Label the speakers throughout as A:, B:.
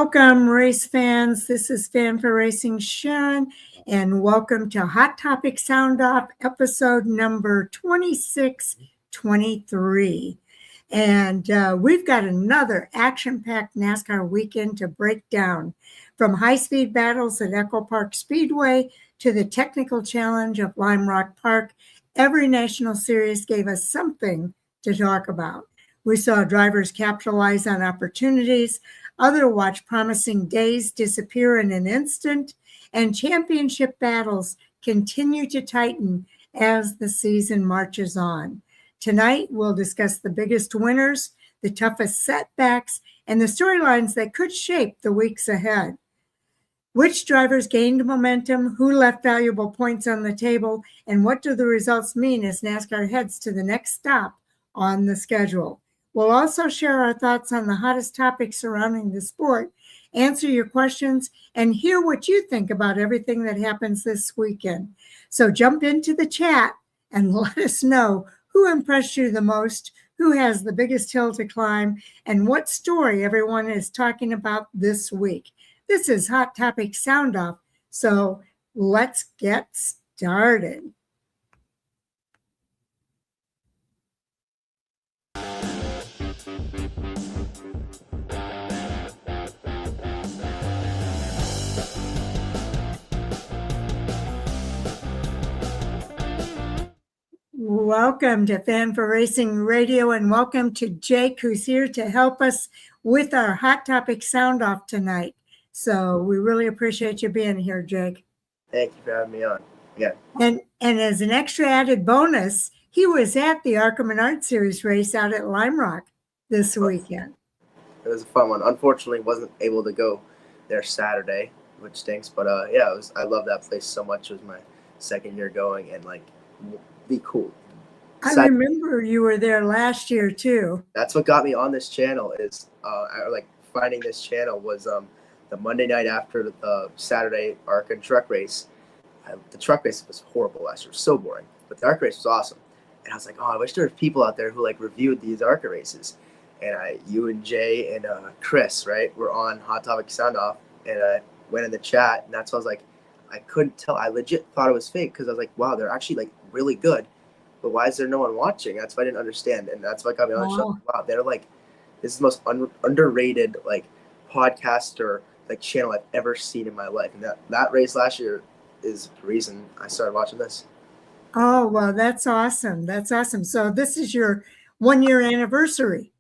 A: Welcome, race fans. This is Fan for Racing Sharon, and welcome to Hot Topic Sound Off, episode number 2623. And we've got another action-packed NASCAR weekend to break down, from high-speed battles at Echo Park Speedway to the technical challenge of Lime Rock Park. Every national series gave us something to talk about. We saw drivers capitalize on opportunities, others watch promising days disappear in an instant, and championship battles continue to tighten as the season marches on. Tonight, we'll discuss the biggest winners, the toughest setbacks, and the storylines that could shape the weeks ahead. Which drivers gained momentum, who left valuable points on the table, and what do the results mean as NASCAR heads to the next stop on the schedule? We'll also share our thoughts on the hottest topics surrounding the sport, answer your questions, and hear what you think about everything that happens this weekend. So jump into the chat and let us know who impressed you the most, who has the biggest hill to climb, and what story everyone is talking about this week. This is Hot Topic Sound Off, so let's get started. Welcome to Fan for Racing Radio, and welcome to Jake, who's here to help us with our Hot Topic Sound Off tonight. So we really appreciate you being here, Jake.
B: Thank you for having me on. Yeah.
A: And as an extra added bonus, he was at the ARCA Menards Series race out at Lime Rock this weekend.
B: It was a fun one. Unfortunately, wasn't able to go there Saturday, which stinks. But yeah, I love that place so much. It was my second year going, and be cool.
A: I remember you were there last year too.
B: That's what got me on this channel. Is finding this channel was the Monday night after the Saturday ARCA truck race. The truck race was horrible last year, so boring. But the ARCA race was awesome, and I was like, oh, I wish there were people out there who reviewed these ARCA races. And you and Jay and Chris, right, were on Hot Topic Sound Off, and I went in the chat, and that's why I was like, I couldn't tell. I legit thought it was fake because I was like, wow, they're actually really good. But why is there no one watching? That's what I didn't understand. And that's what got me on the show. Wow, they're this is the most underrated podcast or channel I've ever seen in my life. And that race last year is the reason I started watching this.
A: Oh, well, that's awesome. That's awesome. So this is your 1-year anniversary.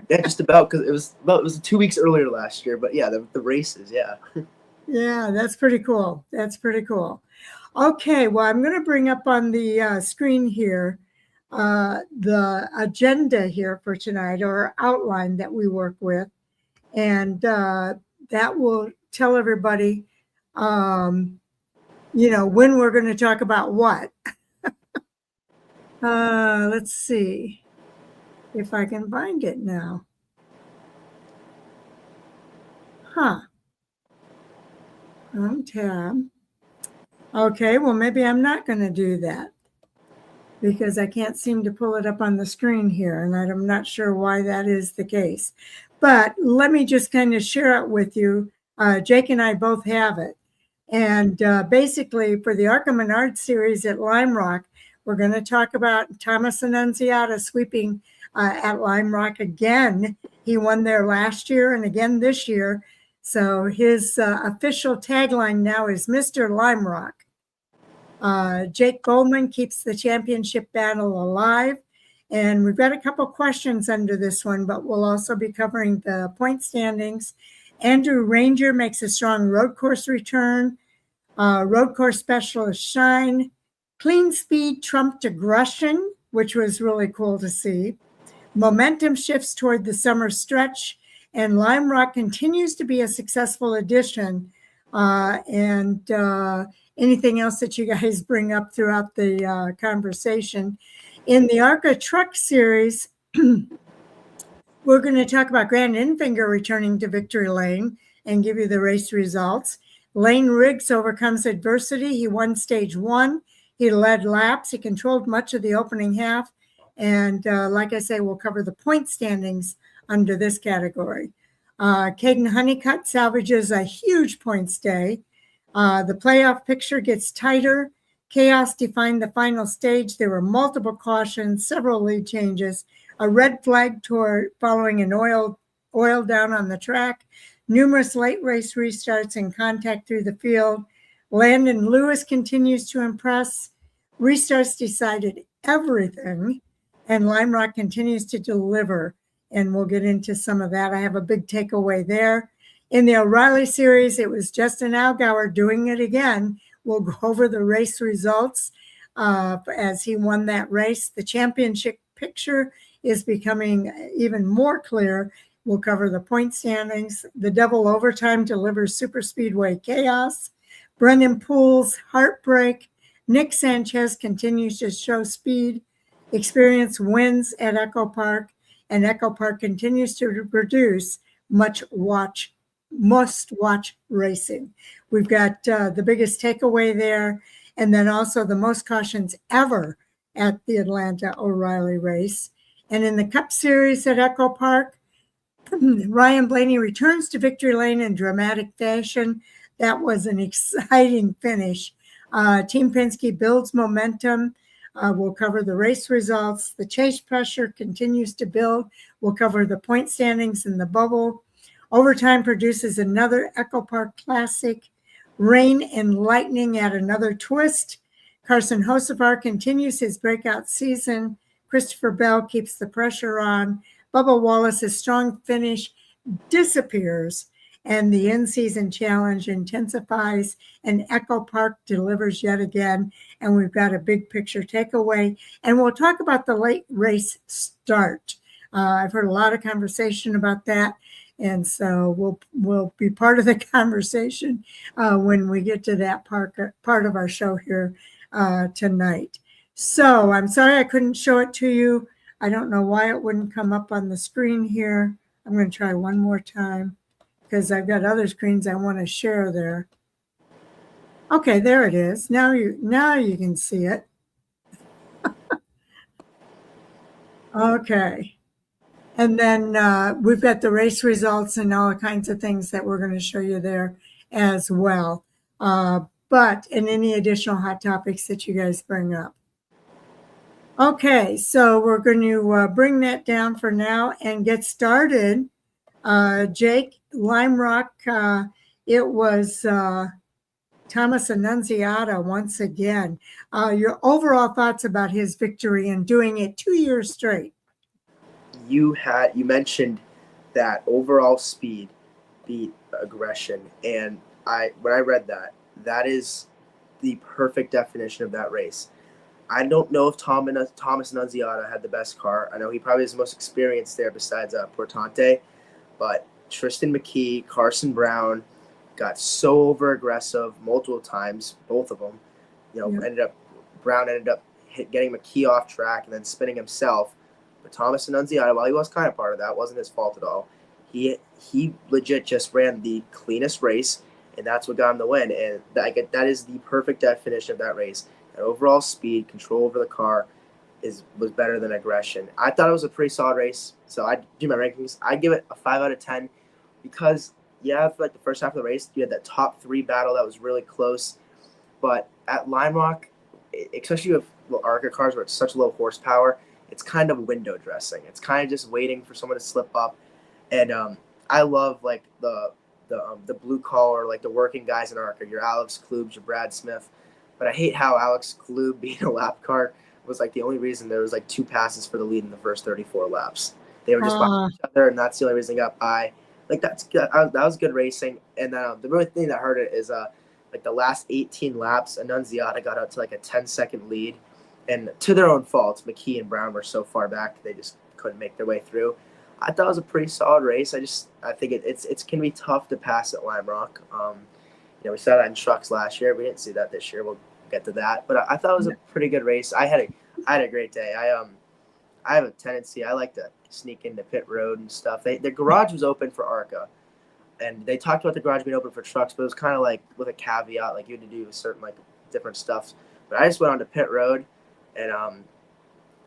B: Yeah, just about, because it was 2 weeks earlier last year. But yeah, the races, yeah.
A: Yeah, that's pretty cool. That's pretty cool. Okay, well, I'm going to bring up on the screen here the agenda here for tonight, or outline that we work with, and that will tell everybody, when we're going to talk about what. Let's see if I can find it now. Tab. Okay, well, maybe I'm not going to do that because I can't seem to pull it up on the screen here, and I'm not sure why that is the case. But let me just kind of share it with you. Jake and I both have it. And basically, for the ARCA Menards Series at Lime Rock, we're going to talk about Thomas Annunziata sweeping at Lime Rock again. He won there last year and again this year. So his official tagline now is Mr. Lime Rock. Jake Goldman keeps the championship battle alive. And we've got a couple questions under this one, but we'll also be covering the point standings. Andrew Ranger makes a strong road course return. Road course specialist Shine. Clean speed trumped aggression, which was really cool to see. Momentum shifts toward the summer stretch. And Lime Rock continues to be a successful addition. Anything else that you guys bring up throughout the conversation. In the ARCA Truck Series, we're going to talk about Grant Enfinger returning to victory lane and give you the race results. Lane Riggs overcomes adversity. He won stage 1. He led laps. He controlled much of the opening half. And like I say, we'll cover the point standings under this category. Caden Honeycutt salvages a huge points day. The playoff picture gets tighter. Chaos defined the final stage. There were multiple cautions, several lead changes, a red flag following an oil down on the track, numerous late race restarts and contact through the field. Landon Lewis continues to impress. Restarts decided everything, and Lime Rock continues to deliver, and we'll get into some of that. I have a big takeaway there. In the O'Reilly series, it was Justin Allgaier doing it again. We'll go over the race results as he won that race. The championship picture is becoming even more clear. We'll cover the point standings. The double overtime delivers super speedway chaos. Brendan Poole's heartbreak. Nick Sanchez continues to show speed. Experience wins at Echo Park, and Echo Park continues to produce must-watch racing. We've got the biggest takeaway there, and then also the most cautions ever at the Atlanta O'Reilly race. And in the Cup Series at Echo Park, Ryan Blaney returns to victory lane in dramatic fashion. That was an exciting finish. Team Penske builds momentum. We'll cover the race results. The chase pressure continues to build. We'll cover the point standings in the bubble. Overtime produces another Echo Park classic. Rain and lightning add another twist. Carson Hocevar continues his breakout season. Christopher Bell keeps the pressure on. Bubba Wallace's strong finish disappears, and the in-season challenge intensifies, and Echo Park delivers yet again, and we've got a big picture takeaway, and we'll talk about the late race start. I've heard a lot of conversation about that, and so we'll be part of the conversation when we get to that part of our show here tonight. So I'm sorry I couldn't show it to you. I don't know why it wouldn't come up on the screen here. I'm going to try one more time because I've got other screens I want to share there. Okay, there it is. Now you can see it. Okay. And then we've got the race results and all kinds of things that we're going to show you there as well. And any additional hot topics that you guys bring up. Okay, so we're going to bring that down for now and get started. Jake, Lime Rock, it was Thomas Annunziata once again. Your overall thoughts about his victory and doing it 2 years straight?
B: You mentioned that overall speed beat aggression, and when I read that is the perfect definition of that race. I don't know if Thomas Annunziata had the best car. I know he probably has the most experience there besides Portante, but Tristan McKee, Carson Brown got so over aggressive multiple times, both of them. Brown ended up getting McKee off track and then spinning himself. But Thomas Annunziata, while he was kind of part of that, wasn't his fault at all. He legit just ran the cleanest race, and that's what got him the win. And that is the perfect definition of that race. And overall speed, control over the car was better than aggression. I thought it was a pretty solid race. So I do my rankings. I give it a 5 out of 10 because, for like the first half of the race, you had that top 3 battle that was really close. But at Lime Rock, especially with ARCA cars where it's such low horsepower, it's kind of window dressing. It's kind of just waiting for someone to slip up. And I love like the blue collar, like the working guys in ARCA, your Alex Klubs, your Brad Smith. But I hate how Alex Klub being a lap car was like the only reason there was like 2 passes for the lead in the first 34 laps. They were just behind each other, and that's the only reason they got by. Like that was good racing. And then the really thing that hurt it is like the last 18 laps, Annunziata got out to like a 10-second lead, and to their own fault, McKee and Brown were so far back they just couldn't make their way through. I thought it was a pretty solid race. I think it's can be tough to pass at Lime Rock. We saw that in trucks last year. We didn't see that this year. We'll get to that, but I thought it was a pretty good race. I had a great day. I have a tendency. I like to sneak into pit road and stuff. The garage was open for ARCA, and they talked about the garage being open for trucks, but it was kind of like with a caveat, like you had to do certain like different stuff. But I just went on to pit road, and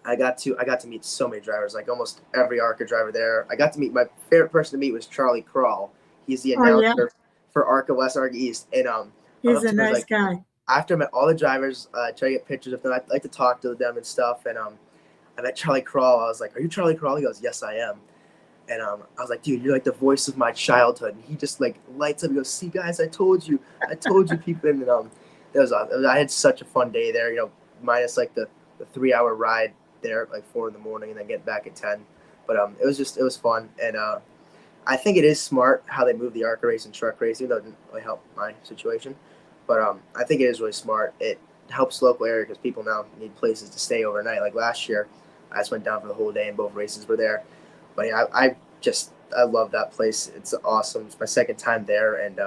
B: I got to meet so many drivers, like almost every ARCA driver there. I got to meet my favorite person to meet was Charlie Crawl. He's the
A: Oh yeah,
B: announcer for ARCA West, ARCA East, and I
A: he's
B: love
A: a
B: to
A: nice
B: like
A: guy.
B: after I met all the drivers, try to get pictures of them. I like to talk to them and stuff. And I met Charlie Crawl. I was like, "Are you Charlie Crawl?" He goes, "Yes, I am." And I was like, "Dude, you're like the voice of my childhood." And he just like lights up. He goes, "See, guys, I told you, people." And it was awesome. I had such a fun day there. Minus like the 3 hour ride there at like 4 in the morning and then get back at 10. But it was fun. And I think it is smart how they moved the ARCA race and truck race, even though it didn't really help my situation. But I think it is really smart. It helps local area because people now need places to stay overnight. Like last year, I just went down for the whole day and both races were there. But yeah, I love that place. It's awesome. It's my second time there, and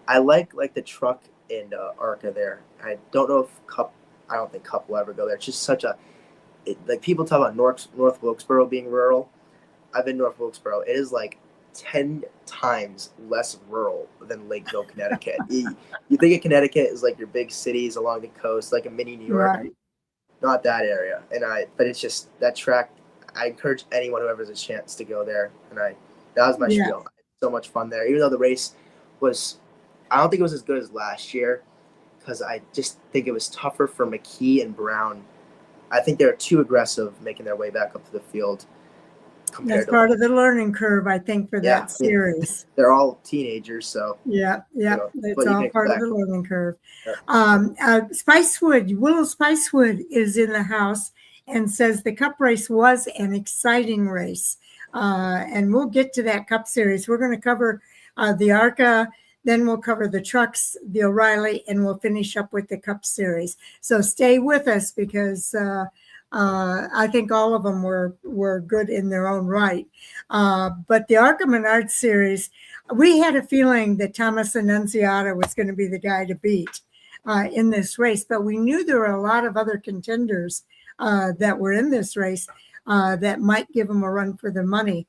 B: I like the truck and ARCA there. I don't know if Cup. I don't think Cup will ever go there. It's just such a like people talk about North Wilkesboro being rural. I've been North Wilkesboro. It is like 10 times less rural than Lakeville, Connecticut. You think of Connecticut as like your big cities along the coast, like a mini New York.
A: Right.
B: Not that area. But it's just that track. I encourage anyone who ever has a chance to go there. That was my
A: Yeah.
B: spiel. I had so much fun there. Even though the race was, I don't think it was as good as last year because I just think it was tougher for McKee and Brown. I think they're too aggressive making their way back up to the field.
A: That's part of the learning curve, I think, for that series.
B: They're all teenagers, so
A: yeah, it's all part of the learning curve.
B: Yeah.
A: Willow Spicewood is in the house and says the Cup race was an exciting race, and we'll get to that Cup series. We're going to cover the ARCA, then we'll cover the trucks, the O'Reilly, and we'll finish up with the Cup series. So stay with us because I think all of them were good in their own right. But the ARCA Menards series, we had a feeling that Thomas Annunziata was going to be the guy to beat in this race, but we knew there were a lot of other contenders that were in this race that might give them a run for their money.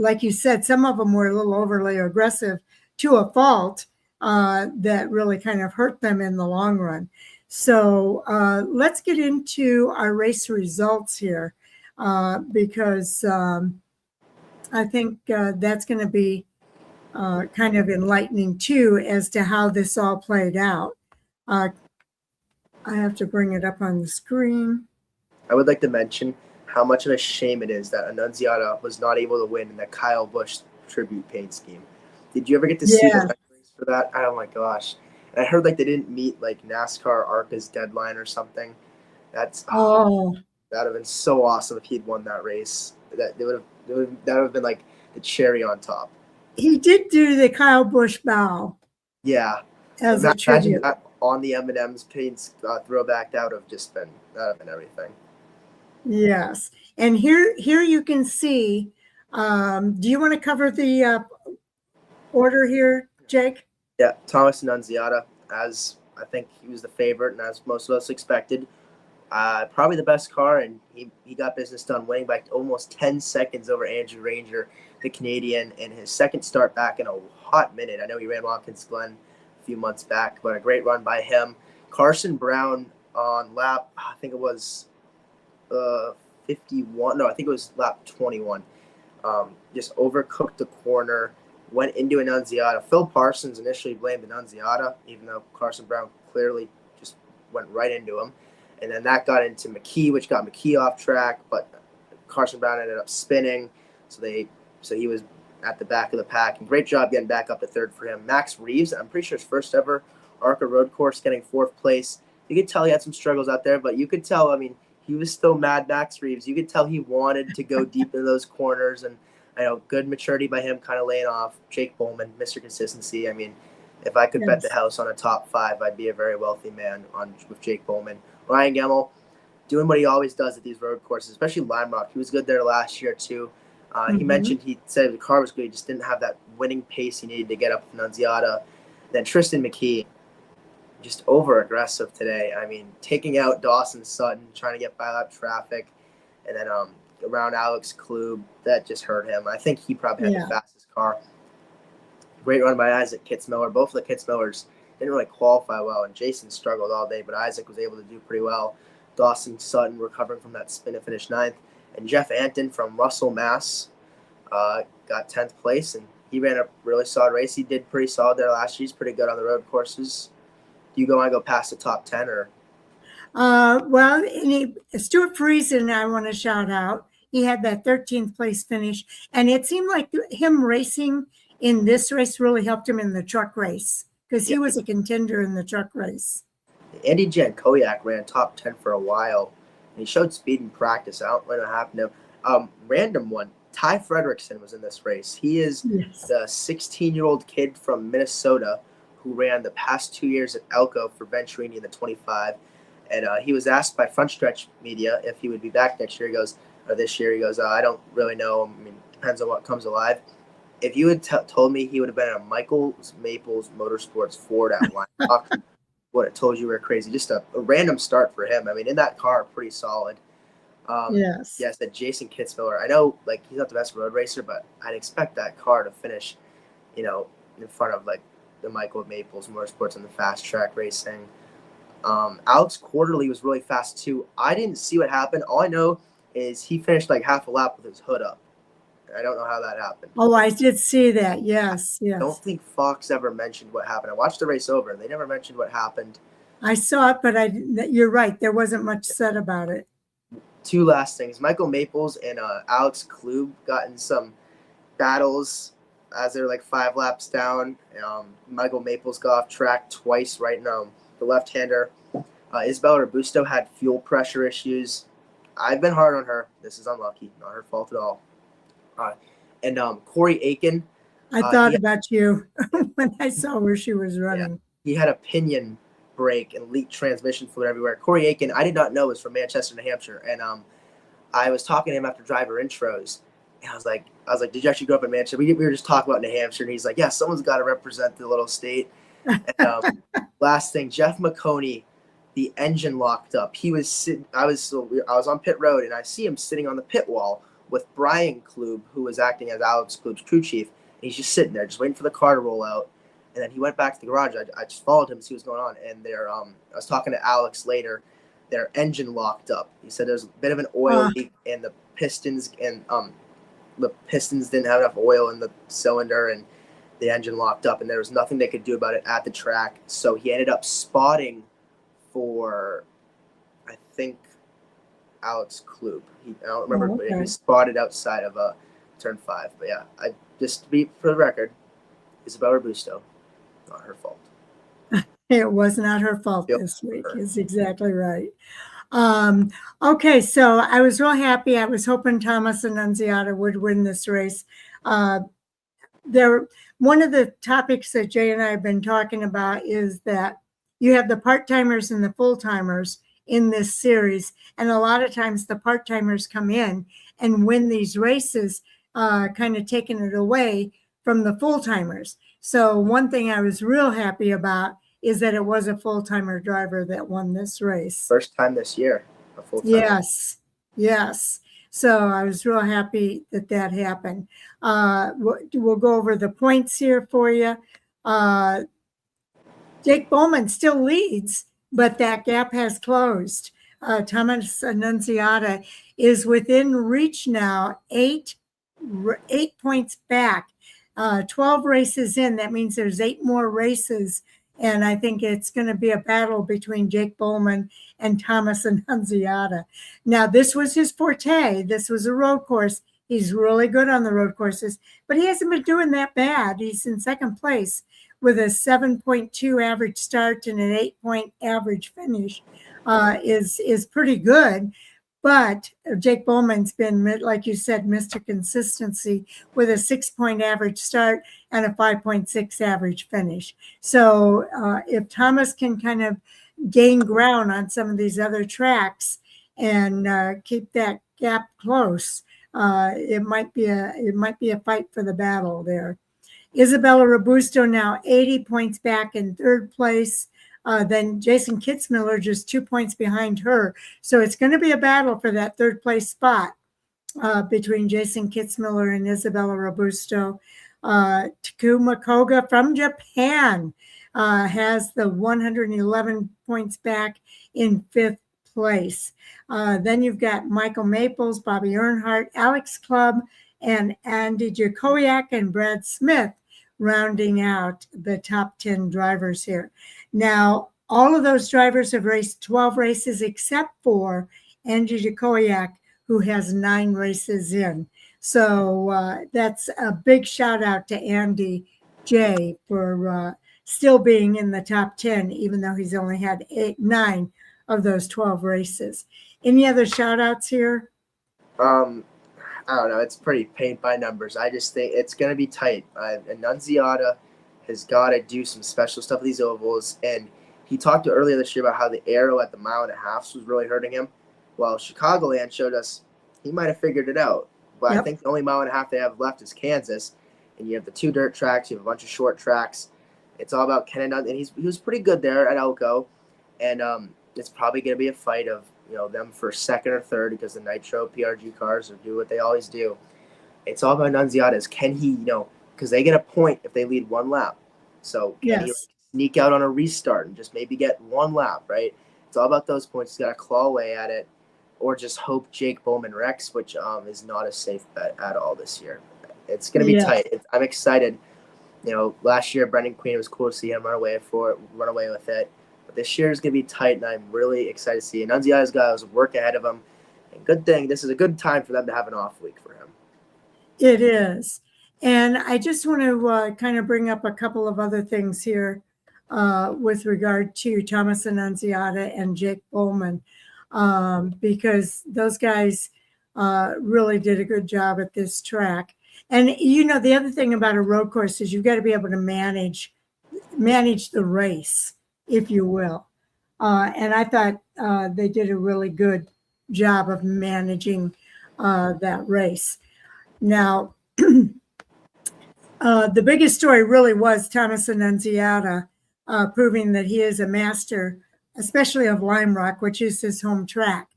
A: Like you said, some of them were a little overly aggressive to a fault that really kind of hurt them in the long run. So let's get into our race results here because I think that's going to be kind of enlightening too as to how this all played out. I have to bring it up on the screen.
B: I would like to mention how much of a shame it is that Annunziata was not able to win in the Kyle Busch tribute paid scheme. Did you ever get to see the race for that? Oh my gosh. And I heard like they didn't meet like NASCAR ARCA's deadline or something. That would have been so awesome if he'd won that race. That would have been like the cherry on top.
A: He did do the Kyle Busch bow.
B: Yeah.
A: As a tribute.
B: That on the M&M's paint throwback, that would have been everything.
A: Yes. And here you can see, do you want to cover the order here, Jake?
B: Yeah, Thomas Annunziata, as I think he was the favorite and as most of us expected. Probably the best car, and he got business done, winning by almost 10 seconds over Andrew Ranger, the Canadian, in his second start back in a hot minute. I know he ran Watkins Glen a few months back, but a great run by him. Carson Brown on lap, I think it was 51. No, I think it was lap 21. Just overcooked the corner, went into Annunziata. Phil Parsons initially blamed Annunziata, even though Carson Brown clearly just went right into him. And then that got into McKee, which got McKee off track, but Carson Brown ended up spinning. So he was at the back of the pack. And great job getting back up to third for him. Max Reeves, I'm pretty sure his first ever ARCA road course, getting fourth place. You could tell he had some struggles out there, but you could tell, he was still mad Max Reeves. You could tell he wanted to go deep into those corners, and I know good maturity by him, kind of laying off. Jake Bowman, Mr. Consistency. If I could bet the house on a top 5, I'd be a very wealthy man with Jake Bowman. Ryan Gemmell, doing what he always does at these road courses, especially Lime Rock. He was good there last year too. He said the car was good. He just didn't have that winning pace he needed to get up with Annunziata. Then Tristan McKee, just over aggressive today. Taking out Dawson Sutton, trying to get by lap traffic, and then around Alex Klub, that just hurt him. I think he probably had the fastest car. Great run by Isaac Kitzmiller. Both of the Kitzmillers didn't really qualify well, and Jason struggled all day, but Isaac was able to do pretty well. Dawson Sutton recovering from that spin to finish 9th. And Jeff Anton from Russell, Mass. Got 10th place, and he ran a really solid race. He did pretty solid there last year. He's pretty good on the road courses. Do you want to go past the top 10 or?
A: Well, Stuart Friesen, I want to shout out. He had that 13th place finish, and it seemed like him racing in this race really helped him in the truck race because he was a contender in the truck race.
B: Andy Jankowiak ran top 10 for a while, and he showed speed in practice. I don't know what happened to him. Random one. Ty Fredrickson was in this race. He is the 16-year-old kid from Minnesota who ran the past 2 years at Elko for Venturini in the 25. And he was asked by Front Stretch Media if he would be back next year. He goes, or this year, he goes, I don't really know. I mean, depends on what comes alive. If you had told me he would have been in a Michael Maples Motorsports Ford at Wine, would have told you we were crazy. Just a random start for him. I mean, in that car, pretty solid. Yes, that Jason Kitzmiller. I know, like, he's not the best road racer, but I'd expect that car to finish, in front of, like, the Michael Maples Motorsports and the fast track racing. Alex Quarterly was really fast, too. I didn't see what happened. All I know is he finished, like, half a lap with his hood up. I don't know how that happened.
A: Oh, I did see that. Yes.
B: I don't think Fox ever mentioned what happened. I watched the race over, and they never mentioned what happened.
A: I saw it, but you're right. There wasn't much said about it.
B: Two last things. Michael Maples and Alex Klub got in some battles as they're like 5 laps down. Michael Maples got off track twice right now. The left-hander. Isabella Robusto had fuel pressure issues. I've been hard on her. This is unlucky. Not her fault at all. And Corey Aiken.
A: I thought about you when I saw where she was running.
B: Yeah, he had a pinion break and leaked transmission fluid everywhere. Corey Aiken, I did not know, was from Manchester, New Hampshire. And I was talking to him after driver intros. And I was like, did you actually grow up in Manchester? We were just talking about New Hampshire. And he's like, yeah, someone's got to represent the little state. And, last thing, Jeff McConey, the engine locked up. He was sitting. I was on pit road, and I see him sitting on the pit wall with Brian Klub, who was acting as Alex Klub's crew chief. And he's just sitting there, just waiting for the car to roll out. And then he went back to the garage. I just followed him to see what's going on. And I was talking to Alex later. Their engine locked up. He said there's a bit of an oil leak, and the pistons didn't have enough oil in the cylinder, and the engine locked up. And there was nothing they could do about it at the track. So he ended up spotting for, I think, Alex Klub. I don't remember, but he was spotted outside of turn 5. But yeah, just to be for the record, Isabella Robusto, not her fault.
A: It was not her fault this week. Is exactly right. Okay, so I was real happy. I was hoping Thomas Annunziata would win this race. One of the topics that Jay and I have been talking about is that you have the part-timers and the full-timers in this series, and a lot of times the part-timers come in and win these races, kind of taking it away from the full-timers. So one thing I was real happy about is that it was a full-timer driver that won this race.
B: First time this year, a full-timer.
A: Yes. So I was real happy that happened. We'll go over the points here for you. Jake Bowman still leads, but that gap has closed. Thomas Annunziata is within reach now, 8 points back. 12 races in, that means there's 8 more races. And I think it's going to be a battle between Jake Bowman and Thomas Annunziata. Now, this was his forte. This was a road course. He's really good on the road courses, but he hasn't been doing that bad. He's in second place with a 7.2 average start and an 8-point average finish. Is pretty good. But Jake Bowman's been, like you said, Mr. Consistency with a 6-point average start and a 5.6 average finish. So if Thomas can kind of gain ground on some of these other tracks and keep that gap close, it might be a fight for the battle there. Isabella Robusto now 80 points back in third place. Then Jason Kitzmiller just 2 points behind her. So it's going to be a battle for that third place spot between Jason Kitzmiller and Isabella Robusto. Takuma Koga from Japan has the 111 points back in fifth place. Then you've got Michael Maples, Bobby Earnhardt, Alex Clubb, and Andy Jakowiak and Brad Smith rounding out the top 10 drivers here. Now, all of those drivers have raced 12 races except for Andy Jakowiak, who has 9 races in. So that's a big shout out to Andy J for still being in the top 10, even though he's only had 9 of those 12 races. Any other shout outs here?
B: I don't know. It's pretty paint by numbers. I just think it's going to be tight. Annunziata has got to do some special stuff with these ovals. And he talked earlier this year about how the aero at the 1.5 miles was really hurting him. Well, Chicagoland showed us he might have figured it out. But I think the only 1.5 miles they have left is Kansas. And you have the 2 dirt tracks. You have a bunch of short tracks. It's all about Ken and he was pretty good there at Elko. And it's probably going to be a fight of them for second or third because the Nitro PRG cars do what they always do. It's all about Nunziata. Can he, because they get a point if they lead 1 lap. So can he sneak out on a restart and just maybe get 1 lap, right? It's all about those points. He's got to claw away at it or just hope Jake Bowman wrecks, which is not a safe bet at all this year. It's going to be tight. I'm excited. Last year, Brendan Queen, it was cool to see him run away with it. But this year is going to be tight, and I'm really excited to see it. Nunziata's got his work ahead of him. And good thing, this is a good time for them to have an off week for him.
A: It is. And I just want to kind of bring up a couple of other things here with regard to Thomas Annunziata and Jake Bowman, because those guys really did a good job at this track. And, the other thing about a road course is you've got to be able to manage the race, if you will. And I thought they did a really good job of managing that race. Now, the biggest story really was Thomas Annunziata proving that he is a master, especially of Lime Rock, which is his home track.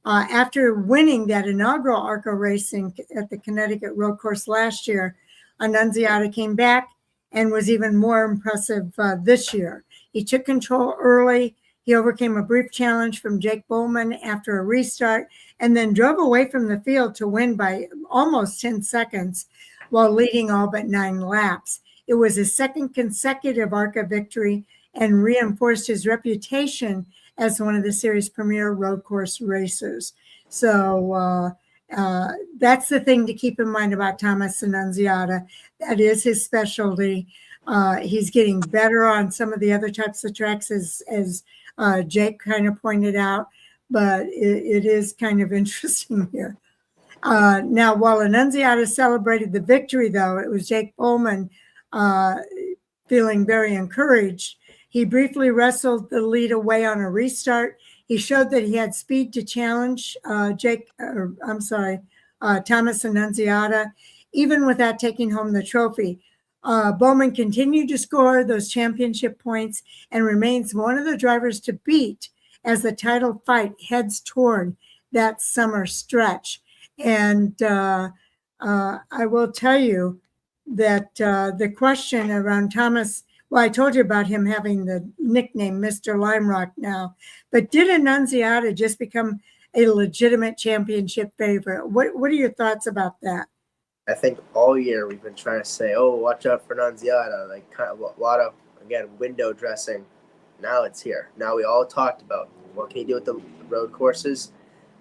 A: After winning that inaugural ARCA racing at the Connecticut Road Course last year, Annunziata came back and was even more impressive this year. He took control early. He overcame a brief challenge from Jake Bowman after a restart and then drove away from the field to win by almost 10 seconds while leading all but 9 laps. It was his second consecutive ARCA victory and reinforced his reputation as one of the series' premier road course racers. So that's the thing to keep in mind about Thomas Annunziata. That is his specialty. He's getting better on some of the other types of tracks, as Jake kind of pointed out, but it is kind of interesting here. Now, while Annunziata celebrated the victory, though, it was Jake Bowman feeling very encouraged. He briefly wrestled the lead away on a restart. He showed that he had speed to challenge Thomas Annunziata, even without taking home the trophy. Bowman continued to score those championship points and remains one of the drivers to beat as the title fight heads toward that summer stretch. And I will tell you that the question around Thomas, well, I told you about him having the nickname Mr. Lime Rock now, but did Annunziata just become a legitimate championship favorite? What are your thoughts about that?
B: I think all year we've been trying to say, oh, watch out for Annunziata, like kind of a lot of, again, window dressing. Now it's here. Now we all talked about what can he do with the road courses,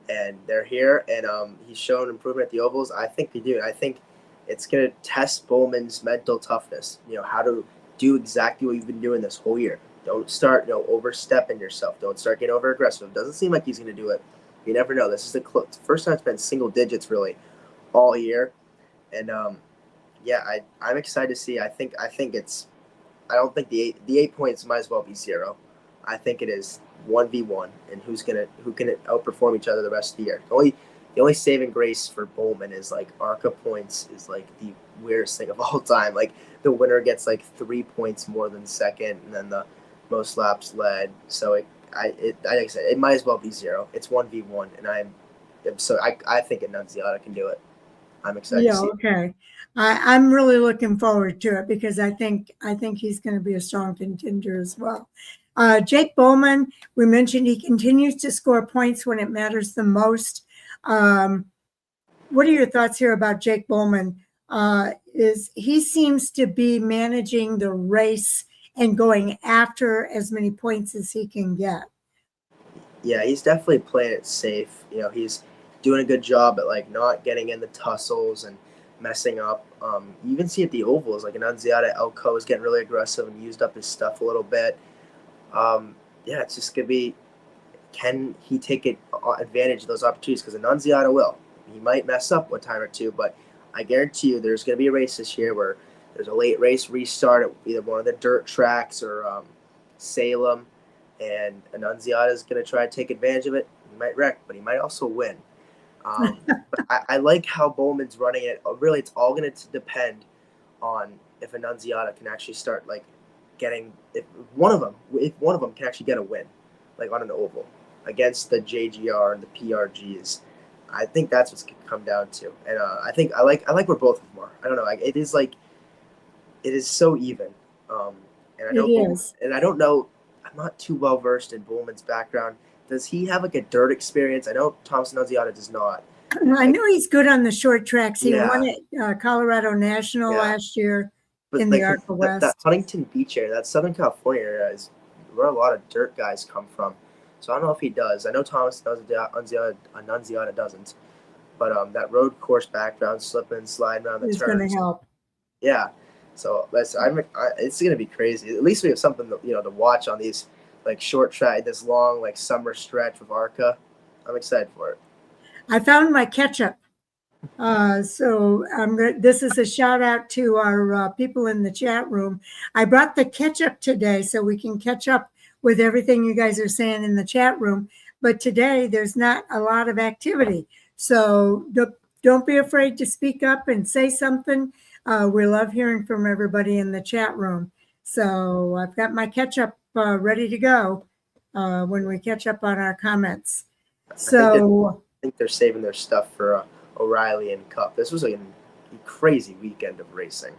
B: and they're here, and he's shown improvement at the ovals. I think they do. I think it's going to test Bowman's mental toughness, how to do exactly what you've been doing this whole year. Don't start, overstepping yourself. Don't start getting over aggressive. It doesn't seem like he's going to do it. You never know. This is the first time it's been single digits really all year. And I'm excited to see. I don't think the 8 points might as well be 0. I think it is 1v1, and who can outperform each other the rest of the year. The only saving grace for Bowman is like ARCA points is like the weirdest thing of all time. Like the winner gets like 3 points more than second, and then the most laps led. So like I said, it might as well be 0. It's 1v1, and I think Annunziata can do it. I'm excited to see it.
A: Okay. I'm really looking forward to it because I think he's going to be a strong contender as well. Jake Bowman, we mentioned he continues to score points when it matters the most. What are your thoughts here about Jake Bowman? He seems to be managing the race and going after as many points as he can get.
B: Yeah, he's definitely playing it safe. He's doing a good job at like not getting in the tussles and messing up. You even see at the ovals, like Annunziata Elko is getting really aggressive and used up his stuff a little bit. Yeah, it's just gonna be, can he take advantage of those opportunities? Because Annunziata will. He might mess up one time or two, but I guarantee you there's gonna be a race this year where there's a late race restart at either one of the dirt tracks or Salem, and Annunziata is going to try to take advantage of it. He might wreck, but he might also win. But I like how Bowman's running it. Really, it's all going to depend on if Annunziata can actually start like getting if one of them can actually get a win, like on an oval against the JGR and the PRGs. I think that's what's going to come down to, and I like where both of them are. I don't know. It is so even, and I know and I don't know. I'm not too well versed in Bowman's background. Does he have like a dirt experience? I know Thomas Annunziata does not.
A: I know he's good on the short tracks. He won at Colorado National last year in the ARCA West.
B: That Huntington Beach area, that Southern California area, is where a lot of dirt guys come from. So I don't know if he does. I know Thomas Annunziata doesn't. But that road course background, slipping, sliding around the turns, is
A: going to help.
B: Yeah. So it's going to be crazy. At least we have something to watch on these like short track, this long like summer stretch with ARCA. I'm excited for it.
A: I found my ketchup. So this is a shout out to our people in the chat room. I brought the ketchup today so we can catch up with everything you guys are saying in the chat room. But today there's not a lot of activity. So don't be afraid to speak up and say something. We love hearing from everybody in the chat room. So I've got my ketchup ready to go when we catch up on our comments. So
B: I think they're saving their stuff for Reilly and Cup. This was a crazy weekend of racing.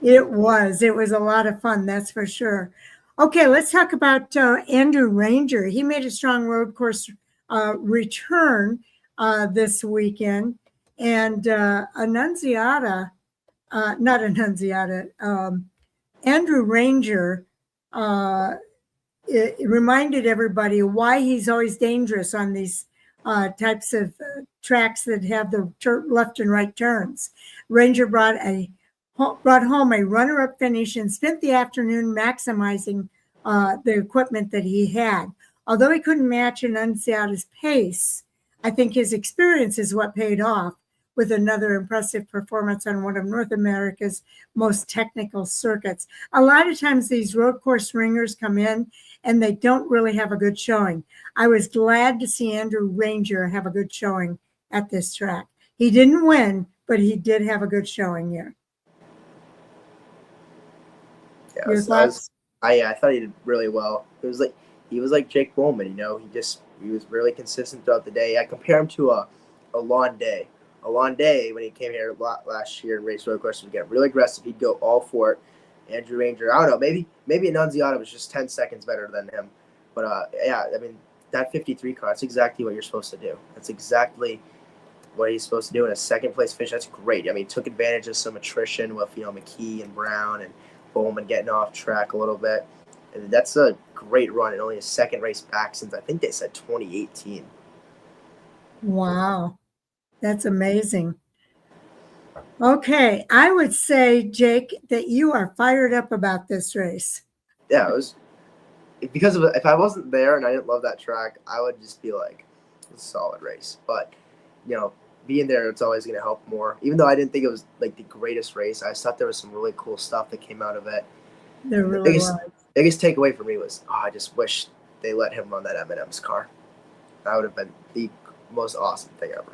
A: It was a lot of fun, that's for sure. Okay, let's talk about Andrew Ranger. He made a strong road course return this weekend, and Andrew Ranger it reminded everybody why he's always dangerous on these types of tracks that have the left and right turns. Ranger brought home a runner-up finish and spent the afternoon maximizing the equipment that he had. Although he couldn't match Annunziata's pace, I think his experience is what paid off with another impressive performance on one of North America's most technical circuits. A lot of times these road course ringers come in and they don't really have a good showing. I was glad to see Andrew Ranger have a good showing at this track. He didn't win, but he did have a good showing here.
B: Yeah, I thought he did really well. He was like Jake Bowman, he was really consistent throughout the day. I compare him to a Lon Day. Lon Day, when he came here last year and raced road courses, would get really aggressive. He'd go all for it. Andrew Ranger, I don't know, maybe Annunziata was just 10 seconds better than him. But that 53 car, that's exactly what you're supposed to do. That's exactly what he's supposed to do in a second place finish. That's great. He took advantage of some attrition with McKee and Brown and Bowman getting off track a little bit. And that's a great run and only his second race back since I think they said 2018.
A: Wow. That's amazing. Okay, I would say, Jake, that you are fired up about this race.
B: Yeah, it was because of if I wasn't there and I didn't love that track, I would just be like, it's a solid race. But being there, it's always going to help more. Even though I didn't think it was like the greatest race, I thought there was some really cool stuff that came out of it.
A: There really was.
B: Biggest takeaway for me was, I just wish they let him run that M&M's car. That would have been the most awesome thing ever.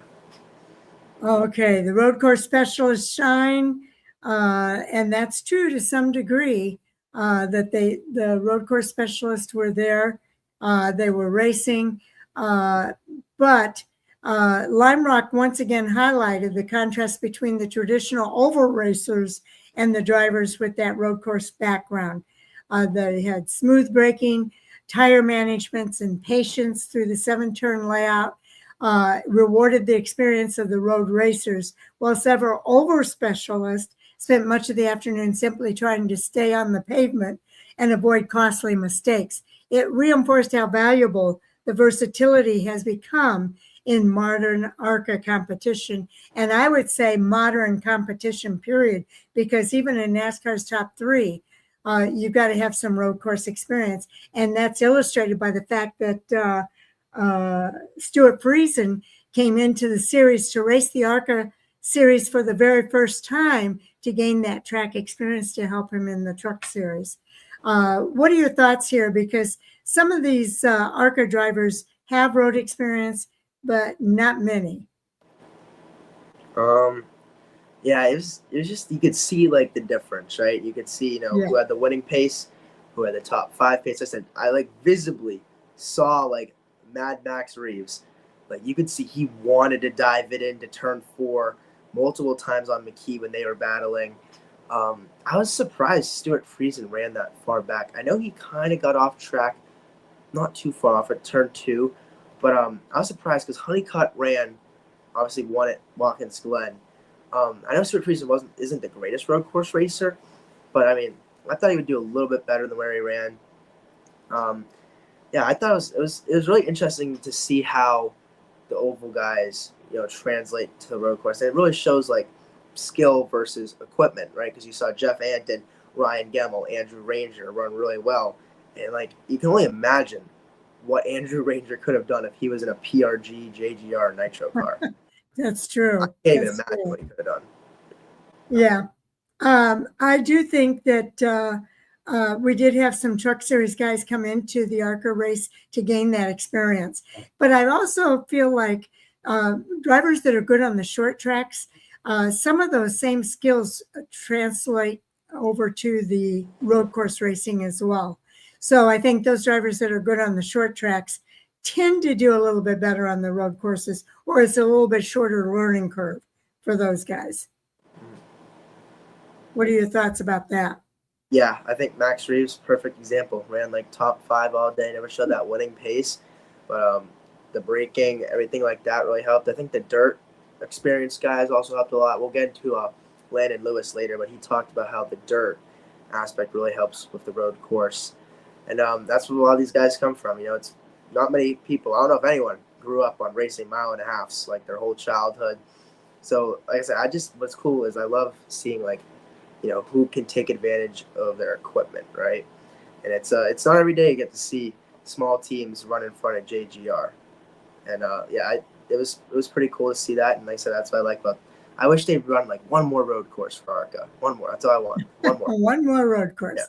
A: Okay, the road course specialists shine, and that's true to some degree. That the road course specialists were there, they were racing, but Lime Rock once again highlighted the contrast between the traditional oval racers and the drivers with that road course background. They had smooth braking, tire managements and patience through the 7-turn layout rewarded the experience of the road racers, while several over specialists spent much of the afternoon simply trying to stay on the pavement and avoid costly mistakes. It reinforced how valuable the versatility has become in modern ARCA competition. And I would say modern competition, period, because even in NASCAR's top 3, you've got to have some road course experience. And that's illustrated by the fact that Stuart Friesen came into the series to race the ARCA series for the very first time to gain that track experience to help him in the truck series. What are your thoughts here? Because some of these ARCA drivers have road experience, but not many.
B: Yeah, it was just, you could see like the difference, right? You could see, who had the winning pace, who had the top 5 pace. I like visibly saw like Mad Max Reeves. Like you could see he wanted to dive it into turn 4 multiple times on McKee when they were battling. I was surprised Stuart Friesen ran that far back. I know he kind of got off track, not too far off at turn 2, but I was surprised because Honeycutt obviously won at Watkins Glen. I know Stuart Friesen isn't the greatest road course racer, but I mean, I thought he would do a little bit better than where he ran. Yeah, I thought it was really interesting to see how the oval guys, translate to the road course. And it really shows like skill versus equipment, right? Because you saw Jeff Anton, Ryan Gemmel, Andrew Ranger run really well, and like you can only imagine what Andrew Ranger could have done if he was in a PRG, JGR, Nitro car.
A: That's true.
B: I can't even imagine what he could have done.
A: Yeah. I do think that we did have some truck series guys come into the ARCA race to gain that experience. But I also feel like drivers that are good on the short tracks, some of those same skills translate over to the road course racing as well. So I think those drivers that are good on the short tracks tend to do a little bit better on the road courses, or it's a little bit shorter learning curve for those guys. What are your thoughts about that?
B: Yeah, I think Max Reeves, perfect example. Ran like top 5 all day, never showed that winning pace. But the braking, everything like that really helped. I think the dirt experienced guys also helped a lot. We'll get into Landon Lewis later, but he talked about how the dirt aspect really helps with the road course. And that's where a lot of these guys come from. It's not many people, I don't know if anyone grew up on racing 1.5 miles like their whole childhood. So like I said, what's cool is I love seeing like, who can take advantage of their equipment, right? And it's not every day you get to see small teams run in front of JGR. And it was pretty cool to see that. And like I said, that's what I like about. I wish they'd run like one more road course for ARCA. One more. That's all I want. One more.
A: One more road course.
B: Yeah.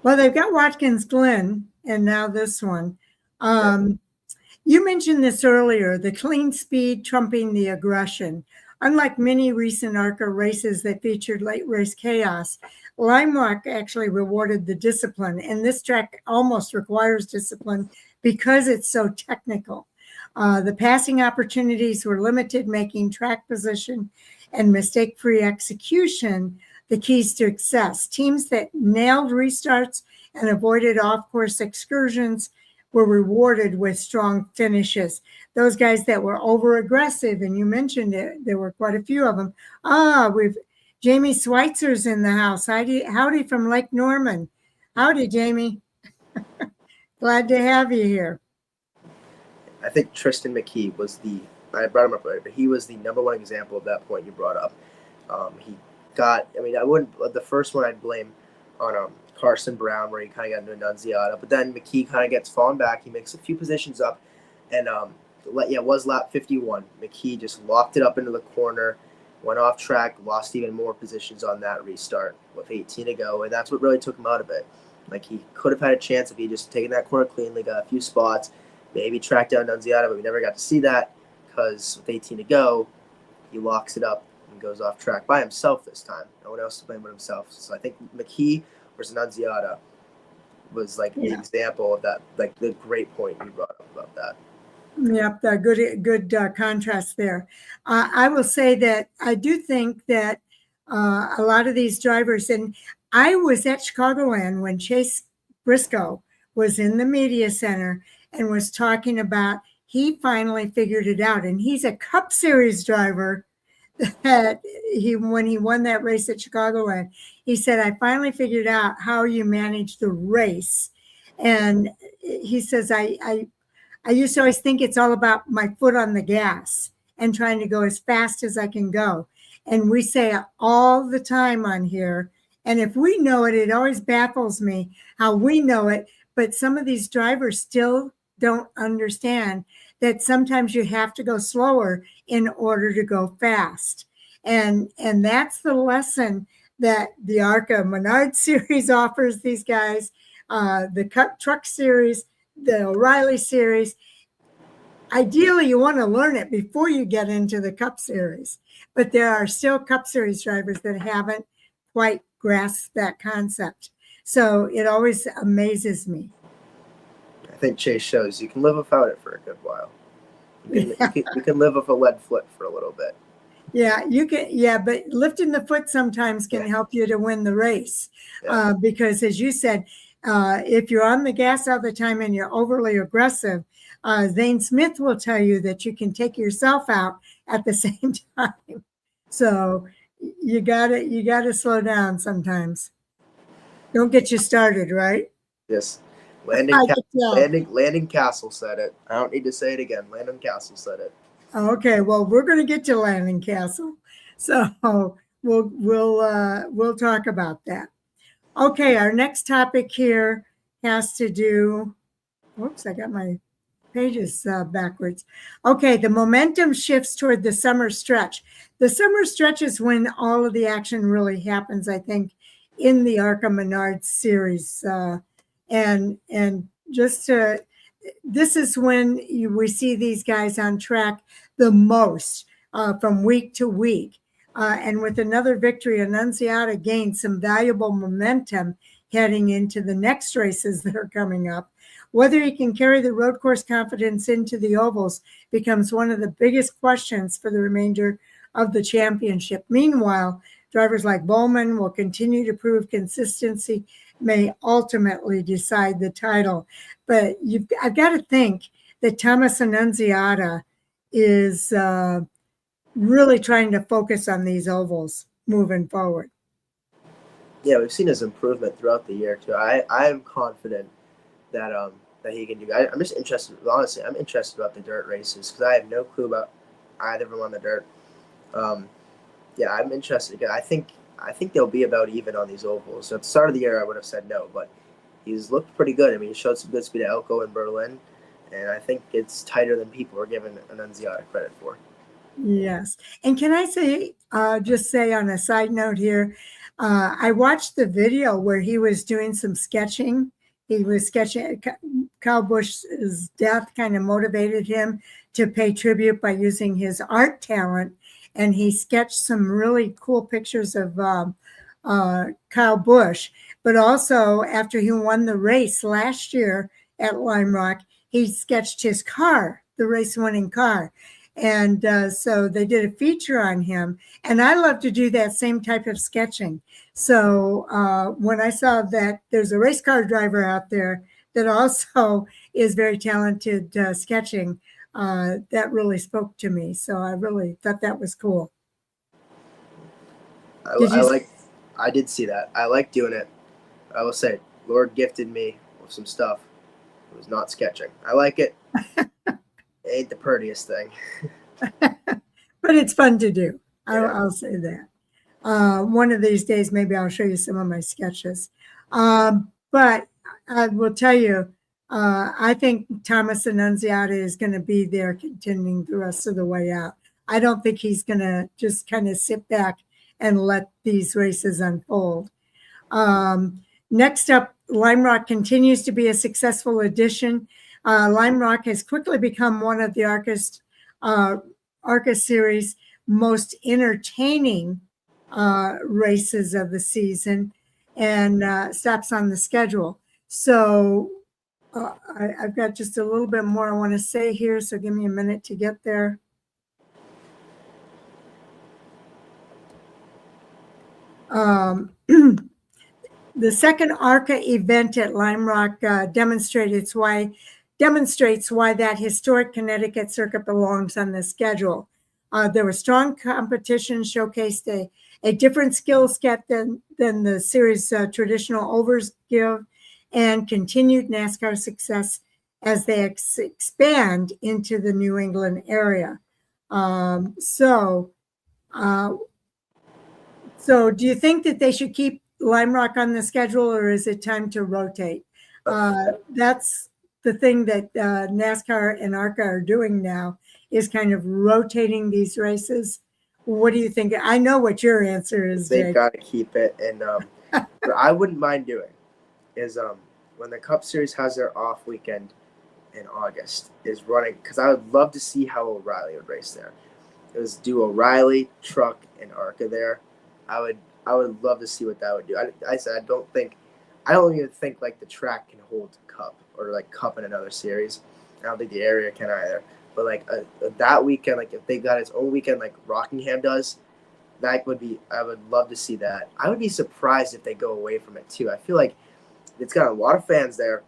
A: Well, they've got Watkins Glen and now this one. You mentioned this earlier, the clean speed trumping the aggression. Unlike many recent ARCA races that featured late race chaos, Lime Rock actually rewarded the discipline, and this track almost requires discipline because it's so technical. The passing opportunities were limited, making track position and mistake-free execution the keys to success. Teams that nailed restarts and avoided off-course excursions were rewarded with strong finishes. Those guys that were over-aggressive, and you mentioned it, there were quite a few of them. Jamie Schweitzer's in the house. Howdy from Lake Norman. Howdy, Jamie. Glad to have you here.
B: I think Tristan McKee I brought him up earlier, but he was the number one example of that point you brought up. The first one I'd blame on Carson Brown, where he kind of got into Annunziata, but then McKee kind of gets fallen back. He makes a few positions up, and it was lap 51. McKee just locked it up into the corner, went off track, lost even more positions on that restart with 18 to go, and that's what really took him out of it. Like, he could have had a chance if he just taken that corner cleanly, got a few spots, maybe tracked down Annunziata, but we never got to see that because with 18 to go, he locks it up and goes off track by himself this time. No one else to blame but himself. So I think McKee versus Annunziata was like the example of that, like the great point you brought up about that.
A: Yep, good contrast there. I will say that I do think that a lot of these drivers, and I was at Chicagoland when Chase Briscoe was in the media center and was talking about he finally figured it out. And he's a Cup Series driver that when he won that race at Chicagoland, he said, I finally figured out how you manage the race. And he says, I used to always think it's all about my foot on the gas and trying to go as fast as I can go. And we say it all the time on here. And if we know it, it always baffles me how we know it. But some of these drivers still don't understand that sometimes you have to go slower in order to go fast. And that's the lesson that the ARCA Menards series offers these guys, the Cup Truck series, the Reilly series. Ideally, you want to learn it before you get into the Cup Series, but there are still Cup Series drivers that haven't quite grasped that concept. So it always amazes me.
B: I think Chase shows you can live without it for a good while. You can live with a lead foot for a little bit.
A: Yeah, you can. Yeah, but lifting the foot sometimes can help you to win the race, because as you said, if you're on the gas all the time and you're overly aggressive, Zane Smith will tell you that you can take yourself out at the same time. So you gotta slow down sometimes. Don't get you started, right?
B: Yes. Landon Castle said it. I don't need to say it again. Landon Castle said it.
A: Okay, well, we're going to get to Landon Castle, so we'll talk about that. Okay, our next topic here has to do. Whoops, I got my pages backwards. Okay, the momentum shifts toward the summer stretch. The summer stretch is when all of the action really happens, I think, in the ARCA Menards series, and just to. This is when we see these guys on track the most from week to week. And with another victory, Annunziata gained some valuable momentum heading into the next races that are coming up. Whether he can carry the road course confidence into the ovals becomes one of the biggest questions for the remainder of the championship. Meanwhile, drivers like Bowman will continue to prove consistency may ultimately decide the title. But I've got to think that Thomas Annunziata is really trying to focus on these ovals moving forward.
B: Yeah, we've seen his improvement throughout the year too. I am confident that he can do. I'm just interested. Honestly, I'm interested about the dirt races because I have no clue about either of them on the dirt. Yeah, I'm interested. I think they'll be about even on these ovals. So at the start of the year, I would have said no, but he's looked pretty good. I mean, he showed some good speed at Elko and Berlin, and I think it's tighter than people are giving Annunziata credit for.
A: Yes. And can I say, just say on a side note here, I watched the video where he was doing some sketching. He was sketching. Kyle Busch's death kind of motivated him to pay tribute by using his art talent. And he sketched some really cool pictures of Kyle Busch. But also, after he won the race last year at Lime Rock, he sketched his car, the race-winning car. And so they did a feature on him. And I love to do that same type of sketching. So when I saw that there's a race car driver out there that also is very talented sketching, that really spoke to me. So I really thought that was cool.
B: I did see that. I like doing it. I will say, Lord gifted me with some stuff. It was not sketching. I like it. It ain't the prettiest thing.
A: But it's fun to do. I'll say that. One of these days, maybe I'll show you some of my sketches. But I will tell you, I think Thomas Annunziata is going to be there continuing the rest of the way out. I don't think he's going to just kind of sit back and let these races unfold. Next up, Lime Rock continues to be a successful addition. Lime Rock has quickly become one of the ARCA series most entertaining races of the season and stops on the schedule. So I've got just a little bit more I want to say here, so give me a minute to get there. The second ARCA event at Lime Rock demonstrates why that historic Connecticut circuit belongs on the schedule. There was strong competition, showcased a different skill set than the series' traditional overs give, and continued NASCAR success as they expand into the New England area. So do you think that they should keep Lime Rock on the schedule, or is it time to rotate? That's the thing that NASCAR and ARCA are doing now, is kind of rotating these races. What do you think? I know what your answer is,
B: They've
A: Jake.
B: got to keep it. And what I wouldn't mind doing is when the Cup Series has their off weekend in August, is running, because I would love to see how O'Reilly would race there. It was do O'Reilly, Truck, and ARCA there. I would love to see what that would do. I said I don't even think like the track can hold Cup or like Cup in another series. I don't think the area can either. But like that weekend, like if they got its own weekend like Rockingham does, I would love to see that. I would be surprised if they go away from it too. I feel like it's got a lot of fans there.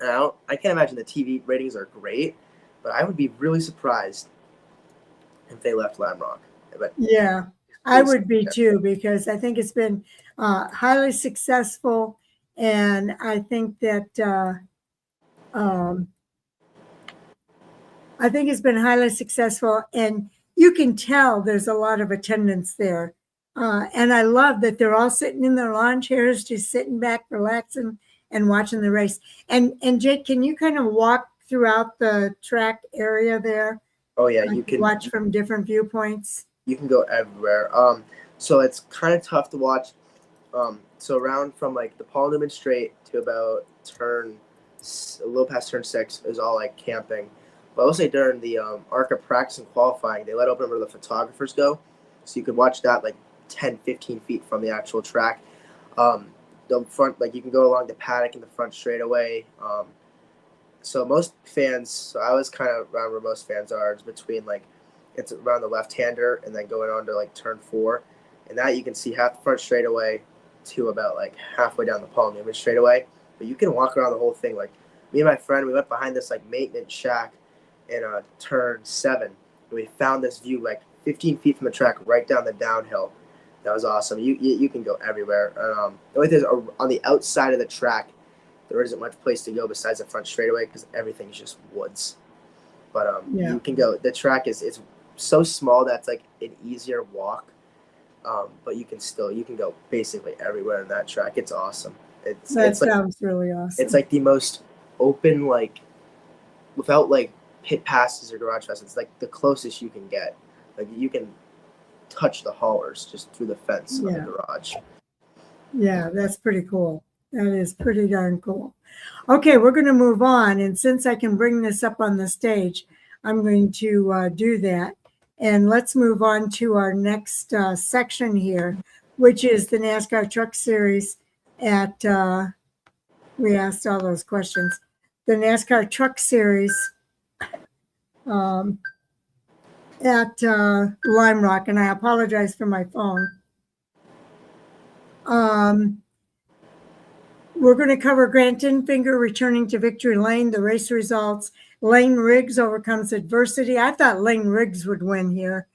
B: And I can't imagine the TV ratings are great, but I would be really surprised if they left Lime Rock. But
A: yeah, I would be too, because I think it's been highly successful, and I think that it's been highly successful, and you can tell there's a lot of attendance there. And I love that they're all sitting in their lawn chairs, just sitting back, relaxing, and watching the race. And Jake, can you kind of walk throughout the track area there?
B: Oh yeah, you can
A: watch from different viewpoints.
B: You can go everywhere. So it's kind of tough to watch. So around from like the Paul Newman Straight to about a little past turn 6 is all like camping. But I will say during the ARCA practice and qualifying, they let open where the photographers go, so you could watch that like 10, 15 feet from the actual track. The front, like you can go along the paddock in the front straightaway. So I was kind of around where most fans are. It's between like, it's around the left-hander and then going on to like turn 4. And that you can see half the front straightaway to about like halfway down the Paul Newman straightaway. But you can walk around the whole thing. Like me and my friend, we went behind this like maintenance shack in turn 7. And we found this view like 15 feet from the track right down the downhill. That was awesome. You can go everywhere. The only thing is on the outside of the track, there isn't much place to go besides the front straightaway because everything's just woods. But you can go. The track it's so small that's like an easier walk. But you can go basically everywhere in that track. It's awesome. That
A: sounds really awesome.
B: It's like the most open, like without like pit passes or garage passes. It's like the closest you can get. Like you can touch the haulers just through the fence of the garage.
A: Yeah, that's pretty cool. That is pretty darn cool. Okay, we're going to move on. And since I can bring this up on the stage, I'm going to do that. And let's move on to our next section here, which is the NASCAR Truck Series at, we asked all those questions, the NASCAR Truck Series at Lime Rock. And I apologize for my phone. We're going to cover Grant Enfinger returning to victory lane, the race results. Lane Riggs overcomes adversity. I thought Lane Riggs would win here.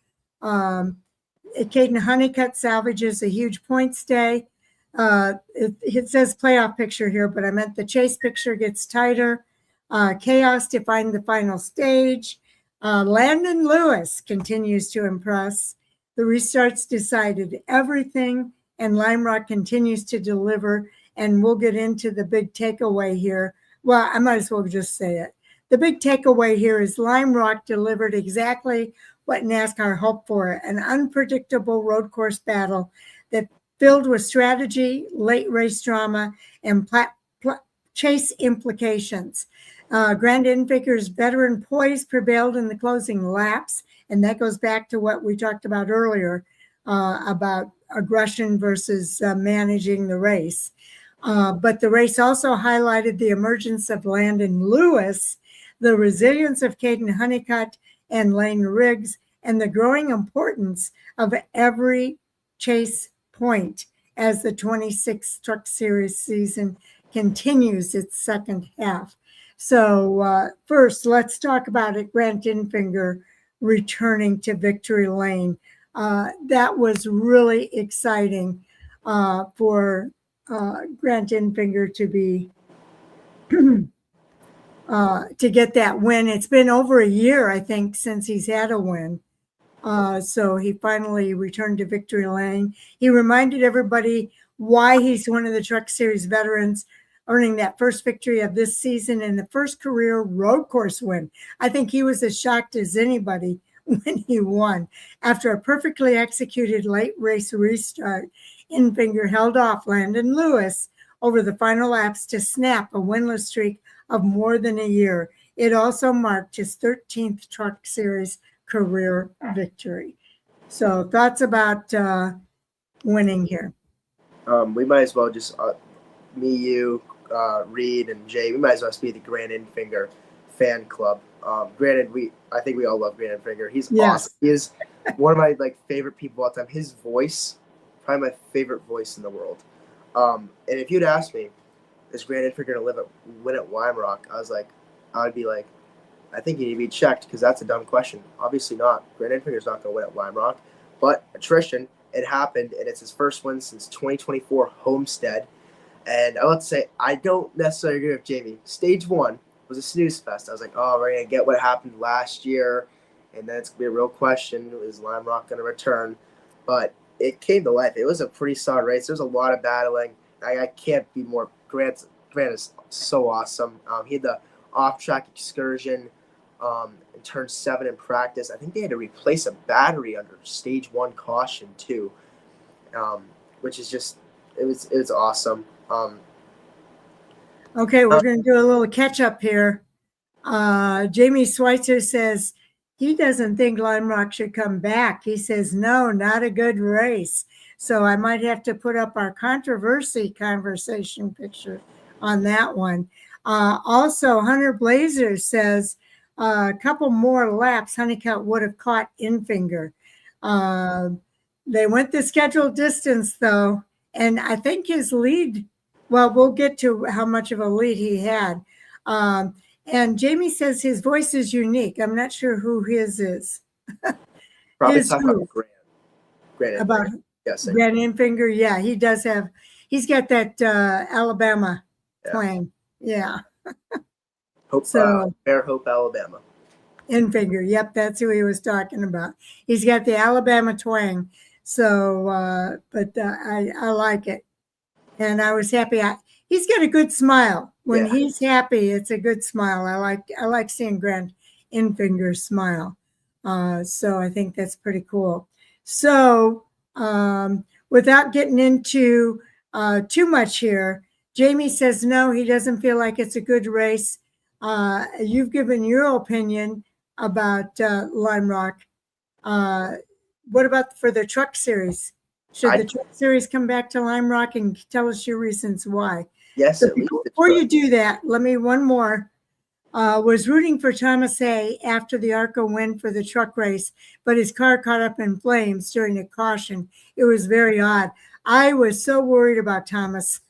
A: Caden Honeycutt salvages a huge points day. It says playoff picture here, but I meant the chase picture gets tighter. Chaos defined the final stage. Landon Lewis continues to impress. The restarts decided everything, and Lime Rock continues to deliver. And we'll get into the big takeaway here. Well, I might as well just say it. The big takeaway here is Lime Rock delivered exactly what NASCAR hoped for, an unpredictable road course battle that filled with strategy, late race drama, and chase implications. Grant Enfinger's veteran poise prevailed in the closing laps, and that goes back to what we talked about earlier about aggression versus managing the race. But the race also highlighted the emergence of Landon Lewis, the resilience of Caden Honeycutt and Lane Riggs, and the growing importance of every chase point as the 26 Truck Series season continues its second half. So first, let's talk about it. Grant Infinger returning to victory lane. That was really exciting for Grant Infinger to be to get that win. It's been over a year, I think, since he's had a win. So he finally returned to victory lane. He reminded everybody why he's one of the Truck Series veterans, earning that first victory of this season and the first career road course win. I think he was as shocked as anybody when he won. After a perfectly executed late race restart, Infinger held off Landon Lewis over the final laps to snap a winless streak of more than a year. It also marked his 13th Truck Series career victory. So thoughts about winning here?
B: We might as well just me, you, Reed, and Jay. We might as well be the Grant Infinger fan club. Granted, I think we all love Grant Infinger. He's awesome. He is one of my favorite people all the time. His voice, probably my favorite voice in the world. And if you'd asked me, is Grant Infinger going to win at Lime Rock? I would be like, I think you need to be checked because that's a dumb question. Obviously not. Grant Infinger's not going to win at Lime Rock. But attrition, it happened, and it's his first win since 2024 Homestead. And I want to say, I don't necessarily agree with Jamie. Stage 1 was a snooze fest. I was like, oh, we're going to get what happened last year, and then it's going to be a real question. Is Lime Rock going to return? But it came to life. It was a pretty solid race. There was a lot of battling. I can't be more – Grant is so awesome. He had the off-track excursion in turn 7 in practice. I think they had to replace a battery under stage 1 caution too, which is just it was awesome.
A: Okay, we're going to do a little catch up here. Jamie Schweitzer says he doesn't think Lime Rock should come back. He says no, not a good race. So I might have to put up our controversy conversation picture on that one. Also, Hunter Blazer says a couple more laps, Honeycutt would have caught Infinger. They went the scheduled distance, though, and I think his lead, well, we'll get to how much of a lead he had. And Jamie says his voice is unique. I'm not sure who his is.
B: Probably talking about Grant Infinger.
A: About Grant Infinger, yeah, he does have, he's got that Alabama twang. Yeah.
B: Fair Hope, Alabama.
A: Infinger, yep, that's who he was talking about. He's got the Alabama twang. So, I like it. And I was happy. He's got a good smile. When he's happy, it's a good smile. I like seeing Grant Infinger smile. So I think that's pretty cool. So without getting into too much here, Jamie says no, he doesn't feel like it's a good race. You've given your opinion about Lime Rock. What about for the Truck Series? Should the Truck Series come back to Lime Rock, and tell us your reasons why?
B: Yes.
A: So before you do that, let me one more. Was rooting for Thomas A. after the ARCA win for the truck race, but his car caught up in flames during a caution. It was very odd. I was so worried about Thomas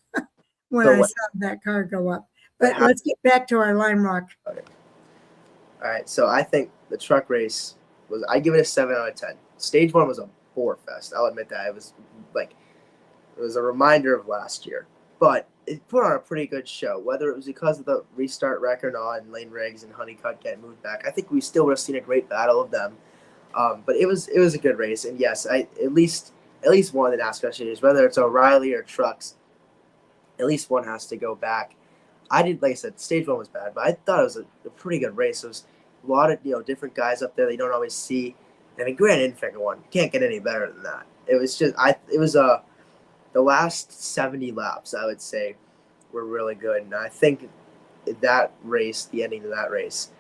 A: when I saw that car go up. But let's get back to our Lime Rock.
B: Okay. All right. So I think the truck race I give it a 7 out of 10. Stage 1 was a bore fest. I'll admit that. It was a reminder of last year. But it put on a pretty good show, whether it was because of the restart wreck or not, and Lane Riggs and Honeycutt getting moved back. I think we still would have seen a great battle of them. But it was a good race, and yes, at least one of the NASCAR series, whether it's O'Reilly or trucks, at least one has to go back. Like I said, stage 1 was bad, but I thought it was a pretty good race. It was a lot of different guys up there that you don't always see. I mean, Grant Infinger won. You can't get any better than that. It was just the last 70 laps, I would say, were really good. And I think that race, the ending of that race,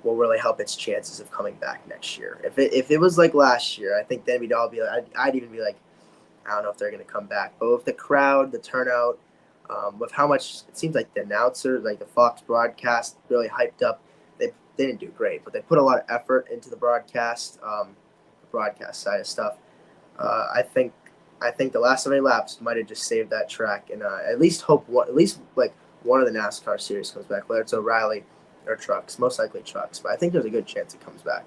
B: will really help its chances of coming back next year. If it was like last year, I think then we'd all be like, I'd even be like, I don't know if they're going to come back. But with the crowd, the turnout, with how much it seems like the announcer, like the Fox broadcast, really hyped up, they didn't do great. But they put a lot of effort into the broadcast side of stuff. I think I think the last 70 laps might have just saved that track, and at least like one of the NASCAR series comes back, whether it's O'Reilly or trucks, most likely trucks. But I think there's a good chance it comes back.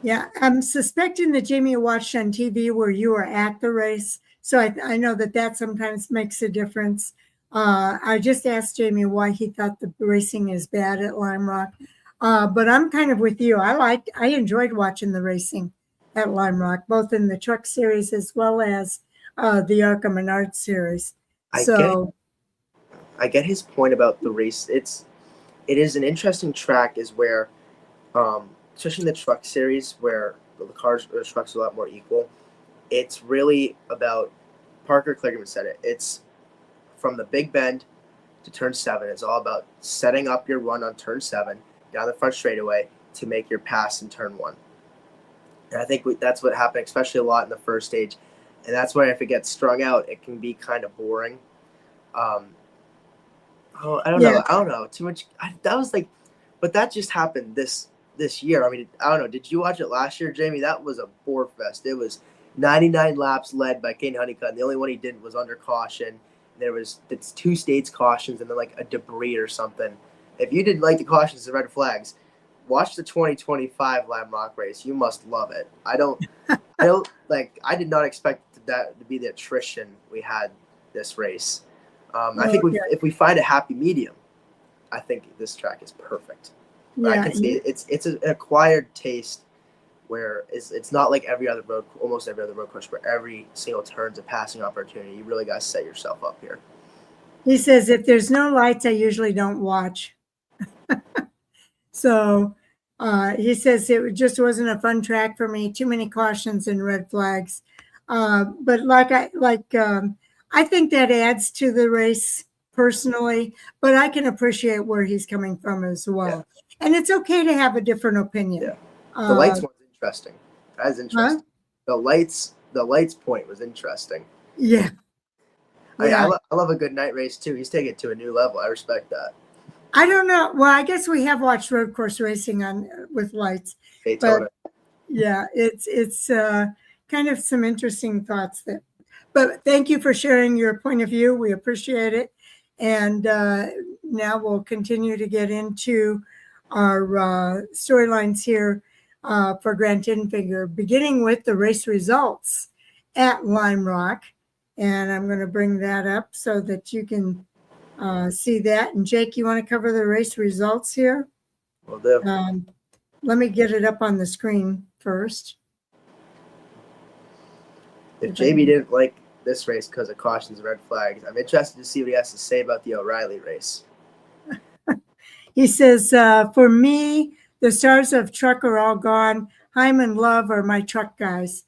A: Yeah, I'm suspecting that Jamie watched on TV where you were at the race, so I know that sometimes makes a difference. I just asked Jamie why he thought the racing is bad at Lime Rock, but I'm kind of with you. I enjoyed watching the racing at Lime Rock, both in the truck series as well as the ARCA Menards series.
B: I get his point about the race. It is an interesting track, is where, especially in the truck series, where the cars or the trucks are a lot more equal. It's really about, Parker Kligerman said it. It's from the Big Bend to turn 7. It's all about setting up your run on turn 7 down the front straightaway to make your pass in turn 1. And I think that's what happened, especially a lot in the first stage. And that's why if it gets strung out, it can be kind of boring. I don't know. Too much. But that just happened this year. I mean, I don't know. Did you watch it last year, Jamie? That was a bore fest. It was 99 laps led by Caden Honeycutt. And the only one he did was under caution. It's 2 states cautions and then like a debris or something. If you didn't like the cautions and red flags, watch the 2025 Lime Rock race. You must love it. I did not expect that to be the attrition we had this race. I think if we find a happy medium, I think this track is perfect. Yeah, I can see it's an acquired taste where it's not like almost every other road course where every single turn's a passing opportunity. You really got to set yourself up here.
A: He says, if there's no lights, I usually don't watch. So he says it just wasn't a fun track for me. Too many cautions and red flags. But I think that adds to the race personally, but I can appreciate where he's coming from as well. Yeah. And it's okay to have a different opinion.
B: Yeah. The lights one's interesting. That is interesting. Huh? The lights point was interesting.
A: Yeah.
B: I love a good night race too. He's taking it to a new level. I respect that.
A: I don't know. Well, I guess we have watched road course racing with lights.
B: Daytona.
A: But yeah, it's kind of some interesting thoughts there. But thank you for sharing your point of view. We appreciate it. And now we'll continue to get into our storylines here for Grant Enfinger, beginning with the race results at Lime Rock. And I'm going to bring that up so that you can see that. And Jake, you want to cover the race results here?
B: Will do.
A: Let me get it up on the screen first.
B: If JB didn't like this race because of cautions and red flags, I'm interested to see what he has to say about the O'Reilly race.
A: He says, for me, the stars of truck are all gone. Hyman Love are my truck guys.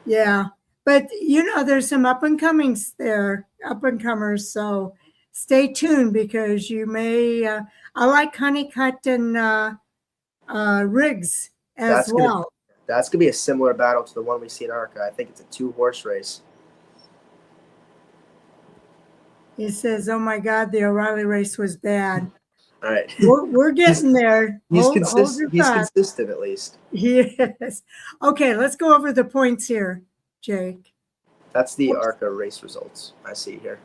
A: Yeah. But, there's some up-and-comers there, up-and-comers. So stay tuned because you may, I like Honeycutt and Riggs as well.
B: That's going to be a similar battle to the one we see in ARCA. I think it's a 2-horse race.
A: He says, oh, my God, the O'Reilly race was bad.
B: All right.
A: We're getting there.
B: He's consistent at least.
A: Yes. Okay, let's go over the points here, Jake.
B: That's the ARCA race results I see here.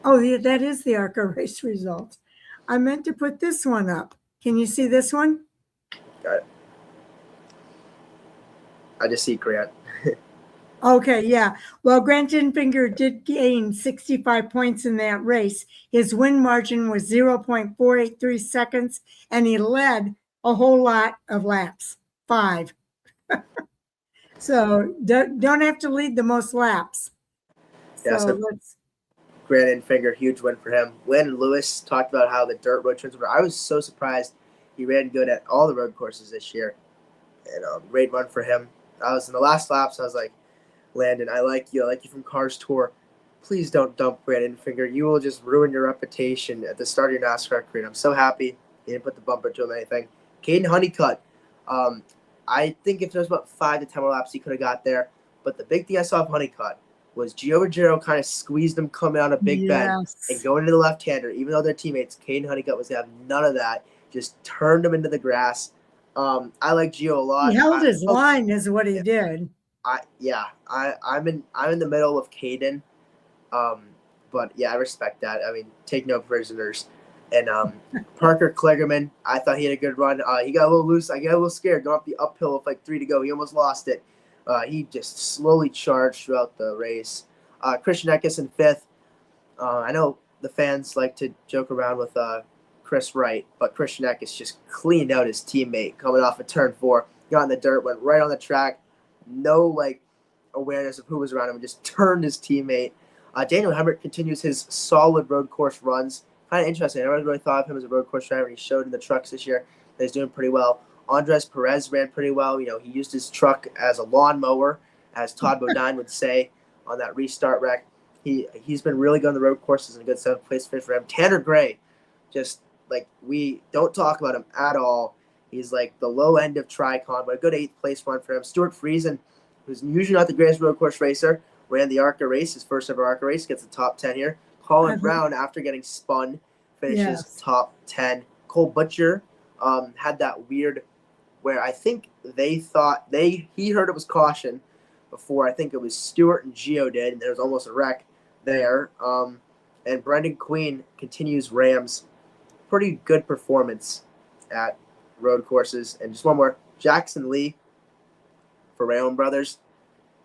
A: Oh, yeah, that is the ARCA race results. I meant to put this one up. Can you see this one?
B: Got it. I just see Grant.
A: Okay, yeah. Well, Grant Enfinger did gain 65 points in that race. His win margin was 0.483 seconds, and he led a whole lot of laps, 5. So don't have to lead the most laps.
B: Yeah, so Grant Enfinger, huge win for him. Landon Lewis talked about how the dirt road turns were. I was so surprised he ran good at all the road courses this year. And great run for him. I was in the last laps. I was like, Landon, I like you. I like you from Cars Tour. Please don't dump Grant Enfinger. You will just ruin your reputation at the start of your NASCAR career. I'm so happy he didn't put the bumper to him or anything. Caden Honeycutt. I think if there was about 5 to 10 more laps, he could have got there. But the big thing I saw of Honeycutt was Gio Ruggiero kind of squeezed him coming out of Big Bend and going into the left-hander. Even though they're teammates, Caden Honeycutt was going to have none of that. Just turned him into the grass. I like Gio a lot.
A: He held his line is what he did.
B: I'm in the middle of Caden. But yeah, I respect that. I mean, take no prisoners. And Parker Kligerman, I thought he had a good run. He got a little loose. I got a little scared going up the uphill with like 3 to go. He almost lost it. He just slowly charged throughout the race. Christian Eckes in 5th. I know the fans like to joke around with Chris Wright, but Christian Eckes just cleaned out his teammate coming off of turn 4. Got in the dirt, went right on the track. No like awareness of who was around him, and just turned his teammate. Daniel Hemrick continues his solid road course runs. Kind of interesting. I never really thought of him as a road course driver. He showed in the trucks this year that he's doing pretty well. Andres Perez ran pretty well. You know, he used his truck as a lawnmower, as Todd Bodine would say on that restart wreck. He's been really good on the road courses and a good 7th place finish for him. Tanner Gray, just like we don't talk about him at all. He's like the low end of Tricon, but a good 8th place run for him. Stuart Friesen, who's usually not the greatest road course racer, ran the ARCA race, his first ever ARCA race, gets the top 10 here. Colin Brown, after getting spun, finishes top 10. Cole Butcher had that weird where I think they thought he heard it was caution before. I think it was Stewart and Gio did, and there was almost a wreck there. And Brendan Queen continues Rams. Pretty good performance at road courses. And just one more, Jackson Lee for Rayon Brothers.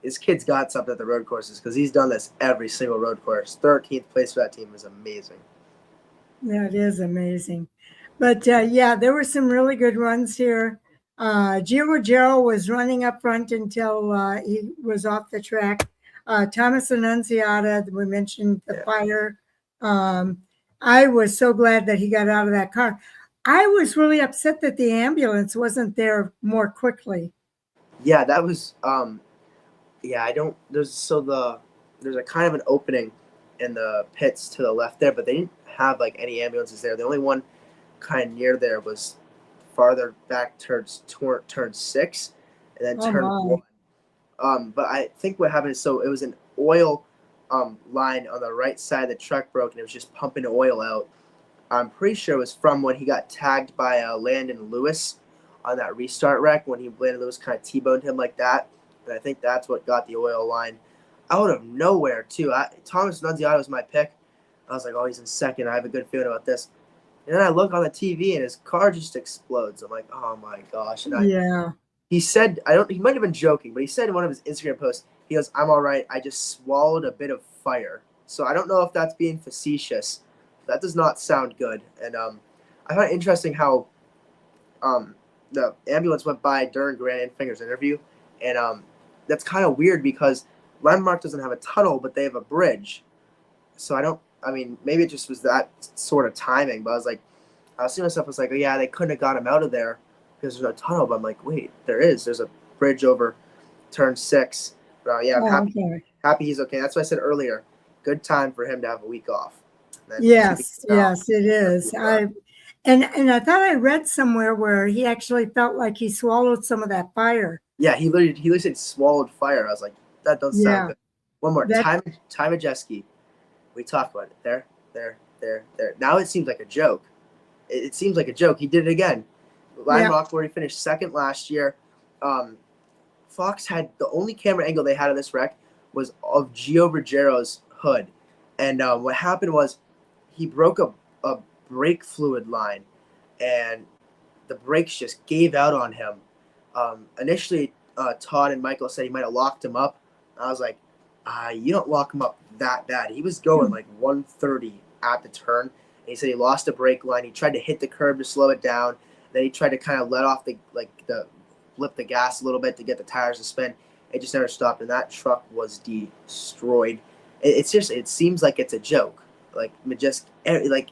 B: His kid's got something at the road courses because he's done this every single road course. 13th place for that team is amazing.
A: Yeah, it is amazing. But yeah, there were some really good runs here. Gio Ruggiero was running up front until he was off the track. Thomas Annunziata, we mentioned the fire. I was so glad that he got out of that car. I was really upset that the ambulance wasn't there more quickly.
B: Yeah, that was there's a kind of an opening in the pits to the left there, but they didn't have like any ambulances there. The only one kind of near there was farther back towards turn 6 and then turn 1. But I think what happened is, so it was an oil line on the right side of the truck broke, and it was just pumping oil out. I'm pretty sure it was from when he got tagged by Landon Lewis on that restart wreck, when Landon Lewis kind of T-boned him like that. And I think that's what got the oil line out of nowhere, too. Thomas Nunziata was my pick. I was like, oh, he's in 2nd. I have a good feeling about this. And then I look on the TV, and his car just explodes. I'm like, oh, my gosh. And he said, he might have been joking, but he said in one of his Instagram posts, he goes, I'm all right. I just swallowed a bit of fire. So I don't know if that's being facetious. That does not sound good. And I found it interesting how the ambulance went by during Grant Finger's interview. And that's kind of weird because Landmark doesn't have a tunnel, but they have a bridge. So maybe it just was that sort of timing. But I was seeing myself, I was like, oh, yeah, they couldn't have got him out of there because there's no tunnel. But I'm like, wait, there's a bridge over turn 6. But I'm happy he's okay. That's what I said earlier. Good time for him to have a week off.
A: Yes, it is. I thought I read somewhere where he actually felt like he swallowed some of that fire.
B: Yeah, he literally said swallowed fire. I was like, that doesn't sound good. One more. Ty Majeski. We talked about it. There. Now it seems like a joke. It seems like a joke. He did it again. Landmark, where he finished 2nd last year. Fox had the only camera angle they had of this wreck was of Gio Ruggiero's hood. And what happened was he broke a brake fluid line, and the brakes just gave out on him. Initially, Todd and Michael said he might have locked him up. I was like, you don't lock him up that bad. He was going like 130 at the turn, and he said he lost a brake line. He tried to hit the curb to slow it down. Then he tried to kind of let off flip the gas a little bit to get the tires to spin. It just never stopped, and that truck was destroyed. It seems like it's a joke. Like the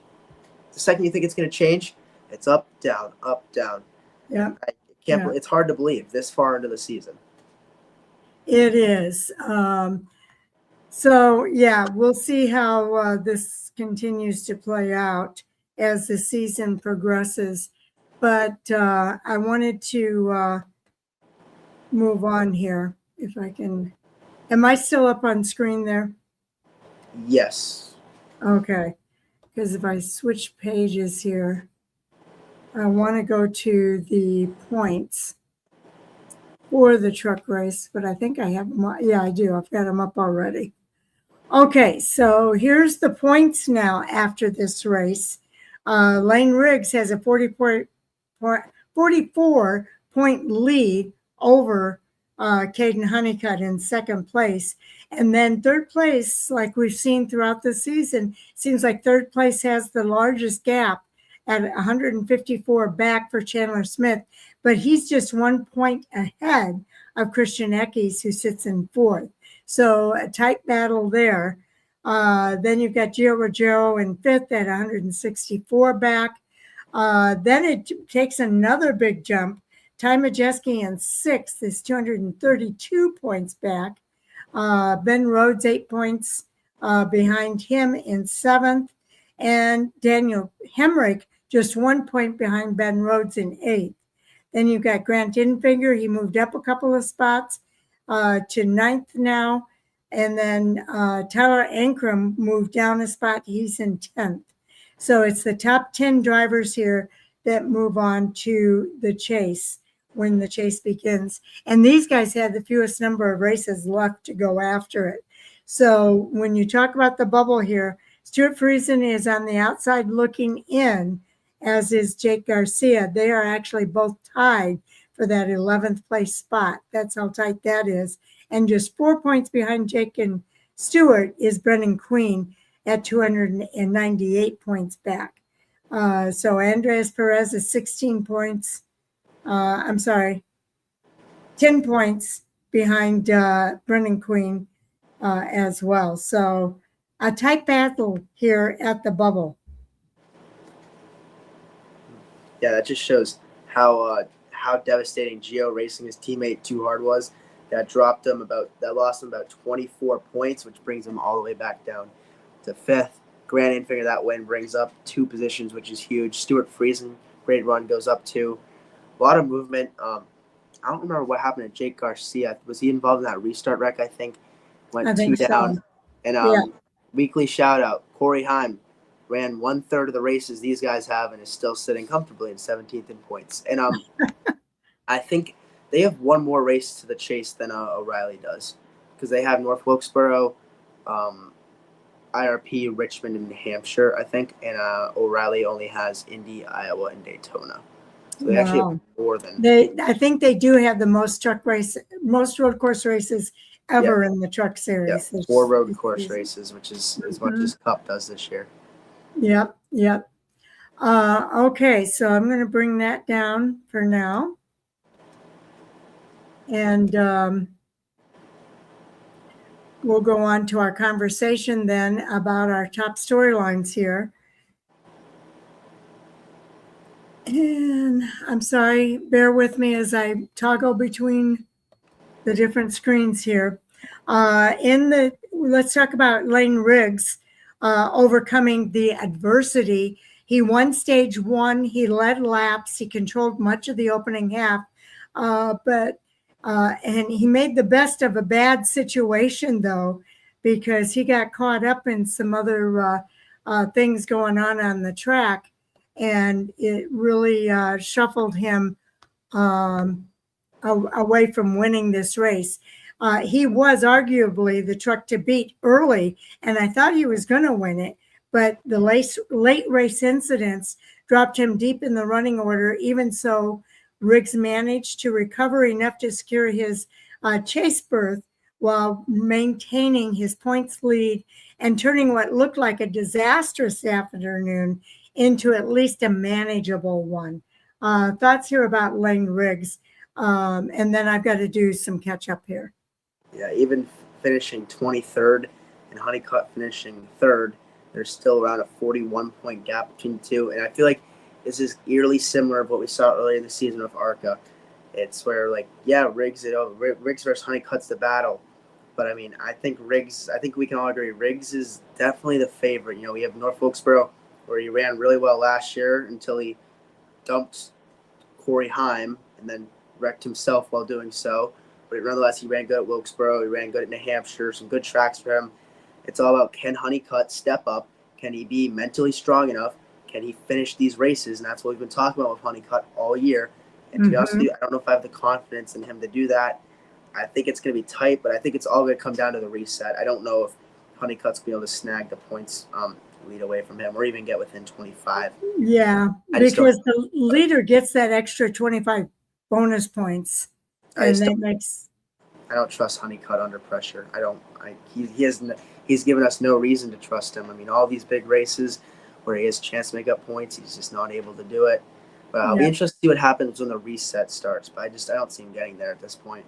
B: second you think it's going to change, it's up, down, up, down.
A: Yeah.
B: It's hard to believe this far into the season.
A: It is. So yeah, we'll see how this continues to play out as the season progresses. But I wanted to move on here, if I can. Am I still up on screen there?
B: Yes.
A: Okay. Because if I switch pages here, I want to go to the points. for the truck race, but I think I have them. Yeah, I do. I've got them up already. Okay, so here's the points now after this race. Lane Riggs has a 44-point lead over Caden Honeycutt in second place. And then third place, like we've seen throughout the season, seems like third place has the largest gap at 154 back for Chandler Smith, but he's just 1 point ahead of Christian Eckes, who sits in fourth. So a tight battle there. Then you've got Gio Ruggiero in fifth at 164 back. Then it takes another big jump. Ty Majeski in sixth is 232 points back. Ben Rhodes 8 points behind him in seventh. And Daniel Hemrick just 1 point behind Ben Rhodes in eighth. Then you've got Grant Infinger. He moved up a couple of spots to ninth now. And then Tyler Ankrum moved down a spot. He's in 10th. So it's the top 10 drivers here that move on to the chase when the chase begins. And these guys had the fewest number of races left to go after it. So when you talk about the bubble here, Stuart Friesen is on the outside looking in, as is Jake Garcia. They are actually both tied for that 11th place spot. That's how tight that is. And just 4 points behind Jake and Stewart is Brennan Queen at 298 points back. So Andreas Perez is 16 points. 10 points behind Brennan Queen as well. So a tight battle here at the bubble.
B: Yeah, that just shows how devastating Gio racing his teammate Too Hard was. That lost him about 24 points, which brings him all the way back down to fifth. Grant Infinger, that win brings up 2 positions, which is huge. Stuart Friesen, great run, goes up 2. A lot of movement. I don't remember what happened to Jake Garcia. Was he involved in that restart wreck, I think? Went 2 down. So. And weekly shout out, Corey Heim ran 1/3 of the races these guys have and is still sitting comfortably in 17th in points. And I think they have one more race to the chase than Reilly does, because they have North Wilkesboro, IRP, Richmond, and New Hampshire, I think, and O'Reilly only has Indy, Iowa, and Daytona. So they actually have more than
A: I think they do have the most road course races ever in the truck series.
B: Yeah, 4 road course races, which is as much as Cup does this year.
A: Yep. Okay, so I'm going to bring that down for now. And we'll go on to our conversation then about our top storylines here. And I'm sorry, bear with me as I toggle between the different screens here. Let's talk about Lane Riggs overcoming the adversity. He won stage 1. He led laps. He controlled much of the opening half, and he made the best of a bad situation, though, because he got caught up in some other things going on the track, and it really shuffled him away from winning this race. He was arguably the truck to beat early, and I thought he was going to win it, but the late race incidents dropped him deep in the running order. Even so, Riggs managed to recover enough to secure his chase berth while maintaining his points lead and turning what looked like a disastrous afternoon into at least a manageable one. Thoughts here about Lane Riggs, and then I've got to do some catch up here.
B: Yeah, even finishing 23rd and Honeycutt finishing 3rd, there's still around a 41-point gap between the two. And I feel like this is eerily similar to what we saw earlier in the season with ARCA. It's where, Riggs versus Honeycutt's the battle. But, I think we can all agree Riggs is definitely the favorite. We have North Wilkesboro, where he ran really well last year until he dumped Corey Heim and then wrecked himself while doing so. But nonetheless, he ran good at Wilkesboro. He ran good at New Hampshire. Some good tracks for him. It's all about, can Honeycutt step up? Can he be mentally strong enough? Can he finish these races? And that's what we've been talking about with Honeycutt all year. And to be honest with you, I don't know if I have the confidence in him to do that. I think it's going to be tight, but I think it's all going to come down to the reset. I don't know if Honeycutt's going to be able to snag the points lead away from him or even get within 25.
A: Yeah, because the leader gets that extra 25 bonus points. And that makes...
B: I don't trust Honeycutt under pressure. He's given us no reason to trust him. I mean, all these big races where he has a chance to make up points, he's just not able to do it. But I'll be interested to see what happens when the reset starts. But I don't see him getting there at this point.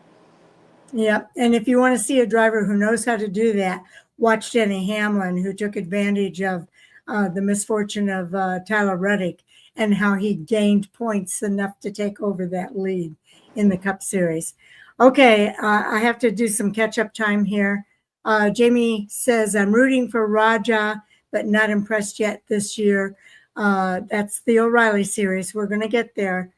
A: Yeah, and if you want to see a driver who knows how to do that, watch Denny Hamlin, who took advantage of the misfortune of Tyler Reddick and how he gained points enough to take over that lead in the Cup Series. Okay, I have to do some catch-up time here. Jamie says, I'm rooting for Raja, but not impressed yet this year. That's the O'Reilly series. We're going to get there.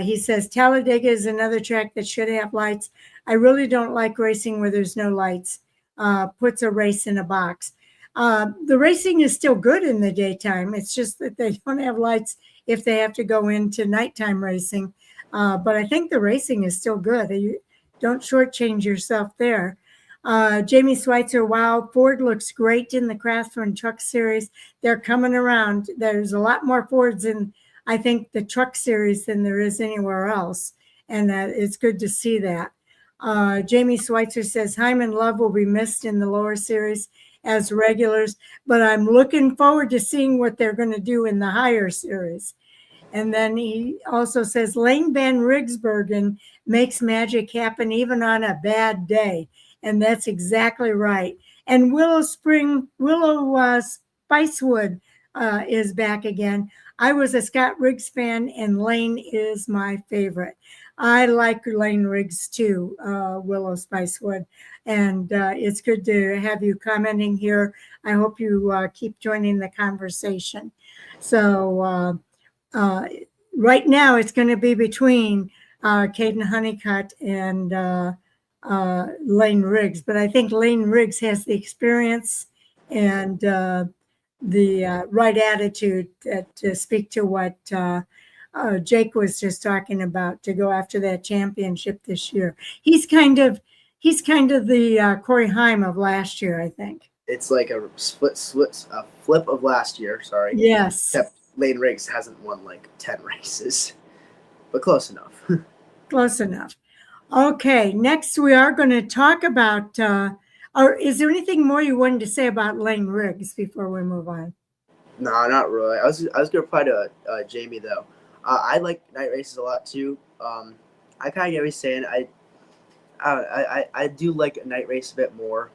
A: He says, Talladega is another track that should have lights. I really don't like racing where there's no lights. Puts a race in a box. The racing is still good in the daytime. It's just that they don't have lights if they have to go into nighttime racing. But I think the racing is still good. You don't shortchange yourself there. Jamie Schweitzer, wow, Ford looks great in the Craftsman Truck Series. They're coming around. There's a lot more Fords in, I think, the Truck Series than there is anywhere else. And it's good to see that. Jamie Schweitzer says, Hyman Love will be missed in the lower series as regulars, but I'm looking forward to seeing what they're going to do in the higher series. And then he also says, Lane Van Rigsbergen makes magic happen even on a bad day. And that's exactly right. And Willow Spicewood is back again. I was a Scott Riggs fan, and Lane is my favorite. I like Lane Riggs too, Willow Spicewood. And it's good to have you commenting here. I hope you keep joining the conversation. So right now it's going to be between Caden Honeycutt and Lane Riggs. But I think Lane Riggs has the experience and the right attitude to speak to what Jake was just talking about, to go after that championship this year. He's kind of the Corey Haim of last year, I think.
B: It's like a flip of last year. Sorry.
A: Yes.
B: Except Lane Riggs hasn't won like 10 races, but close enough.
A: Close enough. Okay. Next, we are going to talk about. Or is there anything more you wanted to say about Lane Riggs before we move on?
B: No, not really. I was going to reply to Jamie though. I like night races a lot too. I kind of get what he's saying. I do like a night race a bit more,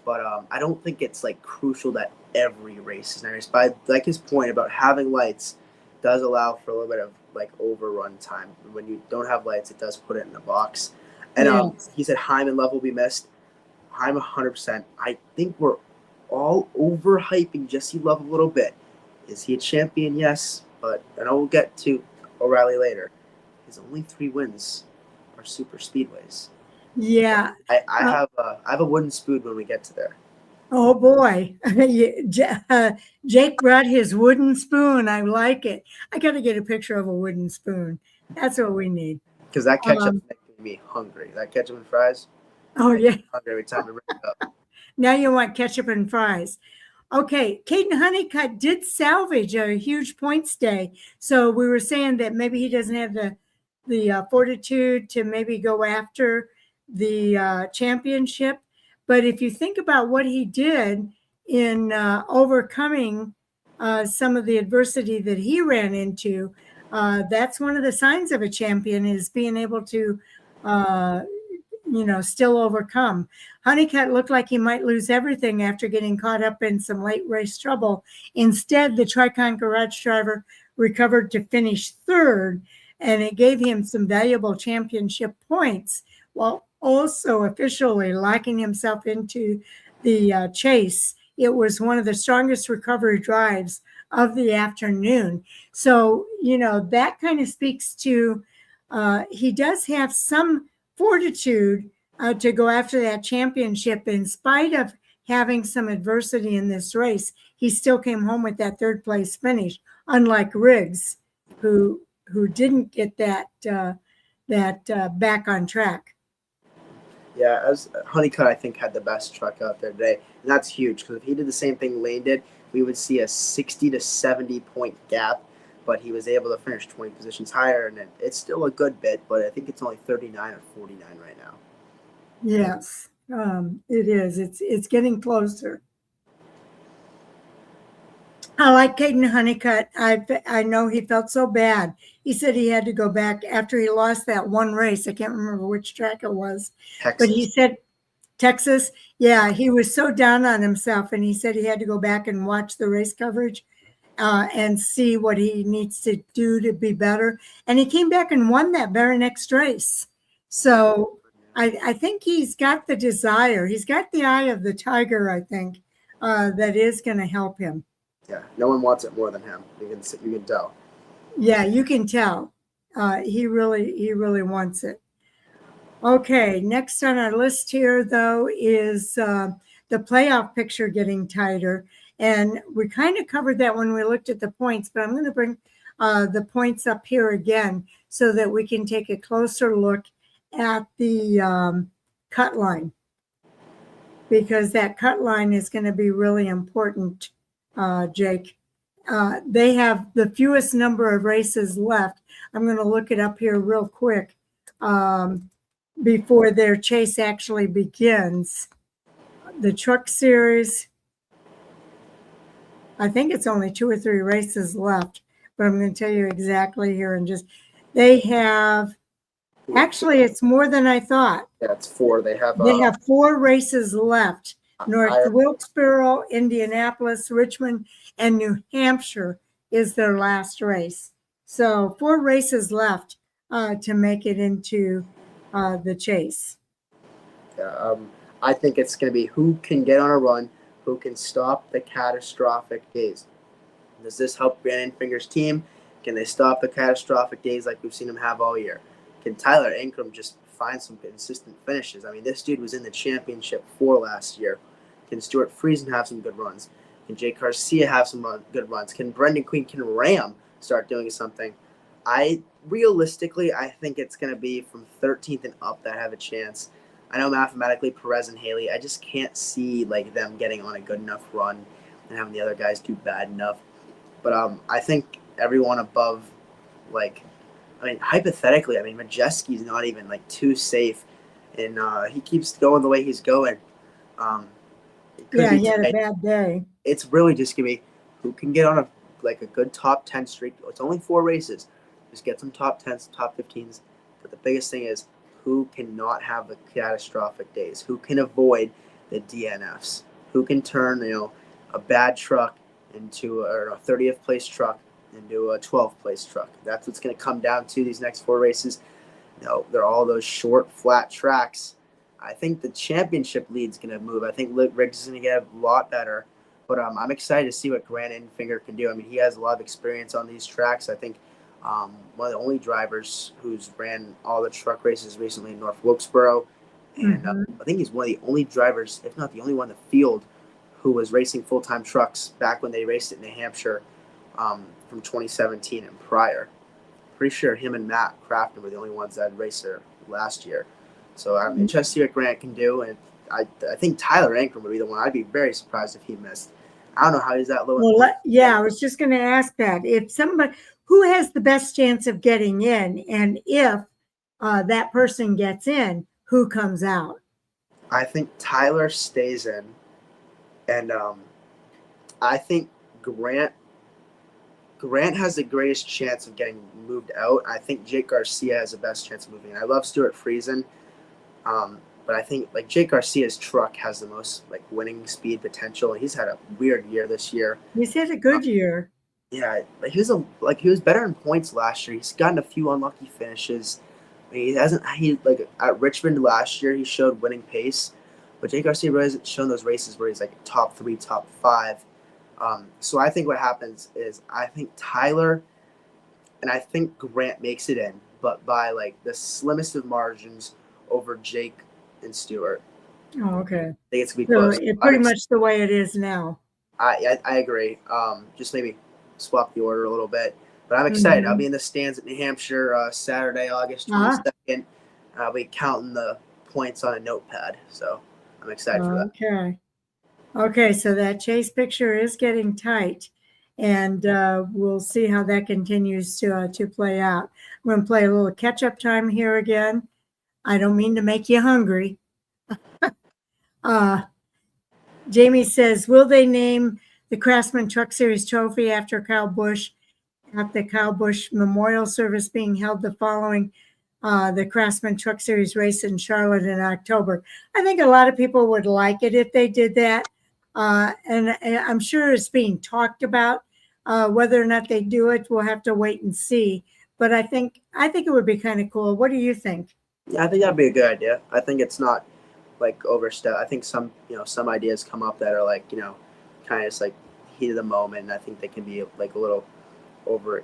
B: but I don't think it's like crucial that every race is night race. But I like his point about having lights does allow for a little bit of like overrun time. When you don't have lights, it does put it in the box. And he said Hyman Love will be missed. I'm 100%. I think we're all overhyping Jesse Love a little bit. Is he a champion? Yes, but I know we'll get to O'Reilly later. His only 3 wins are super speedways.
A: Yeah,
B: I have a wooden spoon when we get to there.
A: Oh boy, Jake brought his wooden spoon. I like it. I got to get a picture of a wooden spoon. That's what we need.
B: Because that ketchup makes me hungry. That ketchup and fries.
A: Oh yeah.
B: Hungry every time I bring it up.
A: Now you want ketchup and fries. Okay, Caden Honeycutt did salvage a huge points day. So we were saying that maybe he doesn't have the fortitude to maybe go after the championship. But if you think about what he did in overcoming some of the adversity that he ran into, that's one of the signs of a champion, is being able to, still overcome. Honeycutt looked like he might lose everything after getting caught up in some late race trouble. Instead, the Tricon Garage driver recovered to finish third, and it gave him some valuable championship points, while also officially locking himself into the chase. It was one of the strongest recovery drives of the afternoon. So, that kind of speaks to he does have some fortitude to go after that championship. In spite of having some adversity in this race, he still came home with that third place finish, unlike Riggs, who who didn't get that back on track.
B: Yeah, as Honeycutt, I think, had the best truck out there today, and that's huge because if he did the same thing Lane did, we would see a 60 to 70 point gap. But he was able to finish 20 positions higher, and it's still a good bit, but I think it's only 39 or 49 right now.
A: Yes, it is. It's getting closer. I like Caden Honeycutt. I know he felt so bad. He said he had to go back after he lost that one race. I can't remember which track it was,
B: Texas.
A: but he said Texas. Yeah, he was so down on himself, and he said he had to go back and watch the race coverage and see what he needs to do to be better. And he came back and won that very next race. So I think he's got the desire. He's got the eye of the tiger, I think, that is going to help him.
B: Yeah, no one wants it more than him. You can tell.
A: Yeah, you can tell. He really wants it. Okay, next on our list here, though, is the playoff picture getting tighter. And we kind of covered that when we looked at the points, but I'm going to bring the points up here again so that we can take a closer look at the cut line, because that cut line is going to be really important, Jake. They have the fewest number of races left. I'm going to look it up here real quick before their chase actually begins. The Truck Series, I think it's only 2 or 3 races left, but I'm going to tell you exactly here. And just, they have, actually, it's more than I thought.
B: Yeah, it's 4. They have
A: 4 races left. North Wilkesboro, Indianapolis, Richmond, and New Hampshire is their last race. So 4 races left to make it into the chase.
B: Yeah, I think it's going to be who can get on a run, who can stop the catastrophic days. Does this help Brandon Finger's team? Can they stop the catastrophic days like we've seen them have all year? Can Tyler Ankrum just find some consistent finishes? I mean, this dude was in the championship 4 last year. Can Stuart Friesen have some good runs? Can Jake Garcia have some good runs? Can Brendan Queen, can Ram start doing something? Realistically, I think it's going to be from 13th and up that have a chance. I know mathematically Perez and Haley, I just can't see like them getting on a good enough run and having the other guys do bad enough. But I think everyone above, like, I mean, hypothetically, I mean, Majeski's not even like too safe, and he keeps going the way he's going.
A: Yeah, he had a bad day.
B: It's really just gonna be who can get on a good top 10 streak. It's only 4 races. Just get some top 10s, top 15s. But the biggest thing is who cannot have the catastrophic days. Who can avoid the DNFs? Who can turn a bad truck into a 30th place truck into a 12th place truck? That's what's going to come down to these next 4 races. They're all those short, flat tracks. I think the championship lead's going to move. I think Riggs is going to get a lot better. But I'm excited to see what Grant Enfinger can do. I mean, he has a lot of experience on these tracks. I think one of the only drivers who's ran all the truck races recently in North Wilkesboro. And I think he's one of the only drivers, if not the only one in the field, who was racing full-time trucks back when they raced it in New Hampshire from 2017 and prior. Pretty sure him and Matt Crafton were the only ones that raced there last year. So I'm interested to see what Grant can do. And I think Tyler Ankrum would be the one. I'd be very surprised if he missed. I don't know how he's that low.
A: Well, yeah, I was just going to ask that. If somebody who has the best chance of getting in, and if that person gets in, who comes out?
B: I think Tyler stays in, and I think Grant has the greatest chance of getting moved out. I think Jake Garcia has the best chance of moving in. I love Stuart Friesen, but I think like Jake Garcia's truck has the most like winning speed potential. He's had a weird year this year.
A: He's had a good year.
B: Yeah, like he was better in points last year. He's gotten a few unlucky finishes. I mean, he at Richmond last year he showed winning pace, but Jake Garcia really hasn't shown those races where he's like top 3, top 5. So I think what happens is I think Tyler and I think Grant makes it in, but by like the slimmest of margins over Jake and Stewart.
A: Oh, okay.
B: I think it's gonna be close.
A: It's pretty much the way it is now.
B: I agree. Just maybe swap the order a little bit. But I'm excited. I'll be in the stands at New Hampshire Saturday, August 22nd. I'll be counting the points on a notepad. So I'm excited for that.
A: Okay. Okay, so that chase picture is getting tight, and we'll see how that continues to play out. I'm going to play a little catch-up time here again. I don't mean to make you hungry. Jamie says, will they name the Craftsman Truck Series trophy after Kyle Busch at the Kyle Busch Memorial Service being held the following the Craftsman Truck Series race in Charlotte in October? I think a lot of people would like it if they did that. And I'm sure it's being talked about. Whether or not they do it, we'll have to wait and see. But I think it would be kind of cool. What do you think?
B: Yeah, I think that'd be a good idea. I think it's not like overstep. I think some ideas come up that are like, kind of just like heat of the moment, and I think they can be like a little over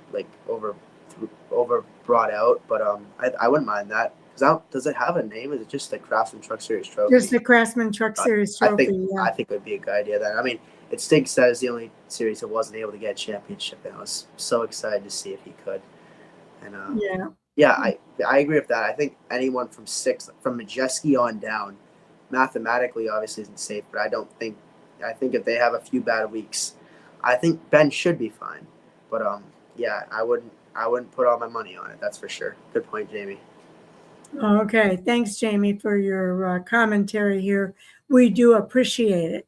B: brought out. But I wouldn't mind that. Does it have a name? Is it just the Craftsman Truck Series trophy?
A: Just the Craftsman Truck Series trophy.
B: I think it would be a good idea. Then I mean, it stinks that it's the only series that wasn't able to get a championship, and I was so excited to see if he could. And I agree with that. I think anyone from Majeski on down, mathematically obviously isn't safe, but I think if they have a few bad weeks, I think Ben should be fine. But I wouldn't put all my money on it. That's for sure. Good point, Jamie.
A: Okay, thanks, Jamie, for your commentary here. We do appreciate it.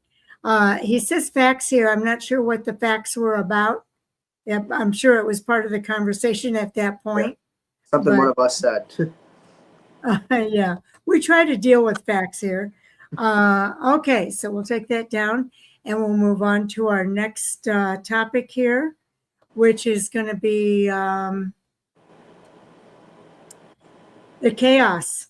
A: He says facts here. I'm not sure what the facts were about. Yep, I'm sure it was part of the conversation at that point.
B: Yeah. Something one of us said.
A: Yeah, we try to deal with facts here. Okay, so we'll take that down and we'll move on to our next topic here, which is going to be the chaos.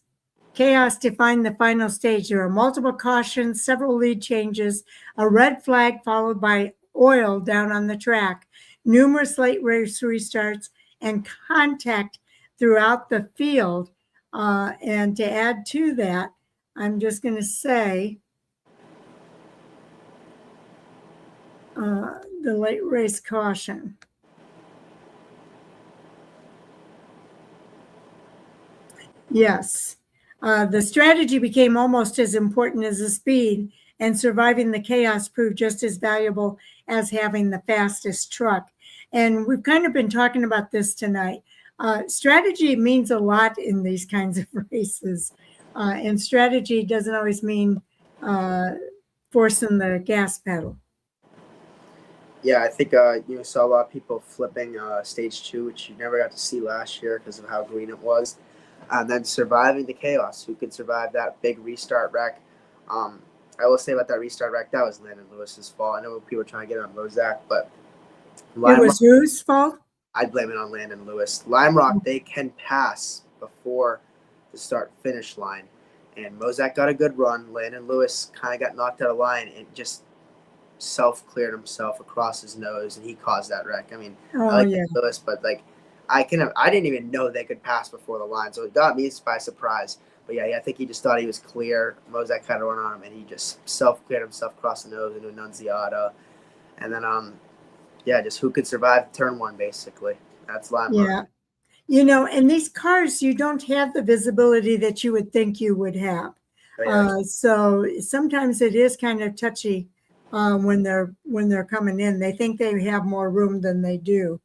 A: Chaos defined the final stage. There are multiple cautions, several lead changes, a red flag followed by oil down on the track, numerous late race restarts, and contact throughout the field. And to add to that, I'm just going to say the late race caution. Yes. The strategy became almost as important as the speed, and surviving the chaos proved just as valuable as having the fastest truck. And we've kind of been talking about this tonight. Strategy means a lot in these kinds of races. And strategy doesn't always mean forcing the gas pedal.
B: Yeah, I think you saw a lot of people flipping stage 2, which you never got to see last year because of how green it was. And then surviving the chaos. Who could survive that big restart wreck? I will say about that restart wreck, that was Landon Lewis's fault. I know people were trying to get it on Mozak, but
A: it was whose fault?
B: I'd blame it on Landon Lewis. Lime Rock, they can pass before the start-finish line. And Mozak got a good run. Landon Lewis kind of got knocked out of line and just self-cleared himself across his nose, and he caused that wreck. I mean, I like Lewis, but like I didn't even know they could pass before the line, so it got me by surprise. But yeah, I think he just thought he was clear. Mozak had to run on him, and he just self-cleared himself across the nose into a Nunziata. And then, just who could survive turn 1, basically. That's Lime Rock.
A: Yeah. And these cars, you don't have the visibility that you would think you would have. So sometimes it is kind of touchy when they're coming in. They think they have more room than they do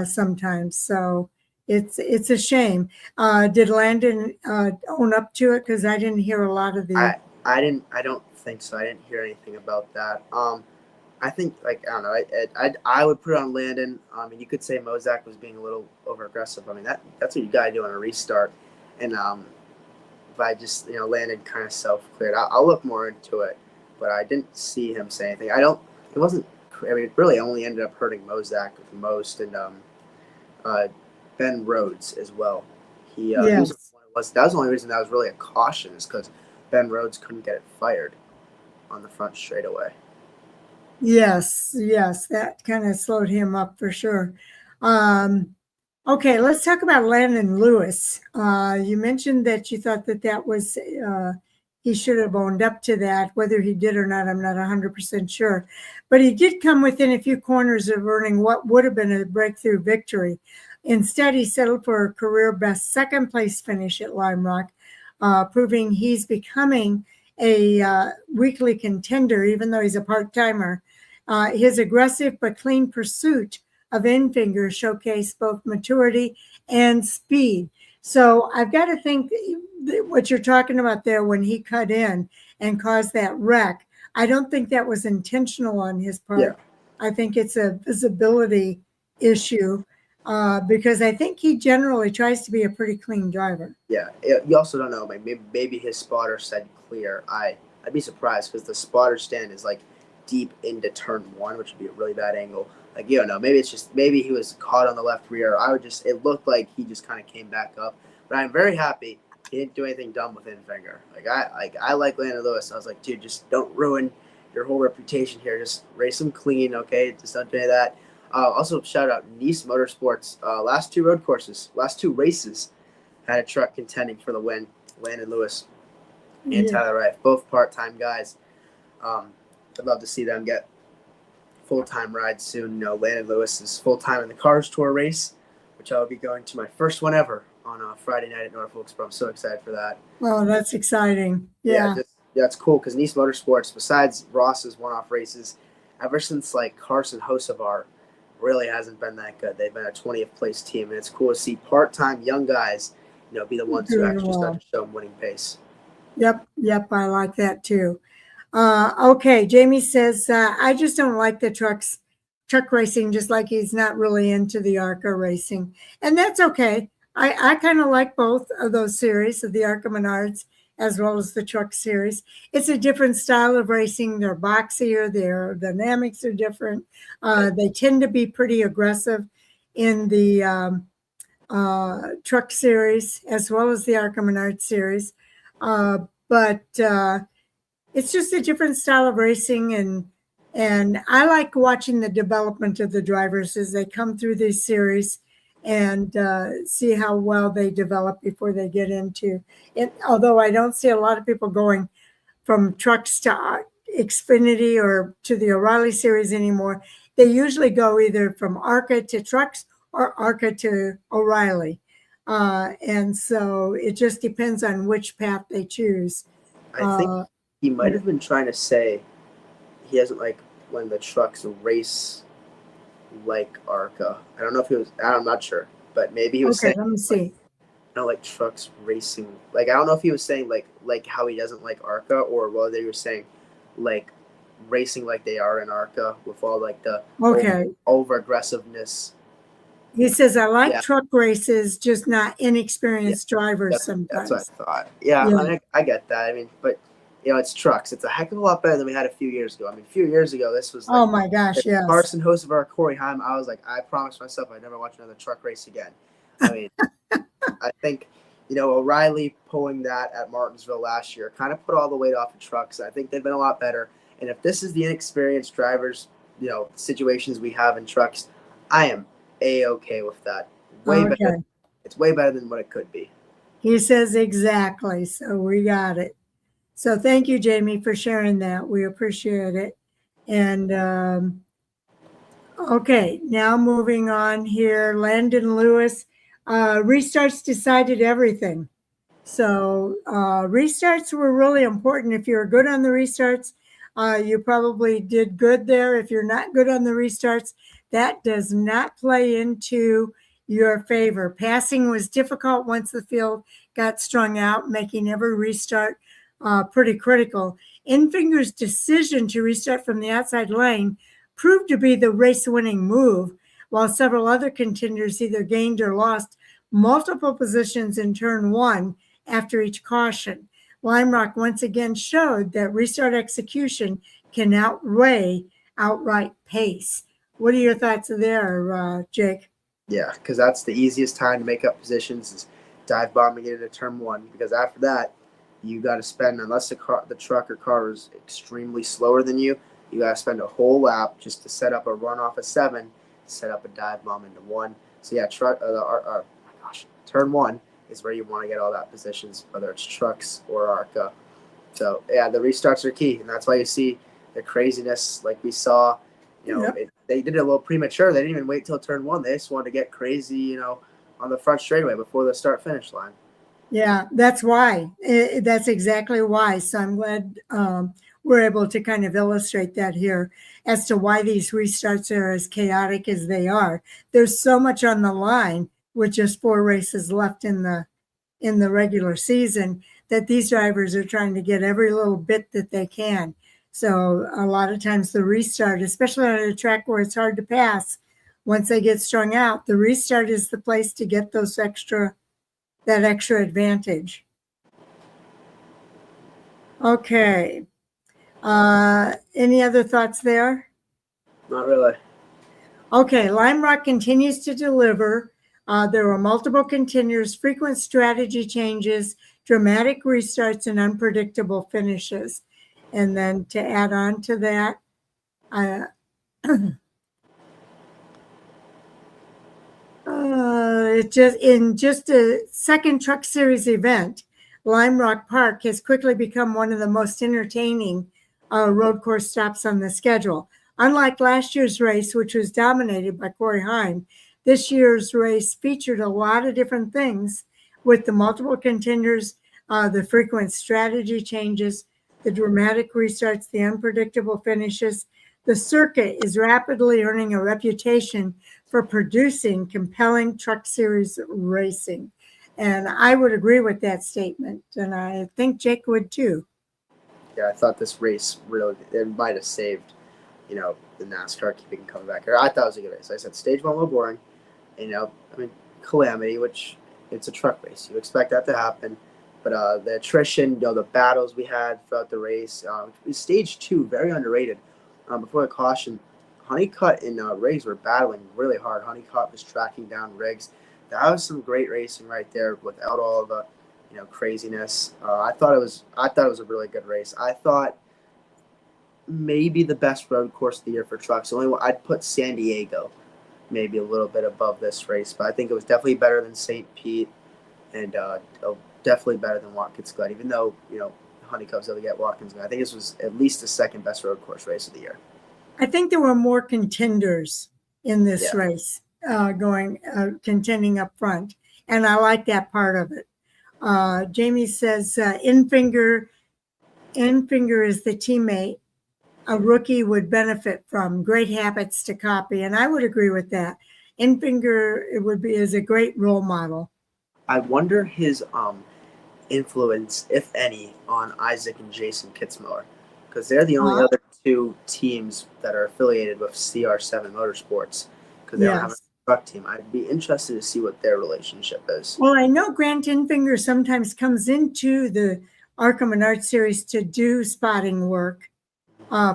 A: sometimes. So it's a shame. Did Landon own up to it? Because I didn't hear a lot of the.
B: I don't think so. I didn't hear anything about that. I think, I don't know. I would put it on Landon. I mean, you could say Mozak was being a little over aggressive. I mean, that's what you got to do on a restart. And if I just, Landon kind of self-cleared. I'll look more into it, but I didn't see him say anything. It really only ended up hurting Mozak the most, and Ben Rhodes as well. That was the only reason that was really a caution, is because Ben Rhodes couldn't get it fired on the front straightaway.
A: Yes, that kind of slowed him up for sure. Okay, let's talk about Landon Lewis. You mentioned that you thought that was he should have owned up to that. Whether he did or not, I'm not 100% sure. But he did come within a few corners of earning what would have been a breakthrough victory. Instead, he settled for a career best second place finish at Lime Rock, proving he's becoming a weekly contender, even though he's a part-timer. His aggressive but clean pursuit of in-finger showcased both maturity and speed. So I've got to think what you're talking about there when he cut in and caused that wreck. I don't think that was intentional on his part.
B: Yeah.
A: I think it's a visibility issue because I think he generally tries to be a pretty clean driver.
B: Yeah. You also don't know. Like maybe his spotter said clear. I'd be surprised because the spotter stand is like deep into turn one, which would be a really bad angle. Like, you don't know. Maybe he was caught on the left rear. It looked like he just kind of came back up. But I'm very happy he didn't do anything dumb with in-finger. I like Landon Lewis. I was like, dude, just don't ruin your whole reputation here. Just race him clean, okay? Just don't do any of that. Also, shout out Nice Motorsports. Last two races, had a truck contending for the win. Landon Lewis and Tyler Wright, both part-time guys. I'd love to see them get full-time rides soon. Landon Lewis is full-time in the Cars Tour race, which I will be going to my first one ever on a Friday night at Norfolk. I'm so excited for that.
A: Oh, that's exciting. Yeah.
B: That's cool because Nice Motorsports, besides Ross's one-off races, ever since like Carson Hocevar, really hasn't been that good. They've been a 20th place team, and it's cool to see part-time young guys, be the ones who actually start to show them winning pace.
A: Yep, I like that too. Okay, Jamie says, I just don't like the truck racing, just like he's not really into the ARCA racing. And that's okay. I kind of like both of those series, of the ARCA Menards as well as the truck series. It's a different style of racing. They're boxier. Their dynamics are different. They tend to be pretty aggressive in the truck series as well as the ARCA Menards series. But it's just a different style of racing, and I like watching the development of the drivers as they come through these series and see how well they develop before they get into it. Although I don't see a lot of people going from trucks to Xfinity or to the O'Reilly series anymore. They usually go either from ARCA to trucks or ARCA to O'Reilly. And so it just depends on which path they choose.
B: I think he might have been trying to say he doesn't like when the trucks race like ARCA. I don't know if he was. I'm not sure, but maybe he was saying.
A: Let me see.
B: I don't like trucks racing. Like I don't know if he was saying like how he doesn't like ARCA, or whether he was saying like racing like they are in ARCA with all like the over aggressiveness.
A: He says, I like truck races, just not inexperienced drivers sometimes.
B: That's what I thought. Yeah. I get that. I mean, but, it's trucks. It's a heck of a lot better than we had a few years ago. I mean, a few years ago, this was like,
A: oh, my gosh, yes.
B: Carson Hocevar, Corey Heim, I was like, I promised myself I'd never watch another truck race again. I mean, I think, O'Reilly pulling that at Martinsville last year kind of put all the weight off the trucks. I think they've been a lot better. And if this is the inexperienced drivers, situations we have in trucks, I am A-okay with that. Way better. It's way better than what it could be.
A: He says exactly. So we got it. So thank you, Jamie, for sharing that. We appreciate it. And okay, now moving on here. Landon Lewis. Restarts decided everything. So restarts were really important. If you're good on the restarts, you probably did good there. If you're not good on the restarts, that does not play into your favor. Passing was difficult once the field got strung out, making every restart pretty critical. Infinger's decision to restart from the outside lane proved to be the race-winning move, while several other contenders either gained or lost multiple positions in turn one after each caution. Lime Rock once again showed that restart execution can outweigh outright pace. What are your thoughts there, Jake?
B: Yeah, because that's the easiest time to make up positions is dive bombing it into turn one. Because after that, you got to spend, unless the truck or car is extremely slower than you, you got to spend a whole lap just to set up a run off of 7, set up a dive bomb into 1. So yeah, turn 1 is where you want to get all that positions, whether it's trucks or ARCA. So yeah, the restarts are key, and that's why you see the craziness like we saw.
A: Yep.
B: They did it a little premature. They didn't even wait till turn one. They just wanted to get crazy, on the front straightaway before the start finish line.
A: Yeah, that's why. That's exactly why. So I'm glad we're able to kind of illustrate that here as to why these restarts are as chaotic as they are. There's so much on the line with just 4 races left in the regular season that these drivers are trying to get every little bit that they can. So a lot of times the restart, especially on a track where it's hard to pass, once they get strung out, the restart is the place to get that extra advantage. Okay. Any other thoughts there?
B: Not really.
A: Okay, Lime Rock continues to deliver. There were multiple contenders, frequent strategy changes, dramatic restarts, and unpredictable finishes. And then to add on to that, in just a second Truck Series event, Lime Rock Park has quickly become one of the most entertaining road course stops on the schedule. Unlike last year's race, which was dominated by Corey Heim, this year's race featured a lot of different things with the multiple contenders, the frequent strategy changes, the dramatic restarts, the unpredictable finishes. The circuit is rapidly earning a reputation for producing compelling Truck Series racing. And I would agree with that statement. And I think Jake would too.
B: Yeah, I thought this race really, it might have saved, the NASCAR keeping coming back here. I thought it was a good race. I said stage one a little boring, calamity, which it's a truck race. You expect that to happen. But the attrition, the battles we had throughout the race, stage two, very underrated. Before the caution, Honeycutt and Riggs were battling really hard. Honeycutt was tracking down Riggs. That was some great racing right there without all the, craziness. I thought it was a really good race. I thought maybe the best road course of the year for trucks. The only one I'd put San Diego maybe a little bit above this race, but I think it was definitely better than St. Pete and definitely better than Watkins Glen, even though, Honeycutt's able to get Watkins Glen. I think this was at least the second best road course race of the year.
A: I think there were more contenders in this race contending up front. And I like that part of it. Jamie says, Infinger is the teammate a rookie would benefit from, great habits to copy. And I would agree with that. Infinger is a great role model.
B: I wonder his influence, if any, on Isaac and Jason Kitzmiller, because they're the only other 2 teams that are affiliated with CR7 Motorsports, because they don't have a truck team. I'd be interested to see what their relationship is.
A: Well, I know Grant Infinger sometimes comes into the ARCA Menards series to do spotting work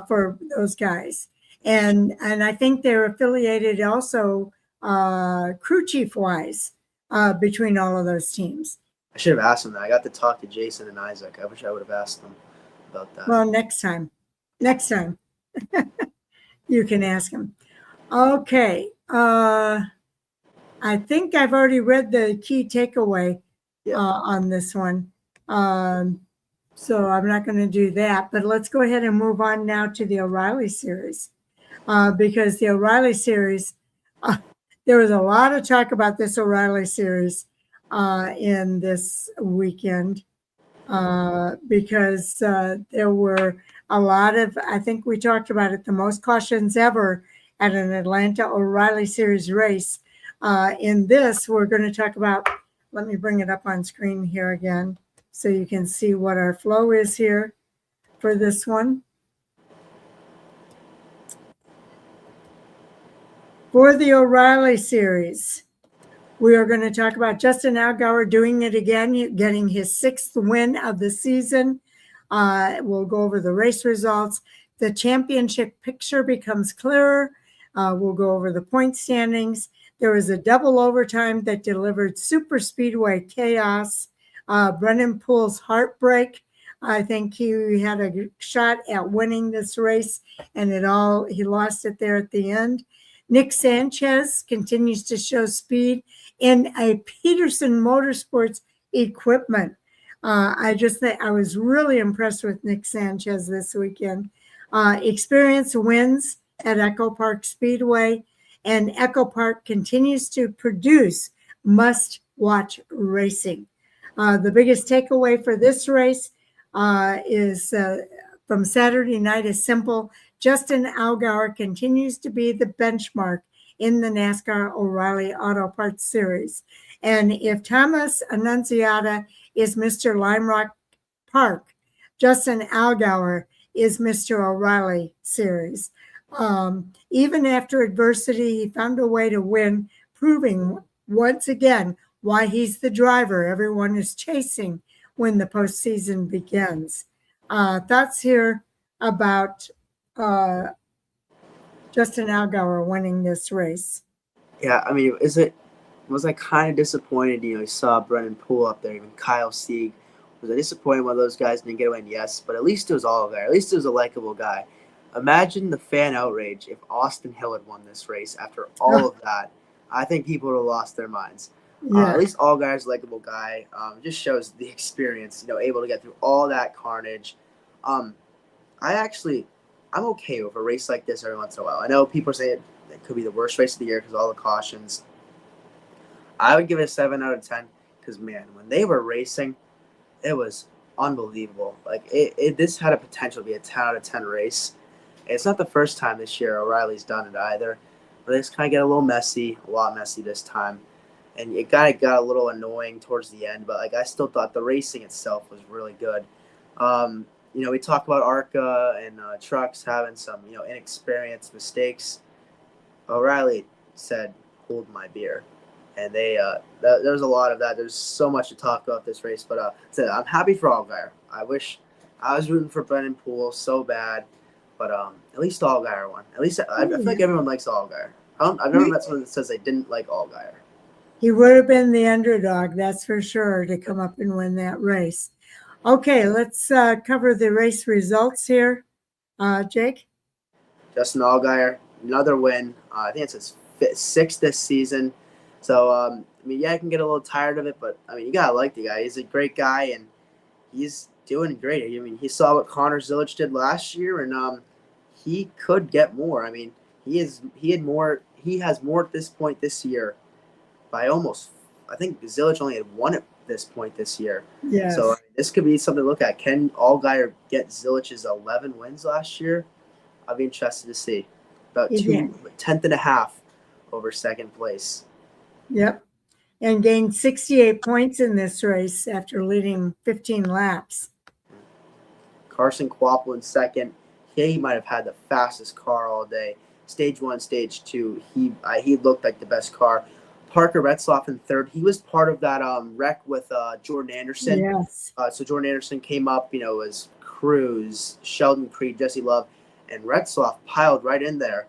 A: for those guys. And I think they're affiliated also crew chief wise between all of those teams.
B: I should have asked them that. I got to talk to Jason and Isaac. I wish I would have asked them about that.
A: Well, next time you can ask them. Okay. I think I've already read the key takeaway on this one. So I'm not going to do that, but let's go ahead and move on now to the O'Reilly series. Because the O'Reilly series, there was a lot of talk about this O'Reilly series in this weekend because there were a lot of, I think we talked about it, the most cautions ever at an Atlanta O'Reilly series race. In this, we're going to talk about, let me bring it up on screen here again so you can see what our flow is here for this one. For the O'Reilly series, we are going to talk about Justin Allgaier doing it again, getting his 6th win of the season. We'll go over the race results. The championship picture becomes clearer. We'll go over the point standings. There was a double overtime that delivered super speedway chaos. Brennan Poole's heartbreak. I think he had a shot at winning this race, and he lost it there at the end. Nick Sanchez continues to show speed in a Peterson Motorsports equipment. I just think I was really impressed with Nick Sanchez this weekend. Experience wins at Echo Park Speedway, and Echo Park continues to produce must-watch racing. The biggest takeaway for this race is from Saturday night is simple. Justin Allgaier continues to be the benchmark in the NASCAR O'Reilly Auto Parts Series. And if Thomas Annunziata is Mr. Lime Rock Park, Justin Allgaier is Mr. O'Reilly Series. Even after adversity, he found a way to win, proving once again why he's the driver everyone is chasing when the postseason begins. Thoughts here about Justin Allgaier winning this race?
B: Yeah, I mean, was I kind of disappointed? You saw Brennan Poole up there, even Kyle Sieg. Was I disappointed when those guys didn't get a win? Yes, but at least it was all there. At least it was a likable guy. Imagine the fan outrage if Austin Hill had won this race after all of that. I think people would have lost their minds.
A: Yeah.
B: At least Allgaier's a likable guy. Just shows the experience, able to get through all that carnage. I'm okay with a race like this every once in a while. I know people say it could be the worst race of the year because of all the cautions. I would give it a 7 out of 10 because, man, when they were racing, it was unbelievable. Like, this had a potential to be a 10 out of 10 race. It's not the first time this year O'Reilly's done it either. But it's kind of get a little messy, a lot messy this time. And it kind of got a little annoying towards the end. But, I still thought the racing itself was really good. We talk about ARCA and trucks having some, inexperienced mistakes. O'Reilly said, "Hold my beer." And there was a lot of that. There's so much to talk about this race, but I'm happy for Allgaier. I wish I was rooting for Brennan Poole so bad, but at least Allgaier won. At least I feel like everyone likes Allgaier. I've never met someone that says they didn't like Allgaier.
A: He would have been the underdog, that's for sure, to come up and win that race. Okay, let's cover the race results here. Jake?
B: Justin Allgaier, another win. I think it's his sixth this season. So, I can get a little tired of it, but, you got to like the guy. He's a great guy, and he's doing great. He saw what Connor Zilic did last year, and he could get more. He has more at this point this year by almost, I think Zilic only had one at this point this year.
A: Yes.
B: So, this could be something to look at. Can Allgaier get Zilic's 11 wins last year? I'll be interested to see. About tenth and a half over second place.
A: Yep. And gained 68 points in this race after leading 15 laps.
B: Carson Kvapil in second. He might have had the fastest car all day. Stage 1, Stage 2, he looked like the best car. Parker Retzloff in third. He was part of that wreck with Jordan Anderson.
A: Yes.
B: So Jordan Anderson came up, was Cruz, Sheldon Creed, Jesse Love, and Retzloff piled right in there.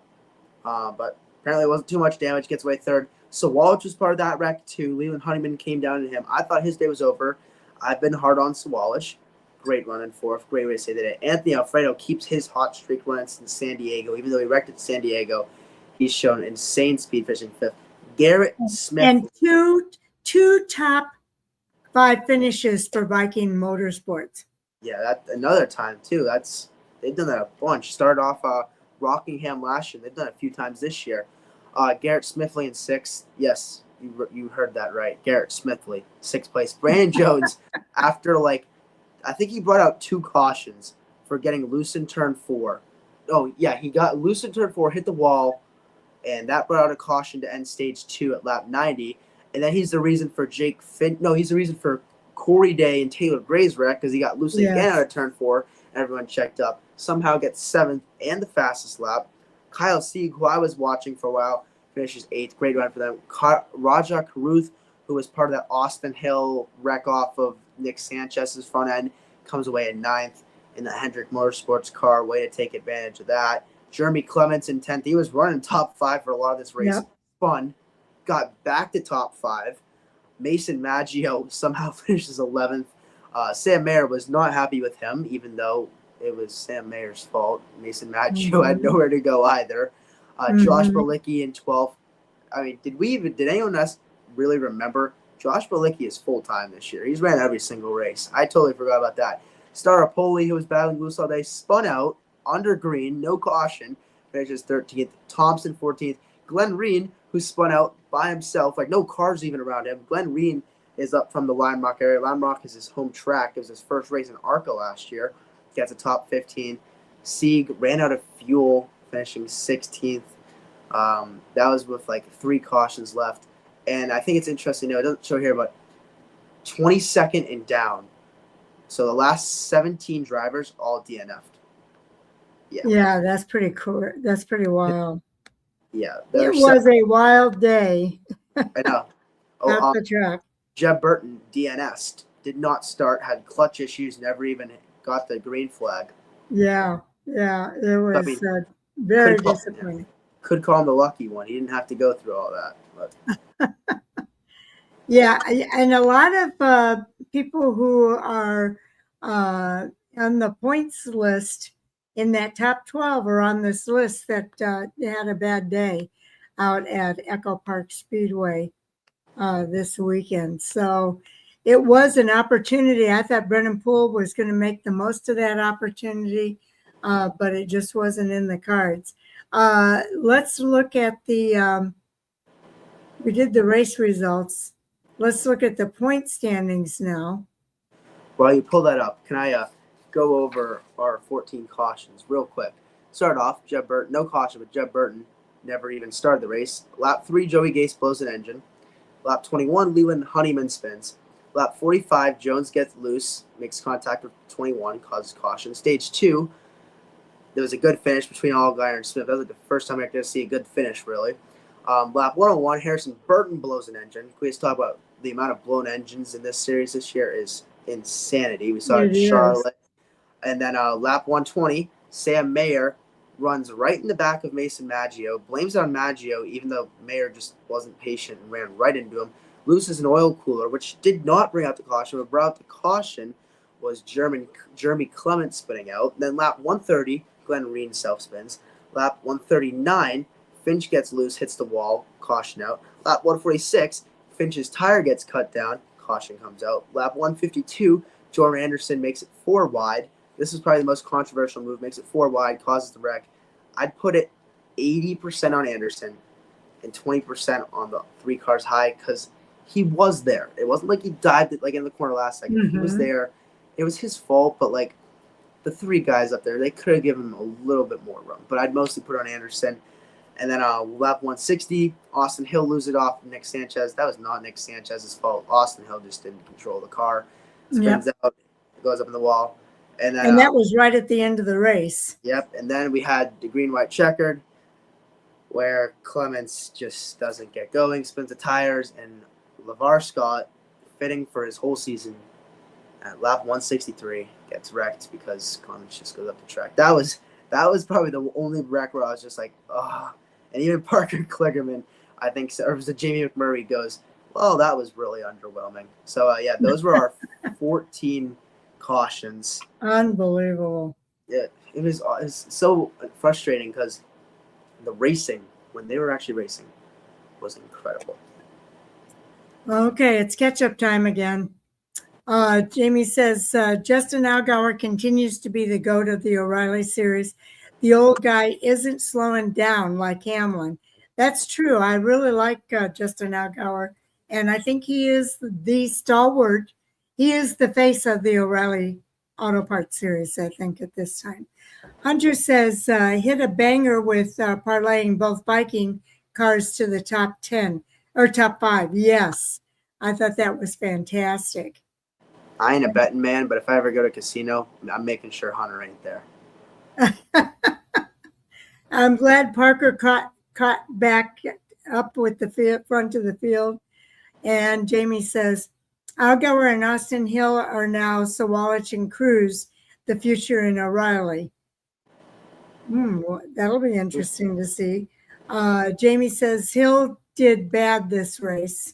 B: But apparently it wasn't too much damage. Gets away third. Sawalich was part of that wreck too. Leland Honeyman came down to him. I thought his day was over. I've been hard on Sawalich. Great run in fourth. Great way to say that. Anthony Alfredo keeps his hot streak running since San Diego. Even though he wrecked at San Diego, he's shown insane speed finishing fifth. Garrett Smith.
A: And two top 5 finishes for Viking Motorsports.
B: Yeah, that another time too. They've done that a bunch. Started off Rockingham last year. They've done it a few times this year. Garrett Smithley in sixth. Yes, you heard that right. Garrett Smithley, sixth place. Brandon Jones, after I think he brought out 2 cautions for getting loose in turn 4. Oh yeah, he got loose in turn 4, hit the wall, and that brought out a caution to end stage 2 at lap 90. And then he's the reason for he's the reason for Corey Day and Taylor Gray's wreck because he got loose again out of turn 4. Everyone checked up. Somehow gets 7th and the fastest lap. Kyle Sieg, who I was watching for a while, finishes 8th. Great run for them. Raja Karuth, who was part of that Austin Hill wreck off of Nick Sanchez's front end, comes away in 9th in the Hendrick Motorsports car. Way to take advantage of that. Jeremy Clements in 10th. He was running top 5 for a lot of this race. Yep. Fun. Got back to top 5. Mason Maggio somehow finishes 11th. Sam Mayer was not happy with him, even though it was Sam Mayer's fault. Mason Maggio had nowhere to go either. Josh Berlicki in 12th. Did anyone else really remember Josh Balicki is full-time this year. He's ran every single race. I totally forgot about that. Staropoli, who was battling loose all day, spun out under green, no caution, finishes 13th. Thompson, 14th. Glenn Reen, who spun out by himself, like no cars even around him. Glenn Reen is up from the Lime Rock area. Lime Rock is his home track. It was his first race in ARCA last year. Gets a top 15. Sieg ran out of fuel, finishing 16th. That was with like 3 cautions left. And I think it's interesting, it doesn't show here, but 22nd and down. So the last 17 drivers all DNF'd.
A: Yeah, that's pretty cool. That's pretty wild.
B: Yeah.
A: It was a wild day.
B: I know.
A: At the track.
B: Jeb Burton DNS'd, did not start, had clutch issues, never even got the green flag.
A: Yeah, it was very disappointing.
B: Could call him the lucky one. He didn't have to go through all that. But.
A: Yeah, and a lot of people who are on the points list in that top 12 are on this list that had a bad day out at Echo Park Speedway this weekend. So it was an opportunity. I thought Brennan Poole was going to make the most of that opportunity, but it just wasn't in the cards. Let's look at we did the race results. Let's look at the point standings now.
B: While you pull that up, can I go over our 14 cautions real quick? Start off, Jeb Burton, no caution, but Jeb Burton never even started the race. Lap 3, Joey Gase blows an engine. Lap 21, Leland Honeyman spins. Lap 45, Jones gets loose, makes contact with 21, causes caution. Stage 2, there was a good finish between Allgaier and Smith. That was like the first time I could see a good finish, really. Lap 101, Harrison Burton blows an engine. Can we just talk about the amount of blown engines in this series this year is insanity. We saw it in Charlotte. And then lap 120, Sam Mayer runs right in the back of Mason Maggio, blames it on Maggio, even though Mayer just wasn't patient and ran right into him, loses an oil cooler, which did not bring out the caution. What brought out the caution was Jeremy Clement spinning out. Then lap 130, Glenn Reen self-spins. Lap 139, Finch gets loose, hits the wall, caution out. Lap 146, Finch's tire gets cut down, caution comes out. Lap 152, Jordan Anderson makes it 4 wide. This is probably the most controversial move, makes it 4 wide, causes the wreck. I'd put it 80% on Anderson and 20% on the 3 cars high because he was there. It wasn't like he dived it like in the corner last second. Mm-hmm. He was there. It was his fault, but like the 3 guys up there, they could have given him a little bit more room. But I'd mostly put on Anderson. And then lap 160, Austin Hill loses it off Nick Sanchez. That was not Nick Sanchez's fault. Austin Hill just didn't control the car. Spins out, goes up in the wall. And that
A: was right at the end of the race.
B: Yep. And then we had the green-white checkered where Clements just doesn't get going, spins the tires, and LeVar Scott, fitting for his whole season, at lap 163, gets wrecked because Clements just goes up the track. That was probably the only wreck where I was just like, oh. And even Parker Kligerman, I think, or was it Jamie McMurray, goes, well, that was really underwhelming. So, those were our 14 cautions.
A: Unbelievable.
B: Yeah, it was so frustrating because the racing, when they were actually racing, was incredible.
A: Okay, it's catch-up time again. Jamie says, Justin Allgaier continues to be the GOAT of the O'Reilly series. The old guy isn't slowing down like Hamlin. That's true. I really like Justin Allgaier, and I think he is the stalwart. He is the face of the O'Reilly Auto Parts series, I think, at this time. Hunter says, hit a banger with parlaying both biking cars to the top 10 or top 5. Yes, I thought that was fantastic.
B: I ain't a betting man, but if I ever go to a casino, I'm making sure Hunter ain't there.
A: I'm glad Parker caught back up with the front of the field. And Jamie says, Allgaier and Austin Hill are now Sawalich and Cruz, the future in O'Reilly. That'll be interesting to see. Jamie says Hill did bad this race.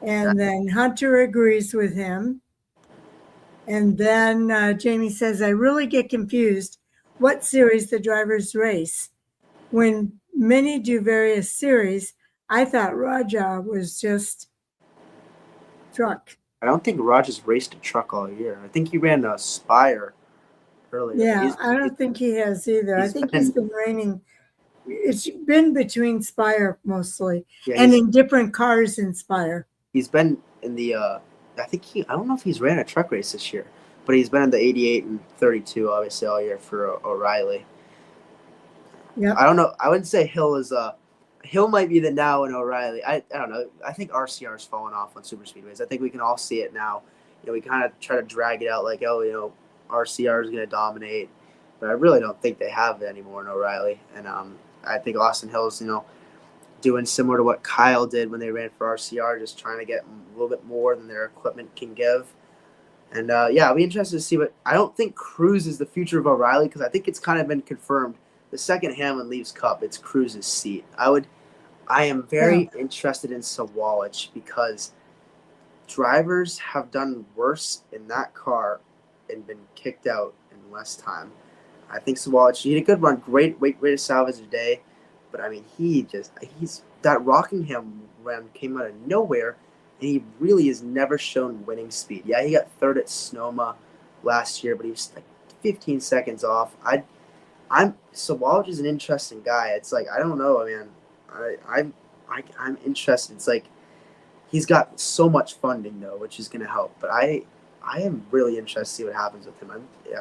A: And then Hunter agrees with him. And then Jamie says, I really get confused what series the drivers race. When many do various series, I thought Raja was just truck.
B: I don't think Rogers raced a truck all year. I think he ran a Spire earlier.
A: Yeah, I don't think he has either. I think he's been raining. It's been between Spire mostly, and in different cars in Spire.
B: He's been in the. I don't know if he's ran a truck race this year, but he's been in the 88 and 32 obviously all year for O'Reilly.
A: Yeah.
B: I don't know. I wouldn't say Hill is Hill might be the now in O'Reilly. I don't know. I think RCR's fallen off on super speedways. I think we can all see it now. We kind of try to drag it out like, oh, RCR is going to dominate, but I really don't think they have it anymore in O'Reilly. And I think Austin Hill's, doing similar to what Kyle did when they ran for RCR, just trying to get a little bit more than their equipment can give. And I'll be interested to see what. I don't think Cruz is the future of O'Reilly because I think it's kind of been confirmed. The second Hamlin leaves Cup, it's Cruz's seat. I am very interested in Sawalich because drivers have done worse in that car and been kicked out in less time. I think Sawalich, he had a good run, great way to salvage the day, but I mean, he's that Rockingham run came out of nowhere, and he really has never shown winning speed. Yeah, he got third at Sonoma last year, but he was like 15 seconds off. Sawalich is an interesting guy. It's like, I don't know, man. I'm interested. It's like he's got so much funding though, which is going to help. But I am really interested to see what happens with him.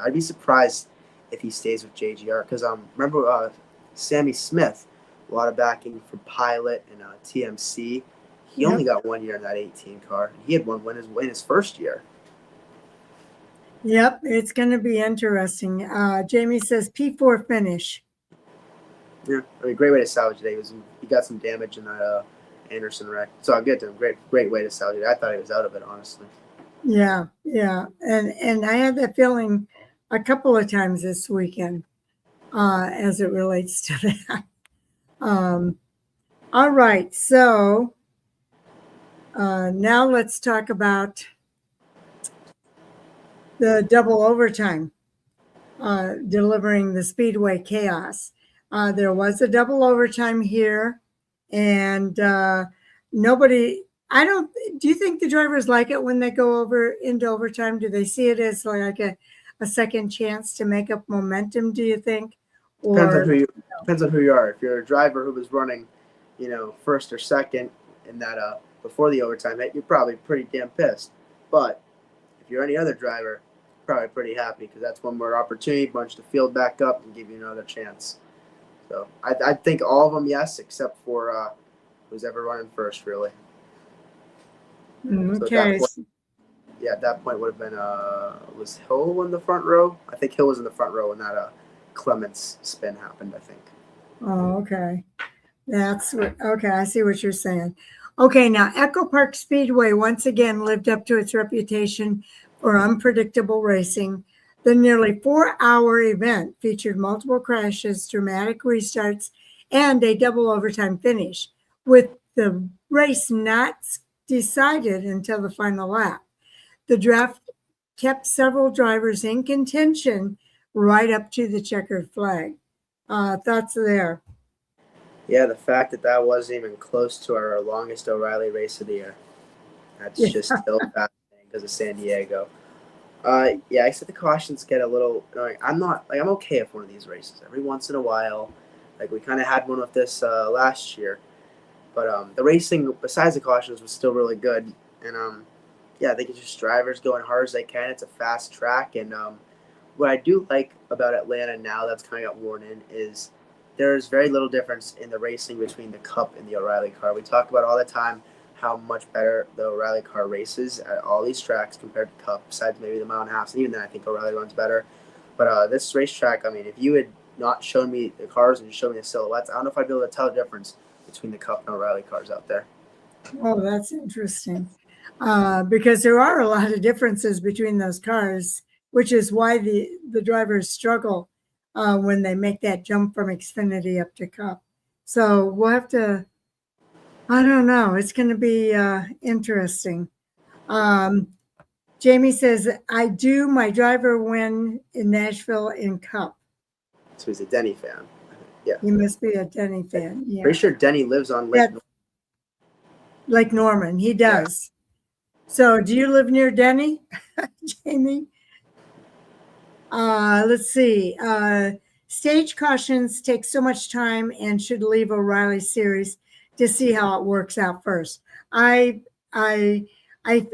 B: I'd be surprised if he stays with JGR because remember Sammy Smith, a lot of backing from Pilot and TMC. He only got 1 year in that 18 car. He had one win in his first year.
A: Yep, it's going to be interesting. Jamie says P4 finish.
B: Yeah, great way to salvage it. He got some damage in that Anderson wreck. So I'll get to him. Great way to salvage it. I thought he was out of it, honestly.
A: Yeah, and I had that feeling a couple of times this weekend as it relates to that. All right, so now let's talk about the double overtime, delivering the Speedway chaos. There was a double overtime here, and do you think the drivers like it when they go over into overtime? Do they see it as like a second chance to make up momentum, do you think?
B: Depends on who you are. If you're a driver who was running, first or second in that before the overtime hit, you're probably pretty damn pissed. But if you're any other driver, probably pretty happy because that's one more opportunity, bunch the field back up and give you another chance. So I think all of them, yes, except for who's ever running first, really.
A: Okay.
B: So at that point would have been was Hill in the front row? I think Hill was in the front row when that Clements spin happened, I think.
A: Oh, okay. Okay, I see what you're saying. Okay, now Echo Park Speedway once again lived up to its reputation for unpredictable racing. The nearly 4-hour event featured multiple crashes, dramatic restarts, and a double overtime finish, with the race not decided until the final lap. The draft kept several drivers in contention right up to the checkered flag. Thoughts there?
B: Yeah, the fact that wasn't even close to our longest O'Reilly race of the year. That's just still fascinating because of San Diego. Except the cautions get a little annoying. I'm okay with one of these races every once in a while. Like we kind of had one with this last year, but the racing besides the cautions was still really good. And I think it's just drivers going hard as they can. It's a fast track, and what I do like about Atlanta now that's kind of got worn in is there's very little difference in the racing between the Cup and the O'Reilly car. We talk about all the time how much better the O'Reilly car races at all these tracks compared to Cup, besides maybe the mile and a half. And even then, I think O'Reilly runs better. But this racetrack, I mean, if you had not shown me the cars and just showed me the silhouettes, I don't know if I'd be able to tell the difference between the Cup and O'Reilly cars out there.
A: Oh, that's interesting. Because there are a lot of differences between those cars, which is why the drivers struggle when they make that jump from Xfinity up to Cup. So we'll have to, I don't know, it's going to be interesting. Jamie says, I do my driver win in Nashville in Cup.
B: So he's a Denny fan. Yeah.
A: He must be a Denny fan. Yeah.
B: Pretty sure Denny lives on Lake
A: Norman. He does. So, do you live near Denny, Jamie? Let's see. Stage cautions take so much time and should leave O'Reilly series to see how it works out first. I I I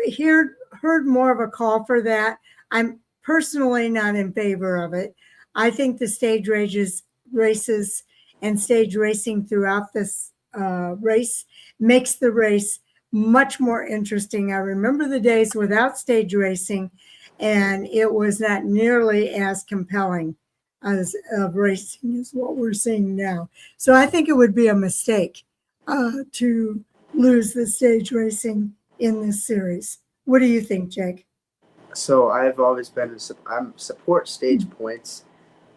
A: heard more of a call for that. I'm personally not in favor of it. I think the stage races and stage racing throughout this race makes the race much more interesting. I remember the days without stage racing, and it was not nearly as compelling as of racing as what we're seeing now. So I think it would be a mistake to lose the stage racing in this series. What do you think, Jake?
B: So I've always been I'm support stage points.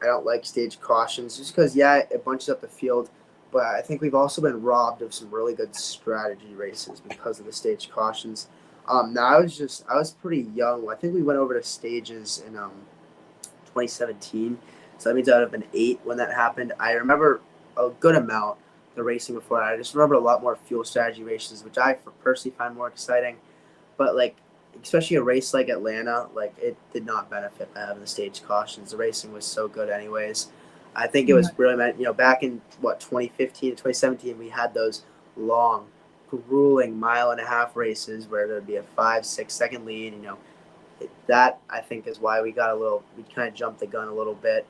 B: I don't like stage cautions just because it bunches up the field, but I think we've also been robbed of some really good strategy races because of the stage cautions. Now I was pretty young. I think we went over to stages in 2017, so that means I'd have been 8 when that happened. I remember a good amount the racing before that. I just remember a lot more fuel strategy races, which I personally find more exciting. But like, especially a race like Atlanta, like it did not benefit by having the stage cautions. The racing was so good anyways. I think it was really meant, back in 2015 to 2017, we had those long, grueling mile-and-a-half races where there'd be a 5-6 second lead. That I think is why we kind of jumped the gun a little bit.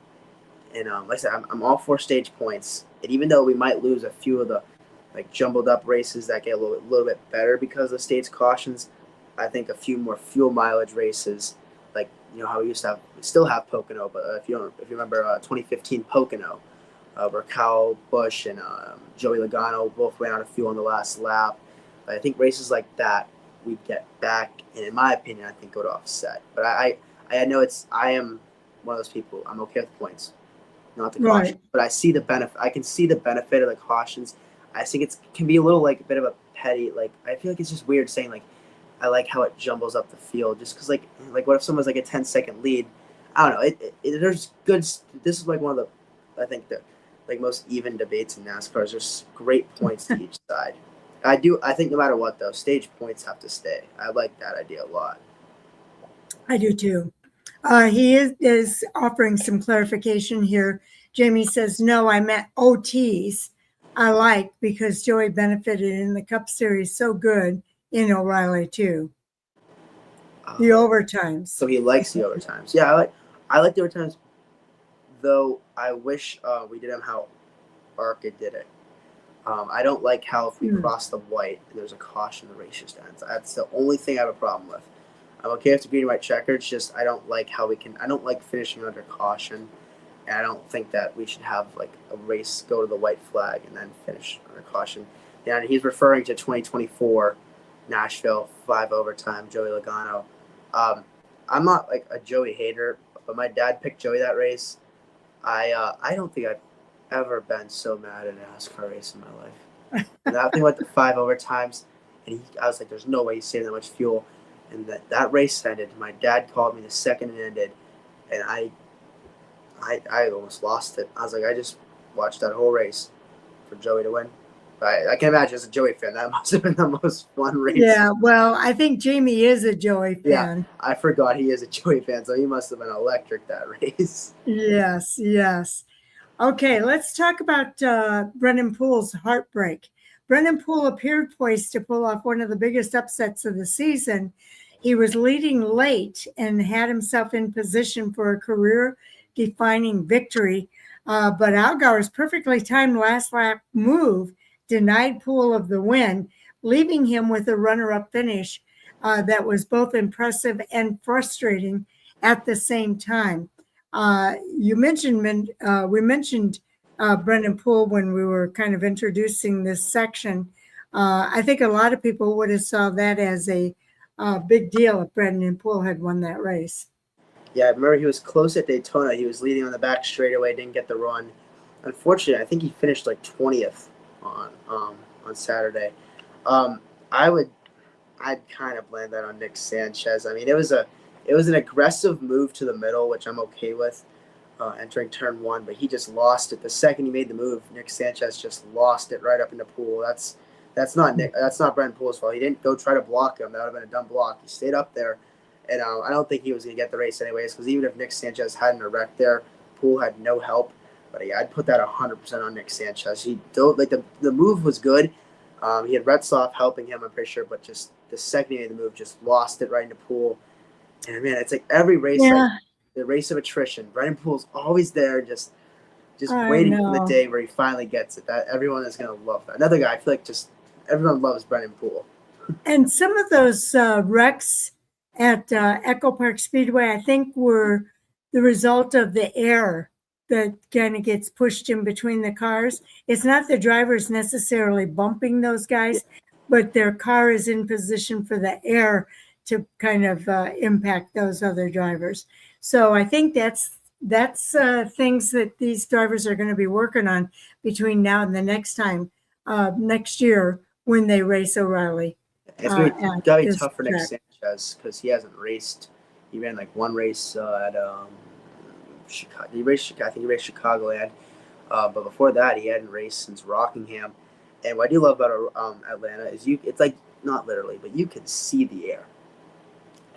B: And like I said, I'm all for stage points. And even though we might lose a few of the like jumbled up races that get a little bit better because of stage cautions, I think a few more fuel mileage races, like how we still have Pocono, but if you remember 2015 Pocono, where Kyle Busch and Joey Logano both ran out of fuel on the last lap. But I think races like that we get back, and in my opinion, I think go to offset. But I know I am one of those people. I'm okay with points, not the caution.
A: Right.
B: But I see the benefit. I can see the benefit of the cautions. I think it can be a little like a bit of a petty. Like I feel like it's just weird saying like I like how it jumbles up the field just because like what if someone's like a 10-second lead? I don't know. There's good. This is like one of the I think the like most even debates in NASCAR. There's great points to each side. I think no matter what though, stage points have to stay. I like that idea a lot.
A: I do too. He is offering some clarification here. Jamie says, no, I meant OTs. I like because Joey benefited in the Cup Series so good in O'Reilly too. The overtimes.
B: So he likes the overtimes. Yeah, I like the overtimes, though I wish we did them how ARCA did it. I don't like how if we cross the white and there's a caution, the race just ends. That's the only thing I have a problem with. I'm okay with the green and white checkered. It's just I don't like how I don't like finishing under caution, and I don't think that we should have like a race go to the white flag and then finish under caution. And he's referring to 2024 Nashville 5 overtime Joey Logano. I'm not like a Joey hater, but my dad picked Joey that race. I don't think I've ever been so mad at a NASCAR race in my life. And that thing went to 5 overtimes, and I was like, "There's no way he's saving that much fuel." And that race ended. My dad called me the second it ended, and I almost lost it. I was like, I just watched that whole race for Joey to win. But I can imagine as a Joey fan, that must have been the most fun race.
A: Yeah, well, I think Jamie is a Joey fan.
B: Yeah, I forgot he is a Joey fan, so he must have been electric that race.
A: Yes, yes. Okay, let's talk about Brennan Poole's heartbreak. Brennan Poole appeared poised to pull off one of the biggest upsets of the season. He was leading late and had himself in position for a career-defining victory, but Allgaier's perfectly timed last lap move denied Poole of the win, leaving him with a runner-up finish that was both impressive and frustrating at the same time. We mentioned Brendan Poole when we were kind of introducing this section. I think a lot of people would have saw that as a big deal if Brendan Poole had won that race.
B: Yeah, I remember he was close at Daytona. He was leading on the back straightaway, didn't get the run. Unfortunately, I think he finished like 20th on Saturday. I'd kind of blame that on Nick Sanchez. I mean, it was an aggressive move to the middle, which I'm okay with, entering turn 1, but he just lost it. The second he made the move, Nick Sanchez just lost it right up into Poole. That's That's not Nick. That's not Brendan Poole's fault. He didn't go try to block him. That would have been a dumb block. He stayed up there, and I don't think he was going to get the race anyways. Because even if Nick Sanchez hadn't a wreck there, Poole had no help. But yeah, I'd put that 100% on Nick Sanchez. He don't like the move was good. He had Retzloff helping him, I'm pretty sure, but just the second he made the move, just lost it right into Poole. And man, it's like every race, like the race of attrition. Brendan Poole's always there, just waiting for the day where he finally gets it. That everyone is going to love that. Another guy, I feel like just everyone loves Brendan Poole.
A: And some of those wrecks at Echo Park Speedway, I think, were the result of the air that kind of gets pushed in between the cars. It's not the drivers necessarily bumping those guys, but their car is in position for the air to kind of impact those other drivers. So I think that's things that these drivers are going to be working on between now and the next year when they race O'Reilly.
B: It's going to be tough for Nick Sanchez because he hasn't raced. He ran like one race at Chicago. I think he raced Chicagoland. But before that, he hadn't raced since Rockingham. And what I do love about Atlanta is it's like not literally, but you can see the air.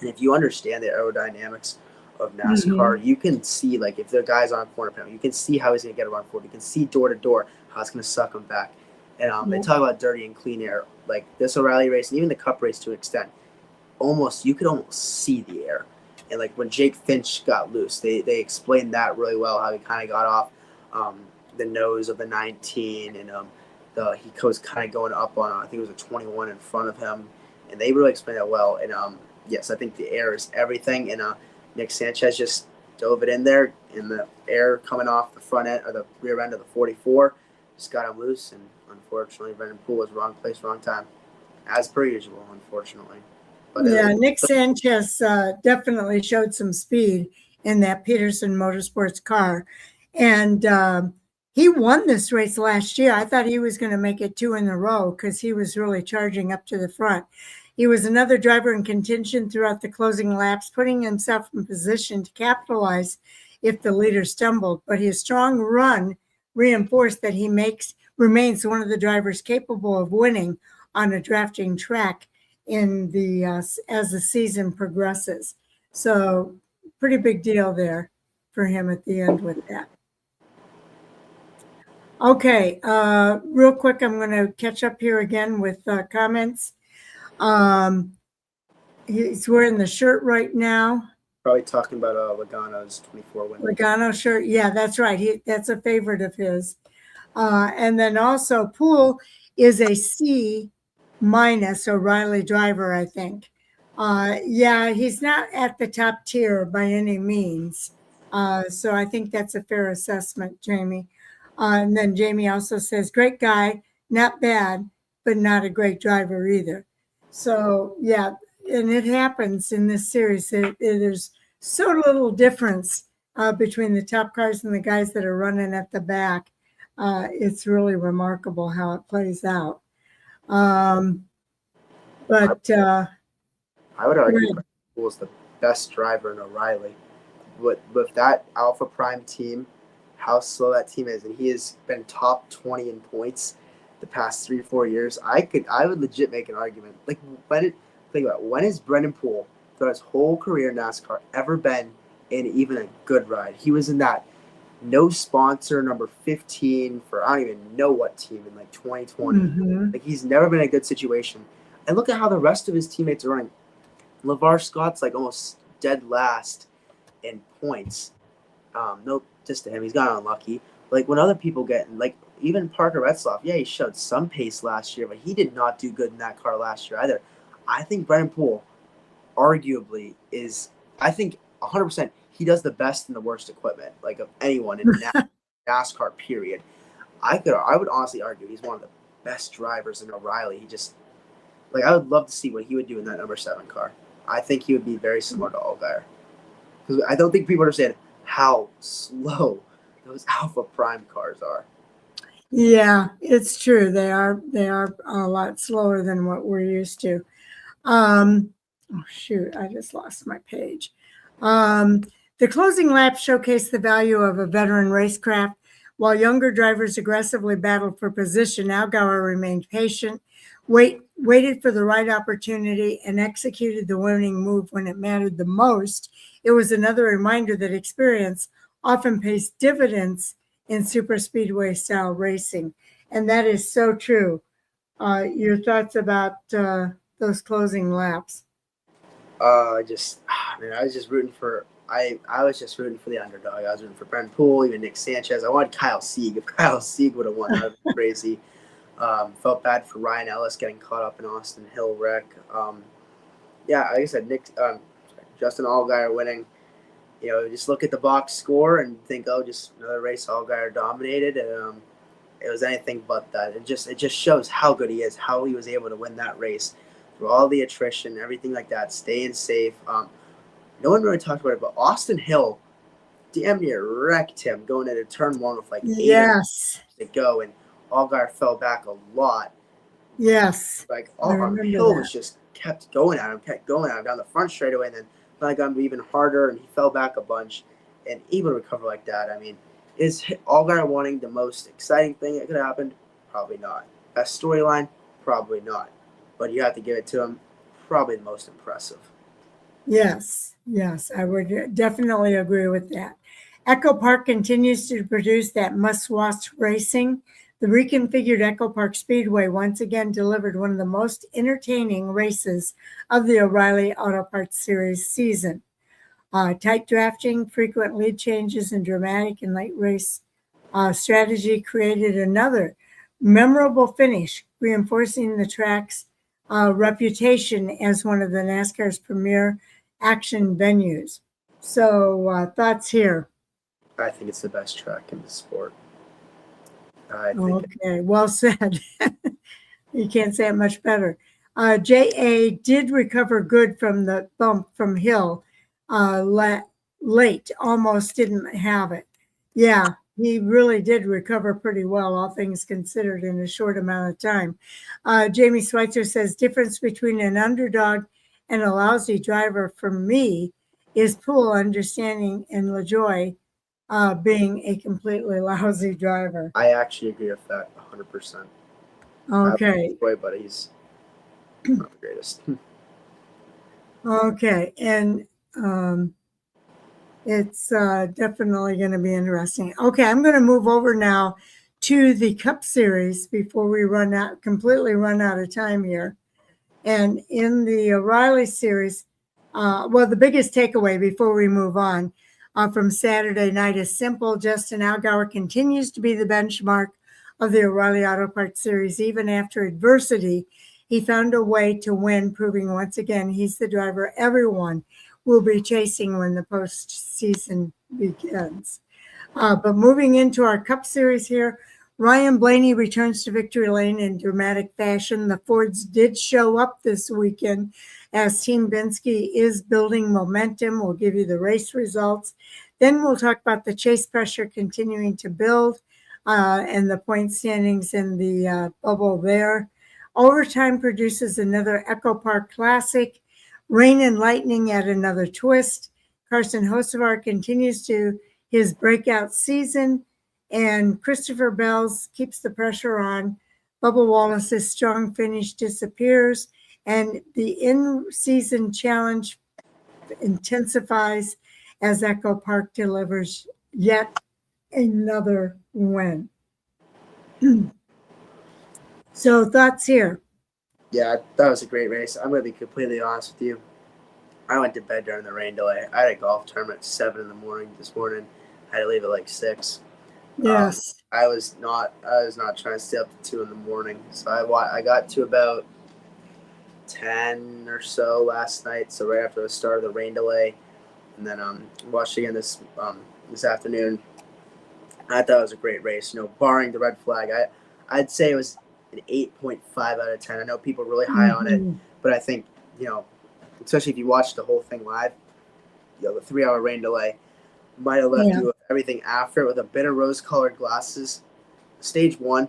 B: And if you understand the aerodynamics of NASCAR, you can see like if the guy's on a corner panel, you can see how he's going to get around forward. You can see door to door how it's going to suck him back. And they talk about dirty and clean air, like this O'Reilly race and even the Cup race to an extent. You could almost see the air. And like when Jake Finch got loose, they explained that really well, how he kind of got off the nose of the 19, and he was kind of going up on I think it was a 21 in front of him, and they really explained that well. And yes, I think the air is everything, and Nick Sanchez just dove it in there, and the air coming off the front end or the rear end of the 44 just got him loose, and unfortunately Brendan Poole was wrong place, wrong time, as per usual, unfortunately. But
A: Nick Sanchez definitely showed some speed in that Peterson Motorsports car. And he won this race last year. I thought he was going to make it 2 in a row because he was really charging up to the front. He was another driver in contention throughout the closing laps, putting himself in position to capitalize if the leader stumbled. But his strong run reinforced that he remains one of the drivers capable of winning on a drafting track in the as the season progresses. So pretty big deal there for him at the end with that. Okay, real quick, I'm going to catch up here again with comments. He's wearing the shirt right now.
B: Probably talking about Logano's 24 win.
A: Logano shirt, yeah, that's right. That's a favorite of his. And then also Poole is a C- O'Reilly driver, I think. Yeah, he's not at the top tier by any means. So I think that's a fair assessment, Jamie. And then Jamie also says, great guy, not bad, but not a great driver either. So yeah, and it happens in this series. There's so little difference between the top cars and the guys that are running at the back. It's really remarkable how it plays out. But
B: I would argue Poole is the best driver in O'Reilly. With that Alpha Prime team, how slow that team is, and he has been top 20 in points the past 3-4 years. I would legit make an argument. Like think about it, when has Brendan Poole throughout his whole career in NASCAR ever been in even a good ride? He was in that no sponsor number 15 for I don't even know what team in like 2020. Like he's never been in a good situation. And look at how the rest of his teammates are running. LeVar Scott's like almost dead last in points. No, just to him, he's got unlucky. Like when other people get like even Parker Retzloff, yeah, he showed some pace last year, but he did not do good in that car last year either. I think Brendan Poole, arguably, is I think 100%. He does the best and the worst equipment, like of anyone in NASCAR. Period. I would honestly argue he's one of the best drivers in O'Reilly. He just I would love to see what he would do in that number 7 car. I think he would be very similar to Allgaier. Because I don't think people understand how slow those Alpha Prime cars are.
A: Yeah, it's true. They are a lot slower than what we're used to. Oh shoot, I just lost my page. The closing lap showcased the value of a veteran racecraft While younger drivers aggressively battled for position, Allgaier remained patient, waited for the right opportunity, and executed the winning move when it mattered the most. It was another reminder that experience often pays dividends in super speedway style racing. And that is so true. Your thoughts about those closing laps?
B: I was just rooting for I was just rooting for the underdog. I was rooting for Brendan Poole, even Nick Sanchez. I wanted Kyle Sieg. If Kyle Sieg would have won, that would have been crazy. Felt bad for Ryan Ellis getting caught up in Austin Hill wreck. Yeah, like I said, Justin Allgaier winning. Just look at the box score and think, oh, just another race Allgaier dominated, and it was anything but that. It just shows how good he is, how he was able to win that race through all the attrition, everything like that, staying safe. No one really talked about it, but Austin Hill damn near wrecked him going into turn one with like 8
A: Yes.
B: to go, and Allgaier fell back a lot.
A: Yes.
B: Like
A: that.
B: Hill was just kept going at him down the front straightaway, and then finally got him even harder, and he fell back a bunch, and able to recover like that. I mean, is Allgaier wanting the most exciting thing that could have happened? Probably not. Best storyline? Probably not. But you have to give it to him. Probably the most impressive.
A: Yes, I would definitely agree with that. Echo Park continues to produce that must-watch racing. The reconfigured Echo Park Speedway once again delivered one of the most entertaining races of the O'Reilly Auto Parts Series season. Tight drafting, frequent lead changes, and dramatic and late race strategy created another memorable finish, reinforcing the track's reputation as one of the NASCAR's premier action venues. So, thoughts here?
B: I think it's the best track in the sport.
A: Okay, well said. You can't say it much better. J.A. did recover good from the bump from Hill late, almost didn't have it. Yeah, he really did recover pretty well, all things considered, in a short amount of time. Jamie Schweitzer says, difference between an underdog and a lousy driver for me is Poole understanding and LaJoy being a completely lousy driver.
B: I actually agree with that 100%.
A: Okay.
B: But he's not the greatest.
A: Okay, and it's definitely going to be interesting. Okay, I'm going to move over now to the Cup Series before we completely run out of time here. And in the Reilly Series, the biggest takeaway before we move on from Saturday night is simple. Justin Allgaier continues to be the benchmark of the O'Reilly Auto Parts Series. Even after adversity, he found a way to win, proving once again he's the driver everyone will be chasing when the postseason begins. But moving into our Cup Series here, Ryan Blaney returns to victory lane in dramatic fashion. The Fords did show up this weekend as Team Binsky is building momentum. We'll give you the race results. Then we'll talk about the chase pressure continuing to build and the point standings in the bubble there. Overtime produces another Echo Park Classic. Rain and lightning add another twist. Carson Hocevar continues to his breakout season, and Christopher Bells keeps the pressure on. Bubba Wallace's strong finish disappears, and the in-season challenge intensifies as Echo Park delivers yet another win. So, thoughts here?
B: Yeah, that was a great race. I'm going to be completely honest with you. I went to bed during the rain delay. I had a golf tournament at 7 in the morning this morning. I had to leave at like 6.
A: Yes.
B: I was not trying to stay up to 2 in the morning. So I got to about 10 or so last night. So right after the start of the rain delay, and then watched again this afternoon. I thought it was a great race. Barring the red flag, I'd say it was an 8.5 out of 10. I know people are really high on it, but I think especially if you watch the whole thing live, the 3-hour rain delay might have left you with everything after it with a bit of rose-colored glasses. Stage 1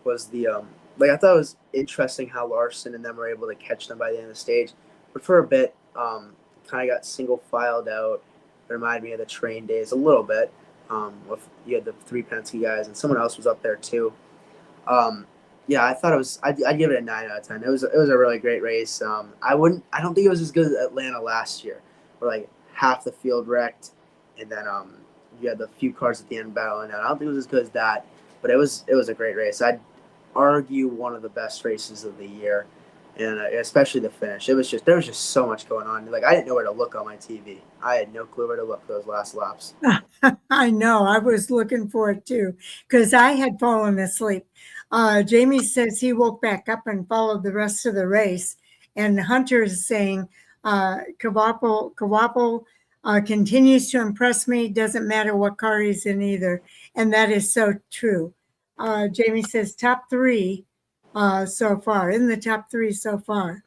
B: was the I thought it was interesting how Larson and them were able to catch them by the end of the stage, but for a bit, kind of got single filed out. It reminded me of the train days a little bit, You had the 3 Penske guys, and someone else was up there too. Um, yeah, I thought it was. I'd give it a 9 out of 10. It was a really great race. I don't think it was as good as Atlanta last year, where like half the field wrecked, and then you had the few cars at the end battling out. I don't think it was as good as that, but it was a great race. I'd argue one of the best races of the year, and especially the finish. There was just so much going on. Like I didn't know where to look on my TV. I had no clue where to look those last laps.
A: I know. I was looking for it too because I had fallen asleep. Jamie says he woke back up and followed the rest of the race. And Hunter is saying, Kawapel continues to impress me. Doesn't matter what car he's in either. And that is so true. Jamie says top 3 so far, in the top 3 so far.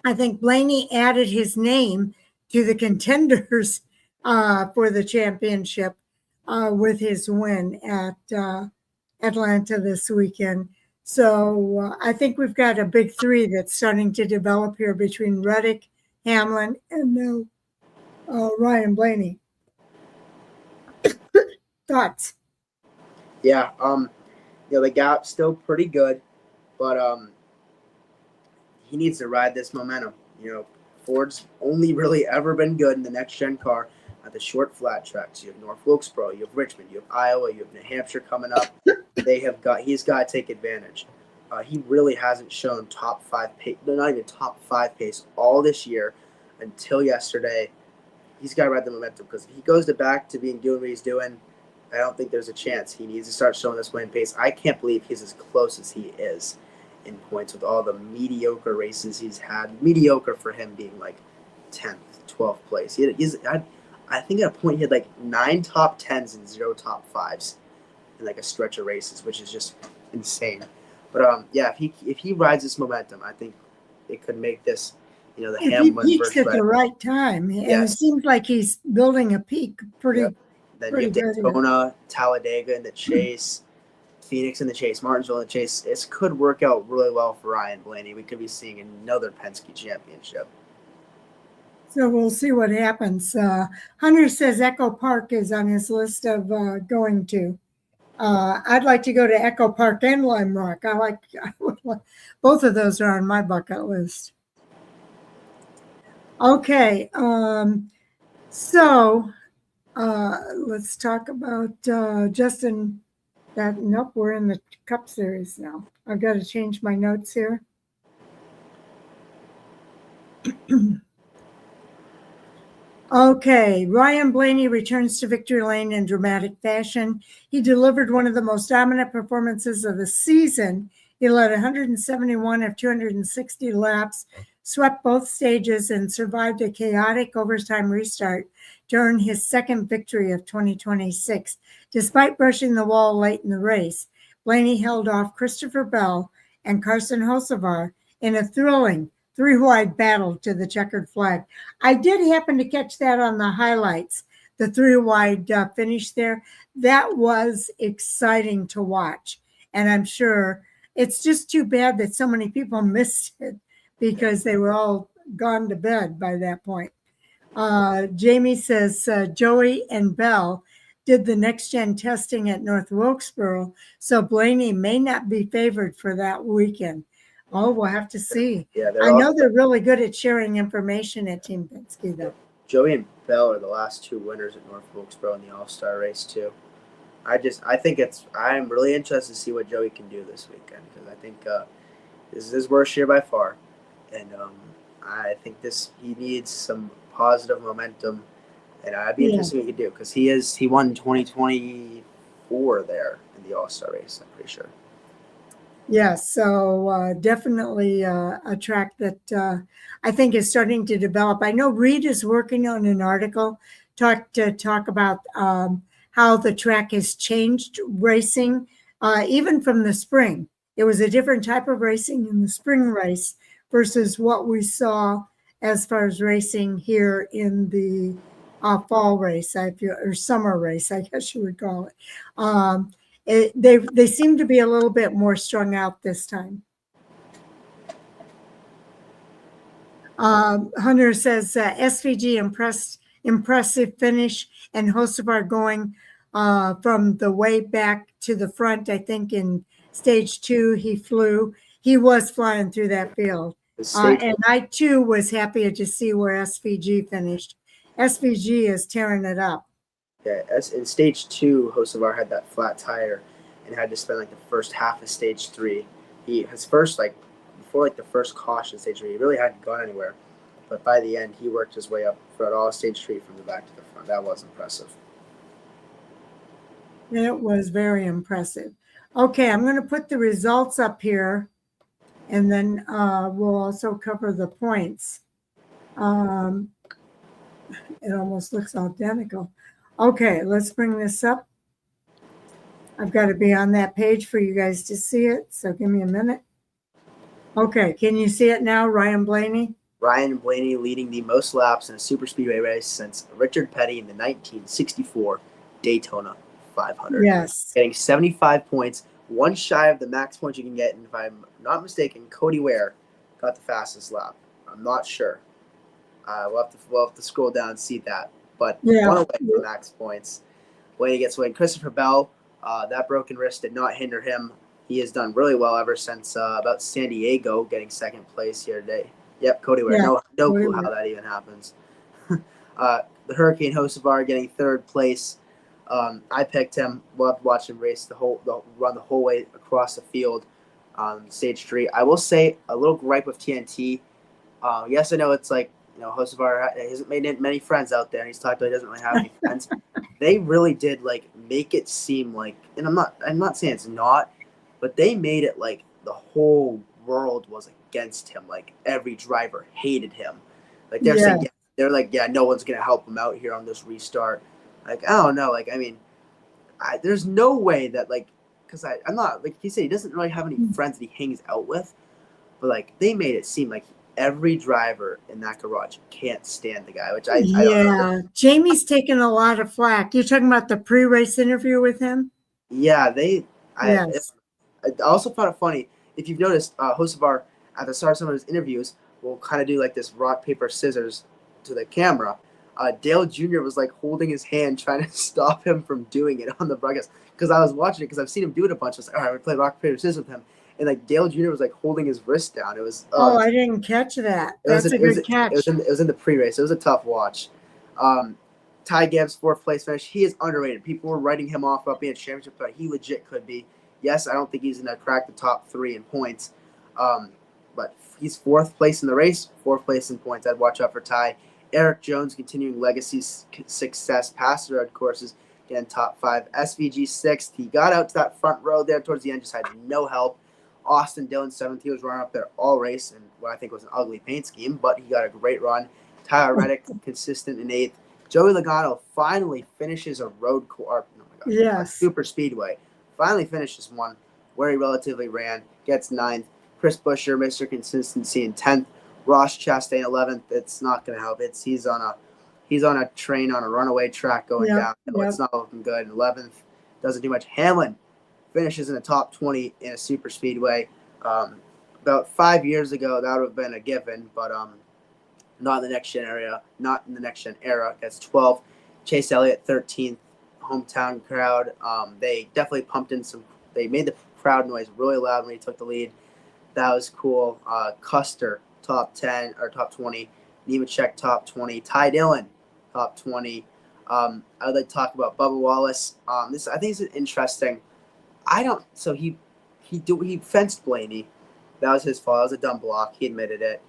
A: I think Blaney added his name to the contenders for the championship with his win at Atlanta this weekend. So I think we've got a big 3 that's starting to develop here between Reddick, Hamlin, and Ryan Blaney. Thoughts?
B: Yeah, the gap's still pretty good, but he needs to ride this momentum. Ford's only really ever been good in the next gen car at the short flat tracks. You have North Wilkesboro, you have Richmond, you have Iowa, you have New Hampshire coming up. He's got to take advantage. He really hasn't shown top 5 pace, not even top 5 pace all this year until yesterday. He's got to ride the momentum because if he goes back to doing what he's doing, I don't think there's a chance. He needs to start showing this win pace. I can't believe he's as close as he is in points with all the mediocre races he's had. Mediocre for him being like 10th, 12th place. I think at a point he had like 9 top 10s and 0 top 5s in like a stretch of races, which is just insane. But yeah, if he rides this momentum, I think it could make this, the
A: If
B: Hamlin
A: he peaks
B: versus
A: at the right time, and
B: Yes.
A: it seems like he's building a peak pretty.
B: Yep. Then you have Daytona, Talladega in the chase, Phoenix in the chase, Martinsville in the chase. This could work out really well for Ryan Blaney. We could be seeing another Penske championship.
A: So we'll see what happens. Hunter says Echo Park is on his list of going to. I'd like to go to Echo Park and Lime Rock. Both of those are on my bucket list. Okay, so let's talk about Justin. Nope, we're in the Cup Series now. I've got to change my notes here. Okay, Ryan Blaney returns to victory lane in dramatic fashion. He delivered one of the most dominant performances of the season. He led 171 of 260 laps, swept both stages, and survived a chaotic overtime restart to earn his second victory of 2026. Despite brushing the wall late in the race, Blaney held off Christopher Bell and Carson Hocevar in a thrilling 3-wide battle to the checkered flag. I did happen to catch that on the highlights, the 3-wide finish there. That was exciting to watch. And I'm sure it's just too bad that so many people missed it because they were all gone to bed by that point. Jamie says Joey and Bell did the next-gen testing at North Wilkesboro, so Blaney may not be favored for that weekend. Oh, we'll have to see.
B: Yeah,
A: I know they're really good at sharing information at Team Penske, though.
B: Joey and Bell are the last 2 winners at North Wilkesboro in the All-Star race, too. I'm really interested to see what Joey can do this weekend because I think this is his worst year by far. And I think he needs some positive momentum. And I'd be interested in what he can do because he won 2024 there in the All-Star race, I'm pretty sure.
A: Yes, so definitely a track that I think is starting to develop. I know Reed is working on an article to talk about how the track has changed racing, even from the spring. It was a different type of racing in the spring race versus what we saw as far as racing here in the fall race, or summer race, I guess you would call it. They seem to be a little bit more strung out this time. Hunter says SVG impressed impressive finish, and Hocevar going from the way back to the front. I think in stage 2, he flew. He was flying through that field. And I, too, was happy to see where SVG finished. SVG is tearing it up.
B: Yeah, in stage 2, Hocevar had that flat tire and had to spend like the first half of stage 3. His first, like, before like the first caution stage 3, he really hadn't gone anywhere. But by the end, he worked his way up throughout all stage 3 from the back to the front. That was impressive.
A: It was very impressive. Okay, I'm going to put the results up here, and then we'll also cover the points. It almost looks identical. Okay, let's bring this up. I've got to be on that page for you guys to see it, so give me a minute. Okay, can you see it now, Ryan Blaney?
B: Ryan Blaney leading the most laps in a super speedway race since Richard Petty in the 1964 Daytona 500.
A: Yes.
B: Getting 75 points, one shy of the max points you can get. And if I'm not mistaken, Cody Ware got the fastest lap. I'm not sure. We'll have to scroll down and see that. But one away from the max points. Blaney gets away. Christopher Bell, that broken wrist did not hinder him. He has done really well ever since about San Diego, getting second place here today. Yep, Cody Ware. No clue how that even happens. The Hurricane Hocevar getting third place. I picked him. We'll have to watch him race run the whole way across the field on stage 3. I will say a little gripe with TNT. Yes, I know it's like, Hocevar hasn't made many friends out there, and he's talked about he doesn't really have any friends. They really did like make it seem like, and I'm not saying it's not, but they made it like the whole world was against him. Like every driver hated him. Like they're saying, no one's gonna help him out here on this restart. Like, I don't know. Like, I mean, there's no way that, like, because I'm not, like he said, he doesn't really have any friends that he hangs out with. But, like, they made it seem like every driver in that garage can't stand the guy, which I don't know.
A: Jamie's taken a lot of flack. You're talking about the pre-race interview with him?
B: Yeah, I also found it funny. If you've noticed, Hocevar, at the start of some of his interviews, will kind of do, like, this rock, paper, scissors to the camera. Dale Jr. was like holding his hand, trying to stop him from doing it on the broadcast. Because I was watching it, because I've seen him do it a bunch. I was like, all right, we play rock, paper, scissors with him. And like Dale Jr. was like holding his wrist down. It was.
A: I didn't catch that. That's a good catch.
B: It was in the pre-race. It was a tough watch. Ty Gibbs, 4th place finish. He is underrated. People were writing him off about being a championship player. He legit could be. Yes, I don't think he's going to crack the top 3 in points. But he's 4th place in the race, 4th place in points. I'd watch out for Ty. Eric Jones continuing legacy success past the road courses, getting top 5. SVG 6th. He got out to that front row there towards the end, just had no help. Austin Dillon 7th. He was running up there all race in what I think was an ugly paint scheme, but he got a great run. Tyler Reddick consistent in 8th. Joey Logano finally finishes a road course. Super Speedway. Finally finishes one where he relatively ran. Gets 9th. Chris Buescher, Mr. Consistency, in 10th. Ross Chastain 11th. It's not going to help. He's on a train on a runaway track going down. It's not looking good. 11th doesn't do much. Hamlin finishes in the top 20 in a super speedway. About 5 years ago, that would have been a given, but not in the next gen era. Not in the next gen era. That's 12th. Chase Elliott 13th. Hometown crowd. They definitely pumped in some. They made the crowd noise really loud when he took the lead. That was cool. Custer top 10 or top 20. Nemechek top 20. Ty Dillon top 20. I would like to talk about Bubba Wallace. This I think is interesting. So he fenced Blaney. That was his fault. That was a dumb block. He admitted it.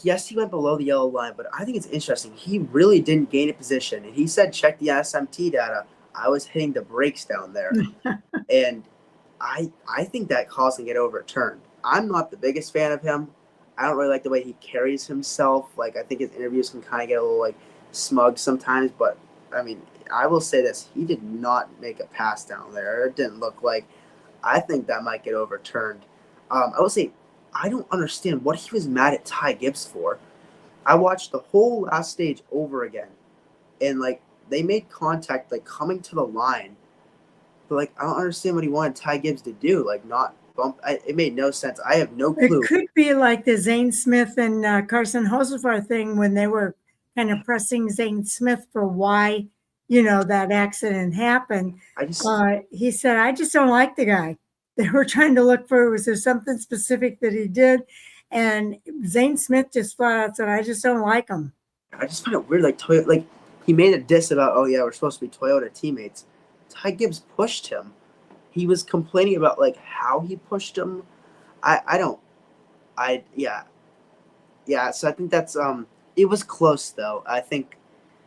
B: Yes, he went below the yellow line, but I think it's interesting. He really didn't gain a position, and he said, "Check the SMT data. I was hitting the brakes down there," and I think that call's gonna get overturned. I'm not the biggest fan of him. I don't really like the way he carries himself. Like, I think his interviews can kind of get a little like smug sometimes, but I mean, I will say this: he did not make a pass down there. It didn't look like. I think that might get overturned. I will say, I don't understand what he was mad at Ty Gibbs for. I watched the whole last stage over again, and like they made contact, like coming to the line, but like I don't understand what he wanted Ty Gibbs to do. Like not bump. It made no sense. I have no clue.
A: It could be like the Zane Smith and Carson Hocevar thing when they were kind of pressing Zane Smith for why, you know, that accident happened. He said, I just don't like the guy. They were trying to look for, was there something specific that he did? And Zane Smith just flat out said, I just don't like him.
B: I just find it weird. Like Toyota, like he made a diss about, oh yeah, we're supposed to be Toyota teammates. Ty Gibbs pushed him. He was complaining about like how he pushed him. Yeah. So I think that's it was close though. I think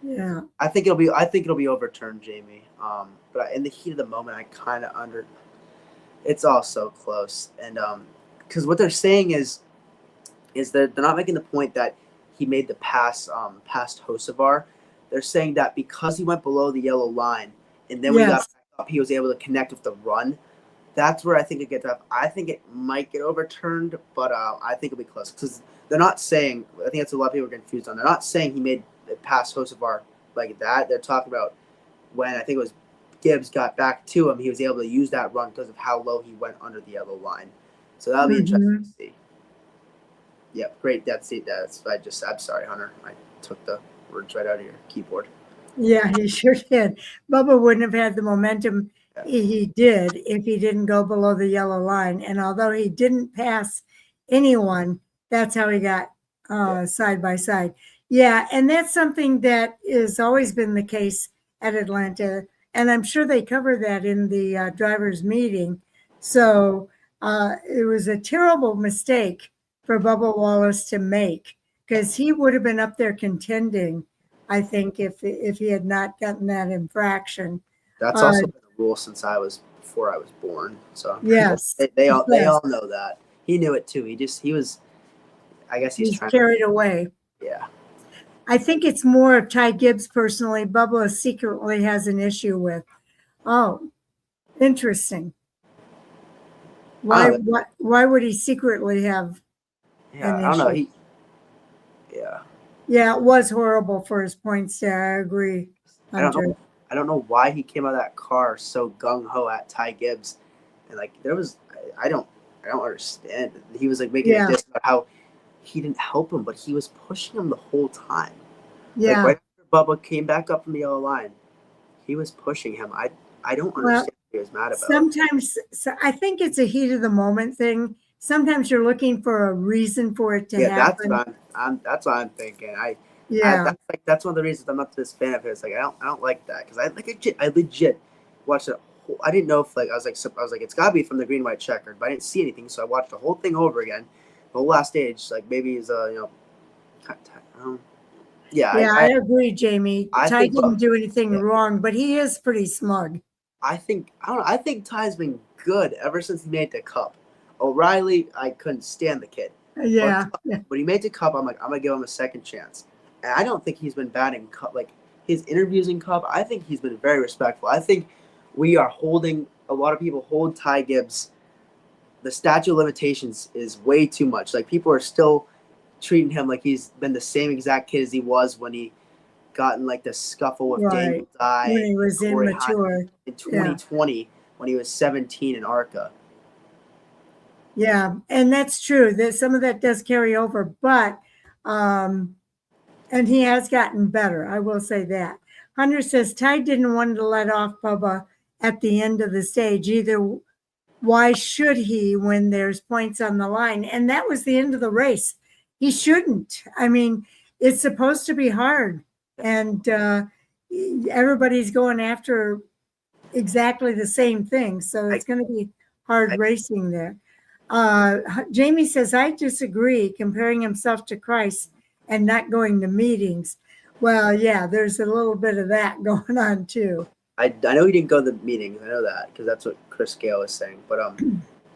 B: it'll be overturned, Jamie. But in the heat of the moment, I kind of it's all so close, and because what they're saying is they're not making the point that he made the pass past Hocevar. They're saying that because he went below the yellow line, and then when he got back up, he was able to connect with the run. That's where I think it gets up. I think it might get overturned, but I think it'll be close because they're not saying. I think that's a lot of people are confused on. They're not saying he made it past Hocevar like that. They're talking about when I think it was Gibbs got back to him, he was able to use that run because of how low he went under the yellow line. So that'll be interesting to see. Yep, great. I'm sorry, Hunter. I took the words right out of your keyboard.
A: Yeah, he sure did. Bubba wouldn't have had the momentum he did if he didn't go below the yellow line. And although he didn't pass anyone, that's how he got side by side. Yeah, and that's something that has always been the case at Atlanta. And I'm sure they cover that in the drivers' meeting. So it was a terrible mistake for Bubba Wallace to make because he would have been up there contending, I think, if he had not gotten that infraction.
B: That's also been a rule since before I was born. So
A: yes,
B: they all know that. He knew it too. He was. I guess he's
A: carried away.
B: Yeah.
A: I think it's more of Ty Gibbs personally. Bubba secretly has an issue with. Oh, interesting. Why would he secretly have?
B: Yeah, I don't know.
A: Yeah, it was horrible for his points. Yeah, I agree.
B: I don't know why he came out of that car so gung ho at Ty Gibbs, and like I don't understand. He was like making a diss about how he didn't help him, but he was pushing him the whole time.
A: Yeah.
B: Like right after Bubba came back up from the yellow line, he was pushing him. I don't understand what he was mad about.
A: Sometimes I think it's a heat of the moment thing. Sometimes you're looking for a reason for it to happen.
B: That's what I'm thinking. That's one of the reasons I'm not this fan of his. Like I don't like that because I legit watched it. I didn't know if I was like it's gotta be from the green white checkered, but I didn't see anything, so I watched the whole thing over again. The whole last stage, like maybe he's I
A: agree, Jamie. Ty didn't do anything wrong, but he is pretty smug.
B: I think Ty's been good ever since he made the Cup. O'Reilly, I couldn't stand the kid.
A: Yeah.
B: But he made the Cup. I'm like, I'm gonna give him a second chance. And I don't think he's been bad in Cup. Like his interviews in Cup, I think he's been very respectful. I think we are holding a lot of people hold Ty Gibbs. The statute of limitations is way too much. Like people are still treating him like he's been the same exact kid as he was when he got in like the scuffle with Daniel Dye
A: when he was immature
B: in 2020 when he was 17 in ARCA.
A: Yeah, and that's true. That some of that does carry over, but and he has gotten better. I will say that. Hunter says Ty didn't want to let off Bubba at the end of the stage either. Why should he when there's points on the line? And that was the end of the race. He shouldn't. I mean, it's supposed to be hard, and everybody's going after exactly the same thing. So it's going to be hard racing there. Jamie says, I disagree, comparing himself to Christ and not going to meetings. Well, yeah, there's a little bit of that going on too.
B: I know he didn't go to the meetings. I know that because that's what Chris Gale was saying. But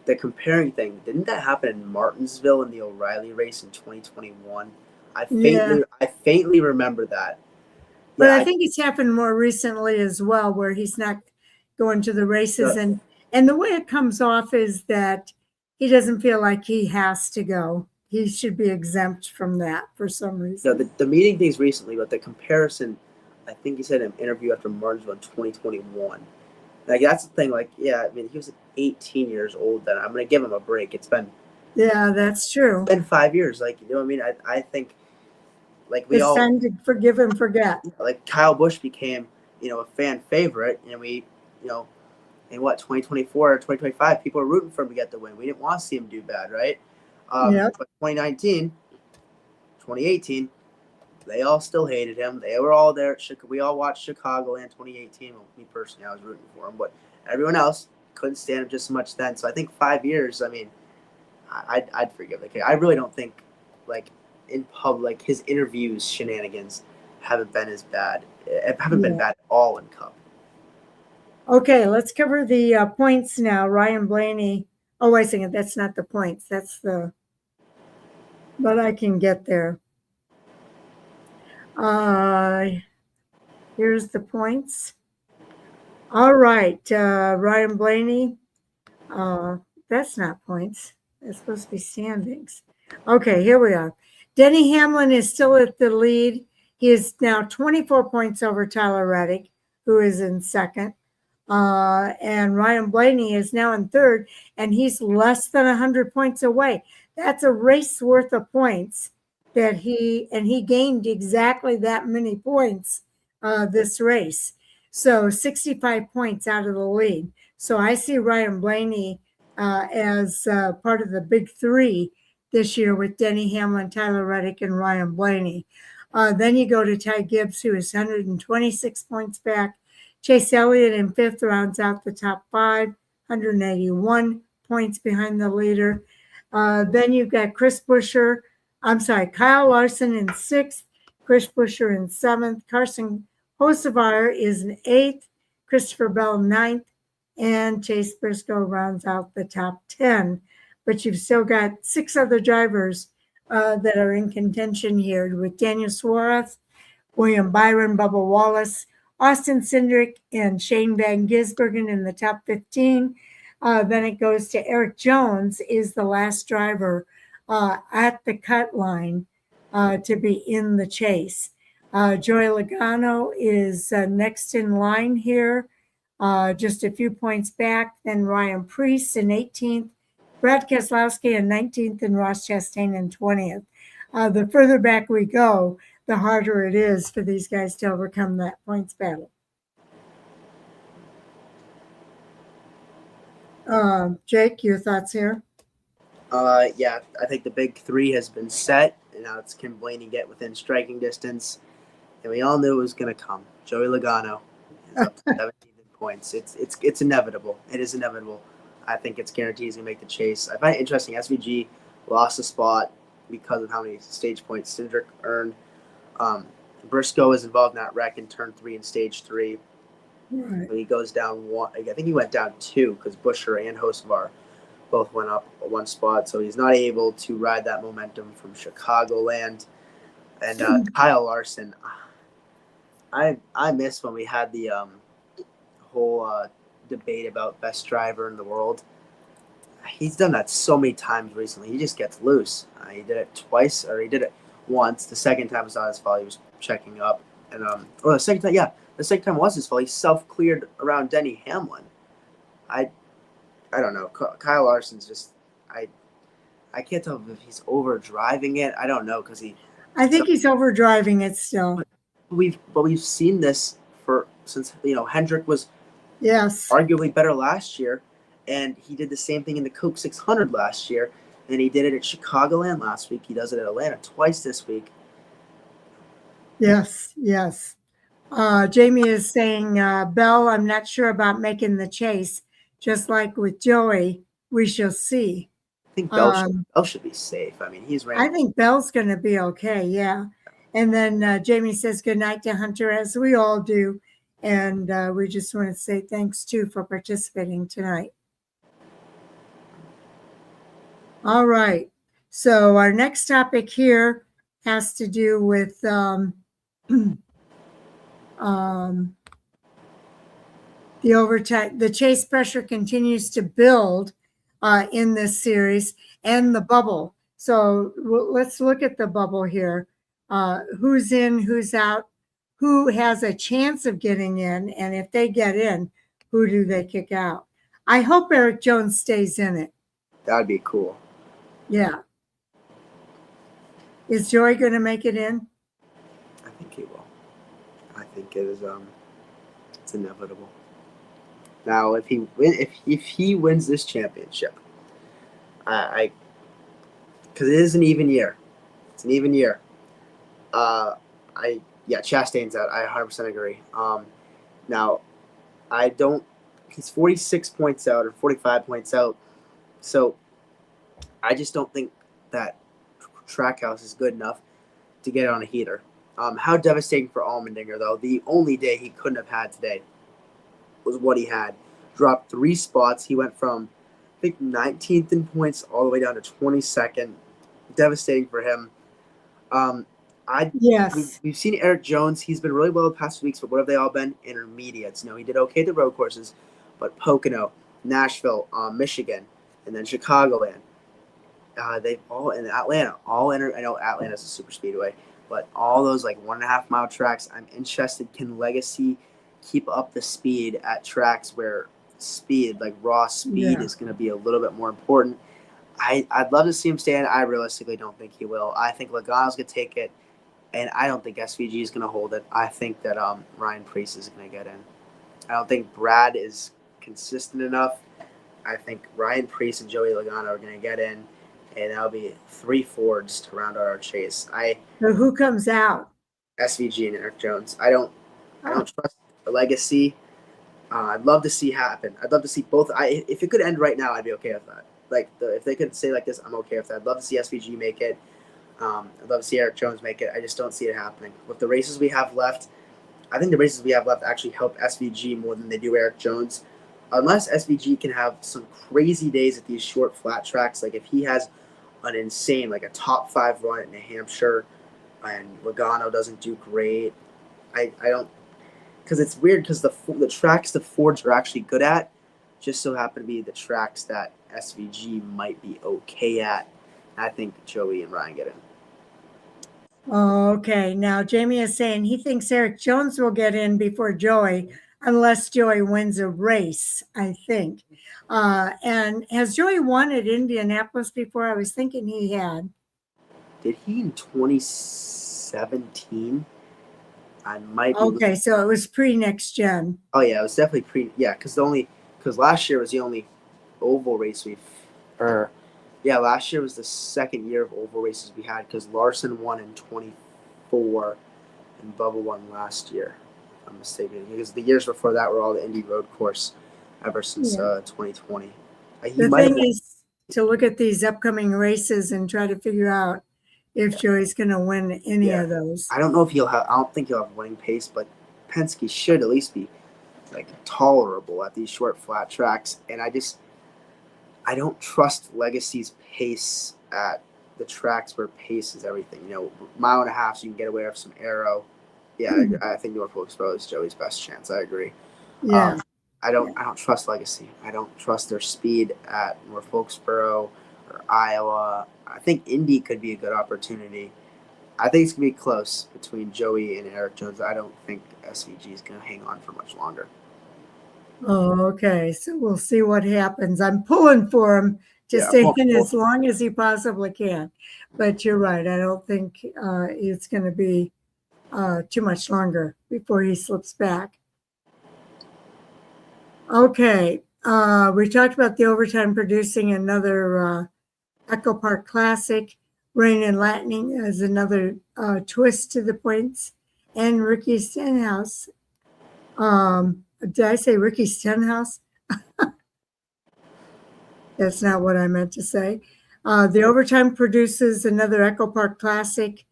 B: the comparing thing, didn't that happen in Martinsville in the O'Reilly race in 2021? I faintly remember that.
A: But I think it's happened more recently as well, where he's not going to the races. And the way it comes off is that he doesn't feel like he has to go. He should be exempt from that for some reason.
B: No, the meeting things recently, but the comparison, I think he said in an interview after Martinsville in 2021. Like, that's the thing. Like, yeah, I mean, he was 18 years old then. I'm going to give him a break. It's been...
A: Yeah, that's true.
B: It's been 5 years. Like, you know what I mean? I think like we
A: It's
B: all
A: time to forgive and forget.
B: like Kyle Busch became, a fan favorite, and we, in what 2024 or 2025, people are rooting for him to get the win. We didn't want to see him do bad, right?
A: Yep.
B: But 2019, 2018, they all still hated him. They were all there. We all watched Chicago in 2018. Well, me personally, I was rooting for him, but everyone else couldn't stand him just as much then. So I think 5 years. I mean, I'd forgive the kid. I really don't think, like, in public, his interviews shenanigans haven't been as bad. Haven't been bad at all in Cup.
A: Okay, let's cover the points now. Ryan Blaney. Oh, wait a second. That's not the points. That's the. But I can get there. Here's the points. All right, Ryan Blaney. That's not points. That's supposed to be standings. Okay, here we are. Denny Hamlin is still at the lead. He is now 24 points over Tyler Reddick, who is in second. And Ryan Blaney is now in third, and he's less than 100 points away. That's a race worth of points that he gained exactly that many points this race. So 65 points out of the lead. So I see Ryan Blaney as part of the big three this year with Denny Hamlin, Tyler Reddick, and Ryan Blaney. Then you go to Ty Gibbs, who is 126 points back. Chase Elliott in fifth rounds out the top five, 181 points behind the leader. Then you've got Kyle Larson in sixth, Chris Buescher in seventh, Carson Hocevar is in eighth, Christopher Bell ninth, and Chase Briscoe rounds out the top 10. But you've still got six other drivers that are in contention here with Daniel Suarez, William Byron, Bubba Wallace, Austin Cindric, and Shane Van Gisbergen in the top 15. Then it goes to Eric Jones, is the last driver at the cut line to be in the chase. Joey Logano is next in line here, just a few points back. Then Ryan Preece in 18th, Brad Keselowski in 19th, and Ross Chastain in 20th. The further back we go, the harder it is for these guys to overcome that points battle. Jake, your thoughts here?
B: Yeah, I think the big three has been set, and now it's can Blaney get within striking distance. And we all knew it was going to come. Joey Logano is up to 17 points. It's inevitable. It is inevitable. I think it's guaranteed he's going to make the chase. I find it interesting. SVG lost a spot because of how many stage points Cindric earned. Briscoe is involved in that wreck in turn 3 in stage 3.
A: Right.
B: He goes down one. I think he went down 2 because Buescher and Hocevar both went up one spot. So he's not able to ride that momentum from Chicagoland. And Kyle Larson, I miss when we had the whole debate about best driver in the world. He's done that so many times recently. He just gets loose. He did it twice, or he did it once. The second time was not his fault. He was checking up. And the second time was his fault. He self-cleared around Denny Hamlin. I don't know. Kyle Larson's just I can't tell if he's over driving it. I don't know because
A: I think he's over driving it still.
B: We've seen this since Hendrick was
A: yes
B: arguably better last year, and he did the same thing in the Coke 600 last year, and he did it at Chicagoland last week. He does it at Atlanta twice this week.
A: Yes. Jamie is saying, Bell, I'm not sure about making the chase. Just like with Joey, we shall see.
B: I think Bell should be safe. I mean, he's ran.
A: I think Bell's going to be okay, yeah. And then Jamie says good night to Hunter, as we all do. And we just want to say thanks, too, for participating tonight. All right. So our next topic here has to do with the overtime. The chase pressure continues to build in this series, and the bubble. So let's look at the bubble here. Who's in, who's out, who has a chance of getting in, and if they get in, who do they kick out? I hope Eric Jones stays in it.
B: That'd be cool.
A: Yeah. Is Joey going to make it in?
B: think he will. I think it is it's inevitable. Now, if he wins this championship, I because it is an even year. It's an even year. Chastain's out. I 100% agree. Now, I don't. He's 46 points out or 45 points out, so I just don't think that Trackhouse is good enough to get on a heater. How devastating for Allmendinger, though. The only day he couldn't have had today was what he had. Dropped 3 spots. He went from, I think, 19th in points all the way down to 22nd. Devastating for him.
A: Yes.
B: We've seen Eric Jones. He's been really well the past weeks, but what have they all been? Intermediates. He did okay at the road courses, but Pocono, Nashville, Michigan, and then Chicagoland. They've all in Atlanta. I know Atlanta's a super speedway, but all those like 1.5 mile tracks. I'm interested. Can Legacy keep up the speed at tracks where speed, like raw speed, is going to be a little bit more important? I'd love to see him stand. I realistically don't think he will. I think Logano's going to take it, and I don't think SVG is going to hold it. I think that Ryan Preece is going to get in. I don't think Brad is consistent enough. I think Ryan Preece and Joey Logano are going to get in, and that'll be 3 Fords to round out our chase.
A: So who comes out?
B: SVG and Eric Jones. I don't trust the Legacy. I'd love to see happen. I'd love to see both. If it could end right now, I'd be okay with that. If they could say like this, I'm okay with that. I'd love to see SVG make it. I'd love to see Eric Jones make it. I just don't see it happening. With the races we have left, I think the races we have left actually help SVG more than they do Eric Jones. Unless SVG can have some crazy days at these short flat tracks, like if he has an insane, like a top 5 run at New Hampshire and Logano doesn't do great, I don't, because it's weird because the tracks the Fords are actually good at just so happen to be the tracks that SVG might be okay at. I think Joey and Ryan get in.
A: Okay. Now, Jamie is saying he thinks Eric Jones will get in before Joey, unless Joey wins a race, I think. And has Joey won at Indianapolis before? I was thinking he had.
B: Did he in 2017? I might be.
A: Okay, so it was pre-next gen.
B: Oh, yeah, it was definitely pre. Yeah, because last year was the only oval race last year was the second year of oval races we had because Larson won in 24 and Bubba won last year, if I'm mistaken. Because the years before that were all the Indy road course ever since 2020.
A: The thing is to look at these upcoming races and try to figure out if Joey's going to win any of those.
B: I don't know if I don't think he'll have winning pace, but Penske should at least be like tolerable at these short flat tracks. And I don't trust Legacy's pace at the tracks where pace is everything. 1.5 miles, so you can get away with some aero. Yeah, I think Norfolk Expo is Joey's best chance. I agree.
A: Yeah.
B: I don't trust Legacy. I don't trust their speed at Norfolksboro or Iowa. I think Indy could be a good opportunity. I think it's going to be close between Joey and Eric Jones. I don't think SVG is going to hang on for much longer.
A: Oh, okay. So we'll see what happens. I'm pulling for him to stay in as long as he possibly can. But you're right. I don't think it's going to be too much longer before he slips back. Okay. We talked about the overtime producing another Echo Park Classic. Rain and lightning is another twist to the points. And Ricky Stenhouse. Did I say Ricky Stenhouse? That's not what I meant to say. The overtime produces another Echo Park Classic.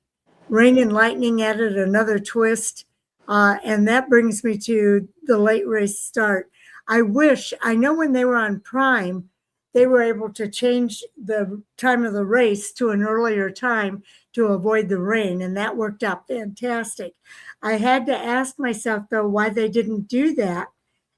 A: Rain and lightning added another twist. And that brings me to the late race start. I know when they were on Prime, they were able to change the time of the race to an earlier time to avoid the rain, and that worked out fantastic. I had to ask myself, though, why they didn't do that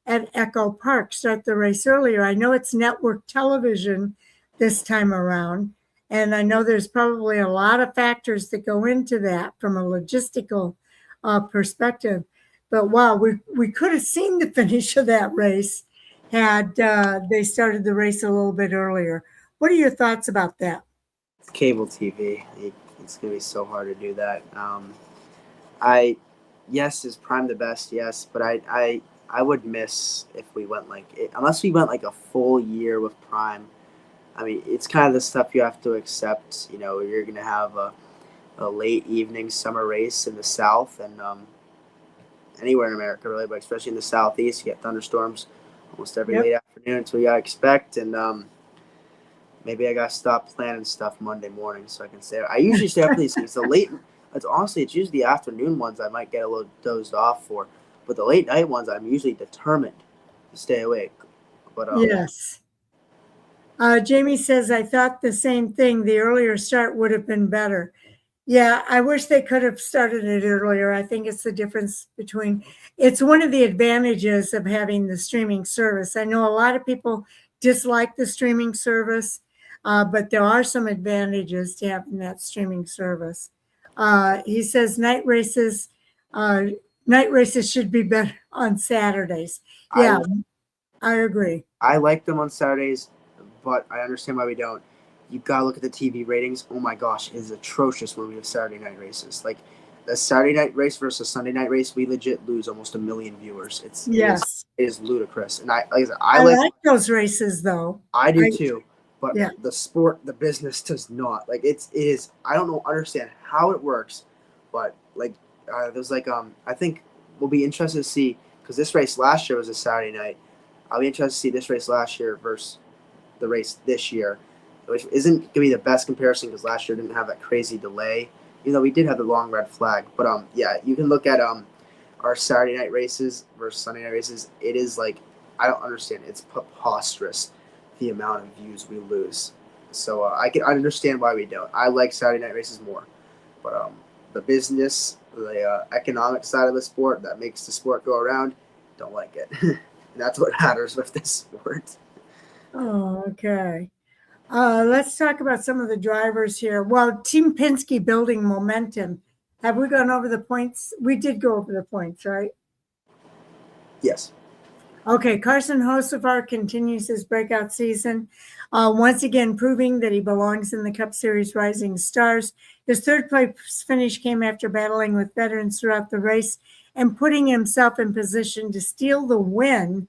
A: at Echo Park, start the race earlier. I know it's network television this time around, and I know there's probably a lot of factors that go into that from a logistical perspective. But wow, we could have seen the finish of that race had they started the race a little bit earlier. What are your thoughts about that?
B: It's cable TV. It's going to be so hard to do that. Yes, is Prime the best? Yes, but I would miss if we went unless we went like a full year with Prime. I mean, it's kind of the stuff you have to accept. You're gonna have a late evening summer race in the South and anywhere in America really, but especially in the Southeast, you get thunderstorms almost every
A: Yep.
B: late afternoon. So we gotta expect and. Maybe I gotta stop planning stuff Monday morning so I can stay. I usually stay up for these things. The late, it's usually the afternoon ones I might get a little dozed off for, but the late night ones I'm usually determined to stay awake. But
A: Yes. Jamie says, I thought the same thing. The earlier start would have been better. Yeah, I wish they could have started it earlier. I think it's the difference it's one of the advantages of having the streaming service. I know a lot of people dislike the streaming service, but there are some advantages to having that streaming service. He says night races should be better on Saturdays. Yeah, I agree.
B: I like them on Saturdays, but I understand why we don't. You gotta look at the TV ratings. Oh my gosh, it is atrocious when we have Saturday night races. Like the Saturday night race versus Sunday night race, we legit lose almost 1 million viewers.
A: Yes.
B: It is ludicrous. And
A: I like those races though.
B: I do too. But
A: Yeah.
B: the business does not. Like it is. I don't understand how it works, but there's I think we'll be interested to see because this race last year was a Saturday night. I'll be interested to see this race last year versus the race this year, which isn't going to be the best comparison because last year didn't have that crazy delay, even though we did have the long red flag. But yeah, you can look at our Saturday night races versus Sunday night races. It is I don't understand. It's preposterous the amount of views we lose. So I can understand why we don't. I like Saturday night races more, but the business, the economic side of the sport that makes the sport go around, don't like it. And that's what matters with this sport.
A: Oh, okay. Let's talk about some of the drivers here. Well, Team Penske building momentum. Have we gone over the points? We did go over the points, right?
B: Yes.
A: Okay, Carson Hocevar continues his breakout season, once again proving that he belongs in the Cup Series Rising Stars. His third place finish came after battling with veterans throughout the race and putting himself in position to steal the win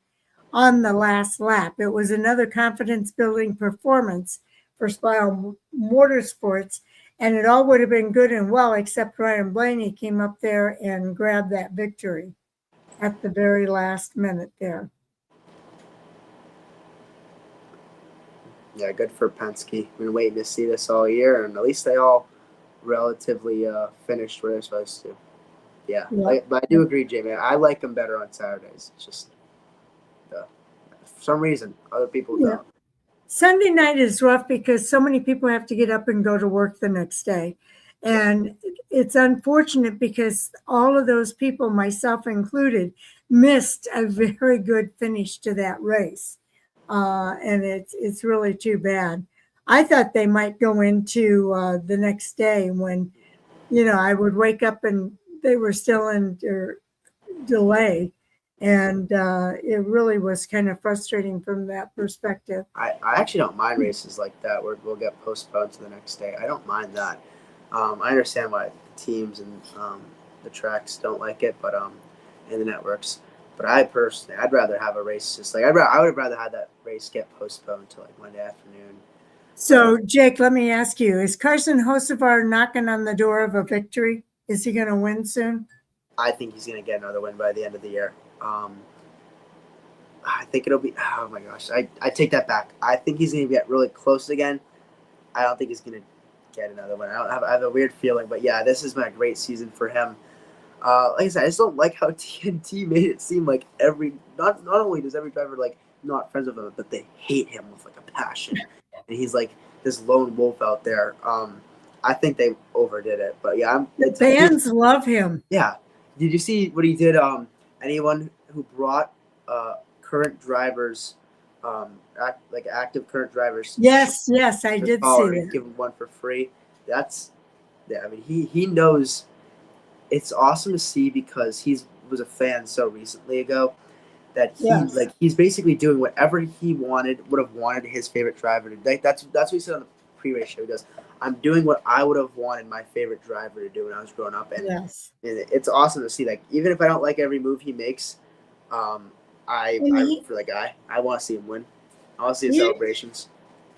A: on the last lap. It was another confidence-building performance for Spire Motorsports, and it all would have been good and well except Ryan Blaney came up there and grabbed that victory at the very last minute there.
B: Yeah, good for Penske. We've been waiting to see this all year, and at least they all relatively finished where they're supposed to. Yeah. But I do agree, Jamie. I like them better on Saturdays. It's just for some reason other people don't.
A: Sunday night is rough because so many people have to get up and go to work the next day. And it's unfortunate because all of those people, myself included, missed a very good finish to that race. And it's really too bad. I thought they might go into the next day when, I would wake up and they were still in delay. And it really was kind of frustrating from that perspective.
B: I actually don't mind races like that where we'll get postponed to the next day. I don't mind that. I understand why the teams and the tracks don't like it, but and the networks. But I'd rather have a race just I would rather have that race get postponed to Monday afternoon.
A: So, Jake, let me ask you: is Carson Hocevar knocking on the door of a victory? Is he going to win soon?
B: I think he's going to get another win by the end of the year. I think it'll be. Oh my gosh, I take that back. I think he's going to get really close again. I don't think he's going to get another one. I have a weird feeling, but yeah, this has been a great season for him. Like I said, I just don't like how TNT made it seem like not only does every driver not friends with him, but they hate him with a passion, and he's like this lone wolf out there. I think they overdid it, but yeah,
A: the fans love him.
B: Yeah, did you see what he did? Anyone who brought current drivers, active current drivers.
A: Yes, I did see that.
B: Give him one for free. I mean, he knows. It's awesome to see because he was a fan so recently ago that he's basically doing whatever he would have wanted his favorite driver to do. That's what he said on the pre-race show. He goes, I'm doing what I would have wanted my favorite driver to do when I was growing up, and
A: Yes.
B: it's awesome to see. Like, even if I don't like every move he makes,
A: And
B: I root for the guy. I want to see him win. I want to see the
A: he,
B: celebrations.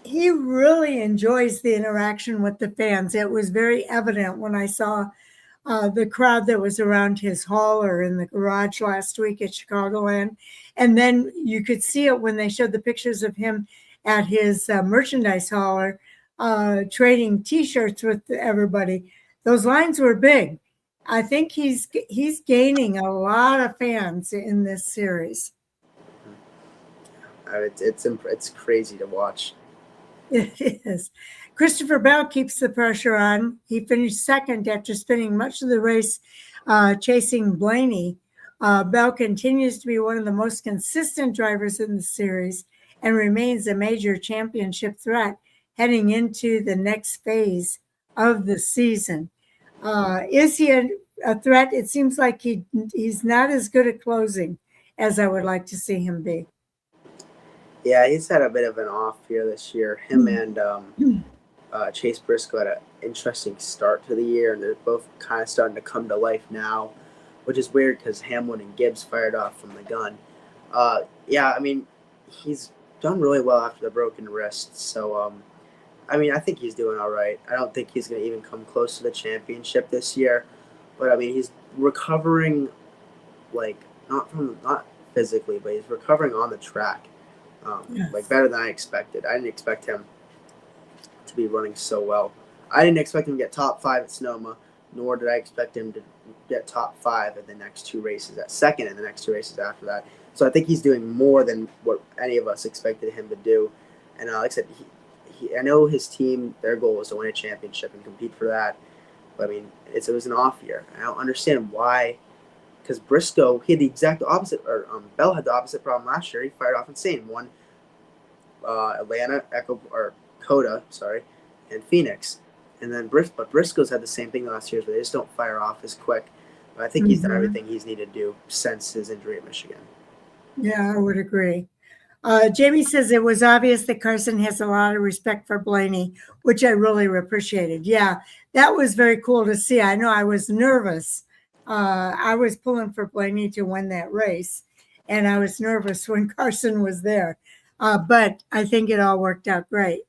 A: he really enjoys the interaction with the fans. It was very evident when I saw the crowd that was around his hauler in the garage last week at Chicagoland. And then you could see it when they showed the pictures of him at his merchandise hauler trading T-shirts with everybody. Those lines were big. I think he's gaining a lot of fans in this series.
B: It's crazy to watch.
A: It is. Christopher Bell keeps the pressure on. He finished second after spending much of the race chasing Blaney. Bell continues to be one of the most consistent drivers in the series and remains a major championship threat heading into the next phase of the season. Is he a threat? It seems like he's not as good at closing as I would like to see him be.
B: Yeah, he's had a bit of an off year this year. Him and Chase Briscoe had an interesting start to the year, and they're both kind of starting to come to life now, which is weird because Hamlin and Gibbs fired off from the gun. Yeah, I mean, he's done really well after the broken wrist. So, I mean, I think he's doing all right. I don't think he's going to even come close to the championship this year, but I mean, he's recovering, like not physically, but he's recovering on the track.
A: Yes.
B: Like better than I expected. I didn't expect him to be running so well. I didn't expect him to get top 5 at Sonoma, nor did I expect him to get top 5 at the next 2 races, at second in the next 2 races after that. So I think he's doing more than what any of us expected him to do. And like I said, I know his team, their goal was to win a championship and compete for that. But I mean, it was an off year. I don't understand why. Because Briscoe, he had the exact opposite, or Bell had the opposite problem last year. He fired off insane. Won Atlanta, Coda, and Phoenix. And then Briscoe's had the same thing last year, but they just don't fire off as quick. But I think he's done everything he's needed to do since his injury at Michigan.
A: Yeah, I would agree. Jamie says it was obvious that Carson has a lot of respect for Blaney, which I really appreciated. Yeah, that was very cool to see. I know I was nervous. I was pulling for Blaney to win that race, and I was nervous when Carson was there. But I think it all worked out great.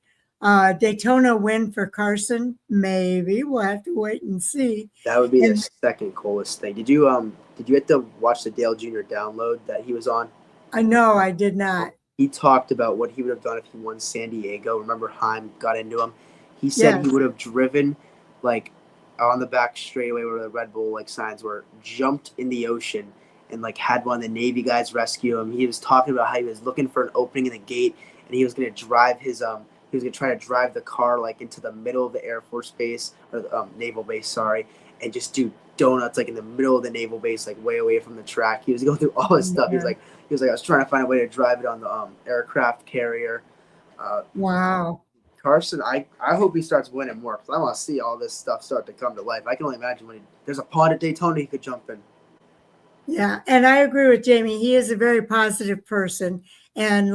A: Daytona win for Carson, maybe. We'll have to wait and see.
B: That would be the second coolest thing. Did you get to watch the Dale Jr. download that he was on?
A: No, I did not.
B: He talked about what he would have done if he won San Diego. Remember, Heim got into him. He said he would have driven like on the back straightaway where the Red Bull like signs were, jumped in the ocean, and like had one of the Navy guys rescue him. He was talking about how he was looking for an opening in the gate, and he was going to drive his he was going to try to drive the car like into the middle of the Air Force base or the naval base, and just do donuts like in the middle of the naval base, like way away from the track. He was going through all his stuff. He was like, I was trying to find a way to drive it on the aircraft carrier.
A: Wow.
B: Carson, I hope he starts winning more because I want to see all this stuff start to come to life. I can only imagine when there's a pond at Daytona he could jump in.
A: Yeah, and I agree with Jamie. He is a very positive person. And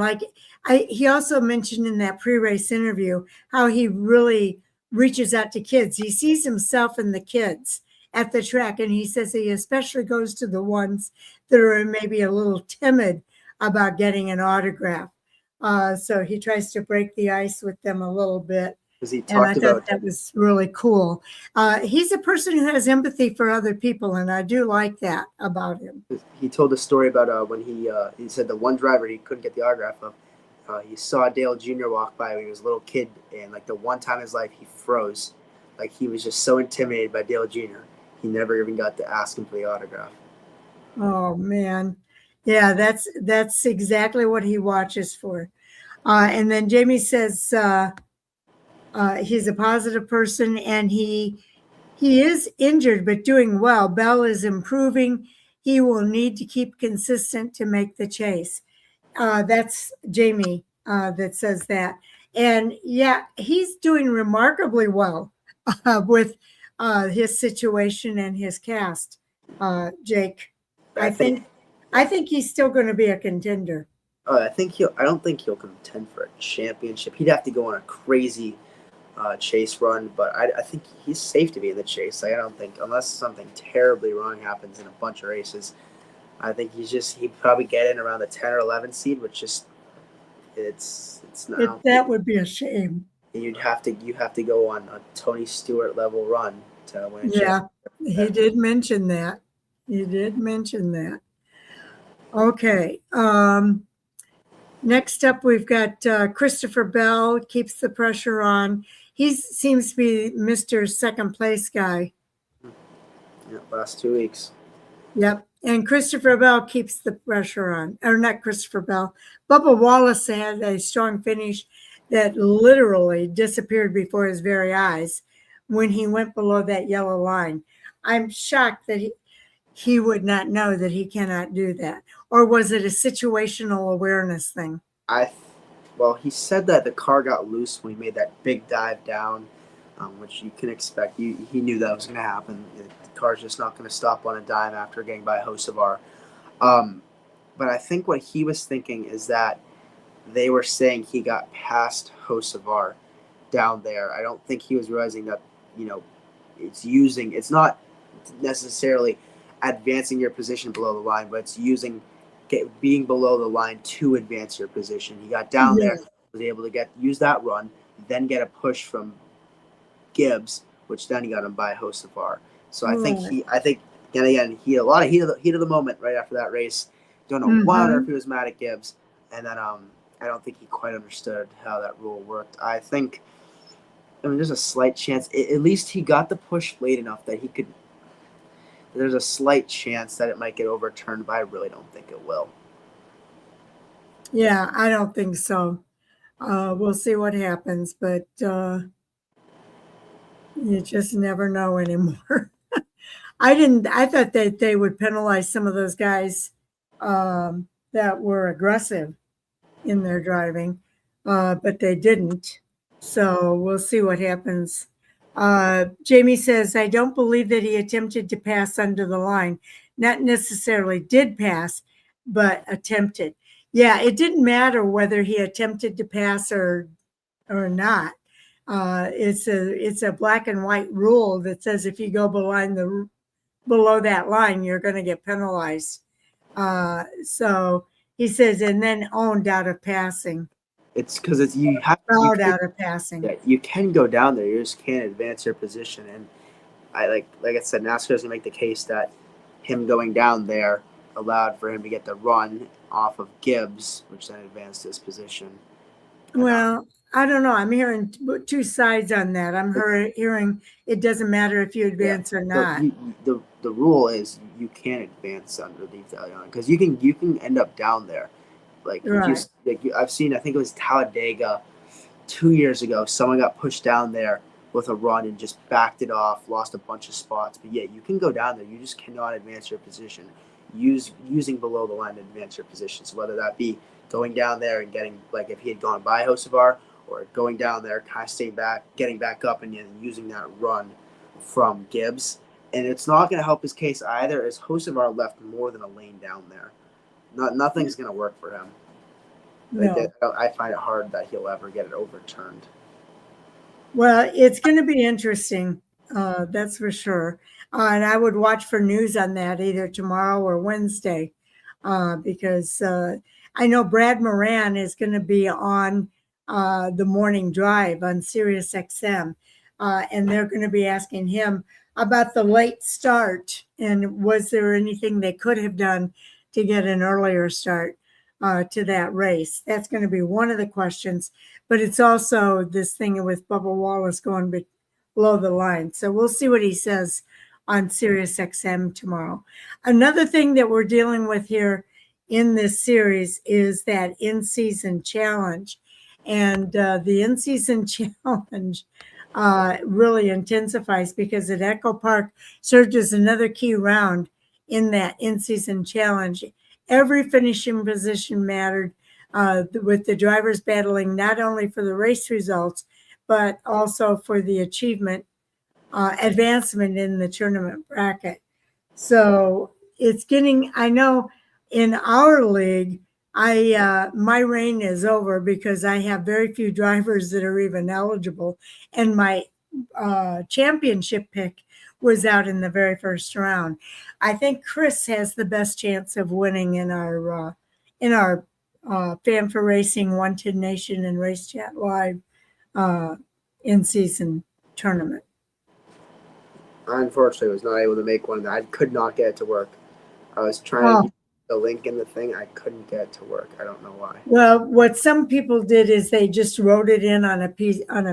A: he also mentioned in that pre-race interview how he really reaches out to kids. He sees himself in the kids at the track, and he says he especially goes to the ones that are maybe a little timid about getting an autograph. So he tries to break the ice with them a little bit. And I thought that was really cool. He's a person who has empathy for other people, and I do like that about him.
B: He told a story about when he said the one driver he couldn't get the autograph of, he saw Dale Jr. walk by when he was a little kid, and like the one time in his life he froze. Like he was just so intimidated by Dale Jr. He never even got to ask him for the autograph.
A: Oh, man. Yeah, that's exactly what he watches for. And then Jamie says he's a positive person, and he is injured but doing well. Bell is improving. He will need to keep consistent to make the chase. That's Jamie that says that. And yeah, he's doing remarkably well with his situation and his cast, Jake. I think he's still going to be a contender.
B: I don't think he'll contend for a championship. He'd have to go on a crazy chase run, but I think he's safe to be in the chase. Like, I don't think, unless something terribly wrong happens in a bunch of races, I think he'd probably get in around the 10 or 11 seed, which just it's not.
A: That would be a shame.
B: You have to go on a Tony Stewart level run to win a
A: Yeah,
B: championship.
A: he did mention that. He did mention that. Okay. Next up, we've got Christopher Bell, keeps the pressure on. He seems to be Mr. Second place guy.
B: Yeah, last 2 weeks.
A: Yep. And Christopher Bell keeps the pressure on. Or not Christopher Bell. Bubba Wallace had a strong finish that literally disappeared before his very eyes when he went below that yellow line. I'm shocked that he would not know that he cannot do that. Or was it a situational awareness thing?
B: Well, he said that the car got loose when he made that big dive down, which you can expect. He knew that was going to happen. The car's just not going to stop on a dime after getting by Hocevar. But I think what he was thinking is that they were saying he got past Hocevar down there. I don't think he was realizing that, it's not necessarily advancing your position below the line, but it's being below the line to advance your position. He got down there, was able to use that run, then get a push from Gibbs, which then he got him by Hocevar. So I think again, he had a lot of heat of the moment right after that race. Don't know why on earth he was mad at Gibbs, and then I don't think he quite understood how that rule worked. There's a slight chance. At least he got the push late enough that he could. There's a slight chance that it might get overturned, but I really don't think it will.
A: Yeah, I don't think so. We'll see what happens, but you just never know anymore. I thought that they would penalize some of those guys that were aggressive in their driving, but they didn't. So we'll see what happens. Jamie says, I don't believe that he attempted to pass under the line. Not necessarily did pass, but attempted. Yeah, it didn't matter whether he attempted to pass or not. It's a black and white rule that says if you go below that line, you're going to get penalized. So he says, and then owned out of passing.
B: It's because you have
A: out of passing.
B: Yeah, you can go down there. You just can't advance your position. And like I said, NASCAR is gonna make the case that him going down there allowed for him to get the run off of Gibbs, which then advanced his position.
A: Well, I don't know. I'm hearing two sides on that. I'm hearing it doesn't matter if you advance or not.
B: The rule is you can't advance underneath the line because you can end up down there. I've seen, I think it was Talladega 2 years ago, someone got pushed down there with a run and just backed it off, lost a bunch of spots. But yeah, you can go down there. You just cannot advance your position. Using below the line to advance your position. So whether that be going down there and getting, like if he had gone by Hocevar, or going down there, kind of staying back, getting back up, and using that run from Gibbs. And it's not going to help his case either, as Hocevar left more than a lane down there. Nothing's going to work for him.
A: No.
B: I find it hard that he'll ever get it overturned.
A: Well, it's going to be interesting. That's for sure. And I would watch for news on that either tomorrow or Wednesday, because I know Brad Moran is going to be on the morning drive on Sirius XM, and they're going to be asking him about the late start and was there anything they could have done to get an earlier start to that race. That's going to be one of the questions, but it's also this thing with Bubba Wallace going below the line. So we'll see what he says on Sirius XM tomorrow. Another thing that we're dealing with here in this series is that in-season challenge. And the in-season challenge really intensifies because at Echo Park served as another key round in that in-season challenge. Every finishing position mattered, with the drivers battling not only for the race results, but also for the achievement, advancement in the tournament bracket. So it's getting, I know in our league, My reign is over because I have very few drivers that are even eligible, and my championship pick was out in the very first round. I think Chris has the best chance of winning in our Fan for Racing, Wanted Nation, and Race Chat Live in-season tournament.
B: I unfortunately was not able to make one. I could not get it to work. I was trying to get the link in the thing. I couldn't get it to work. I don't know why.
A: Well, what some people did is they just wrote it in on a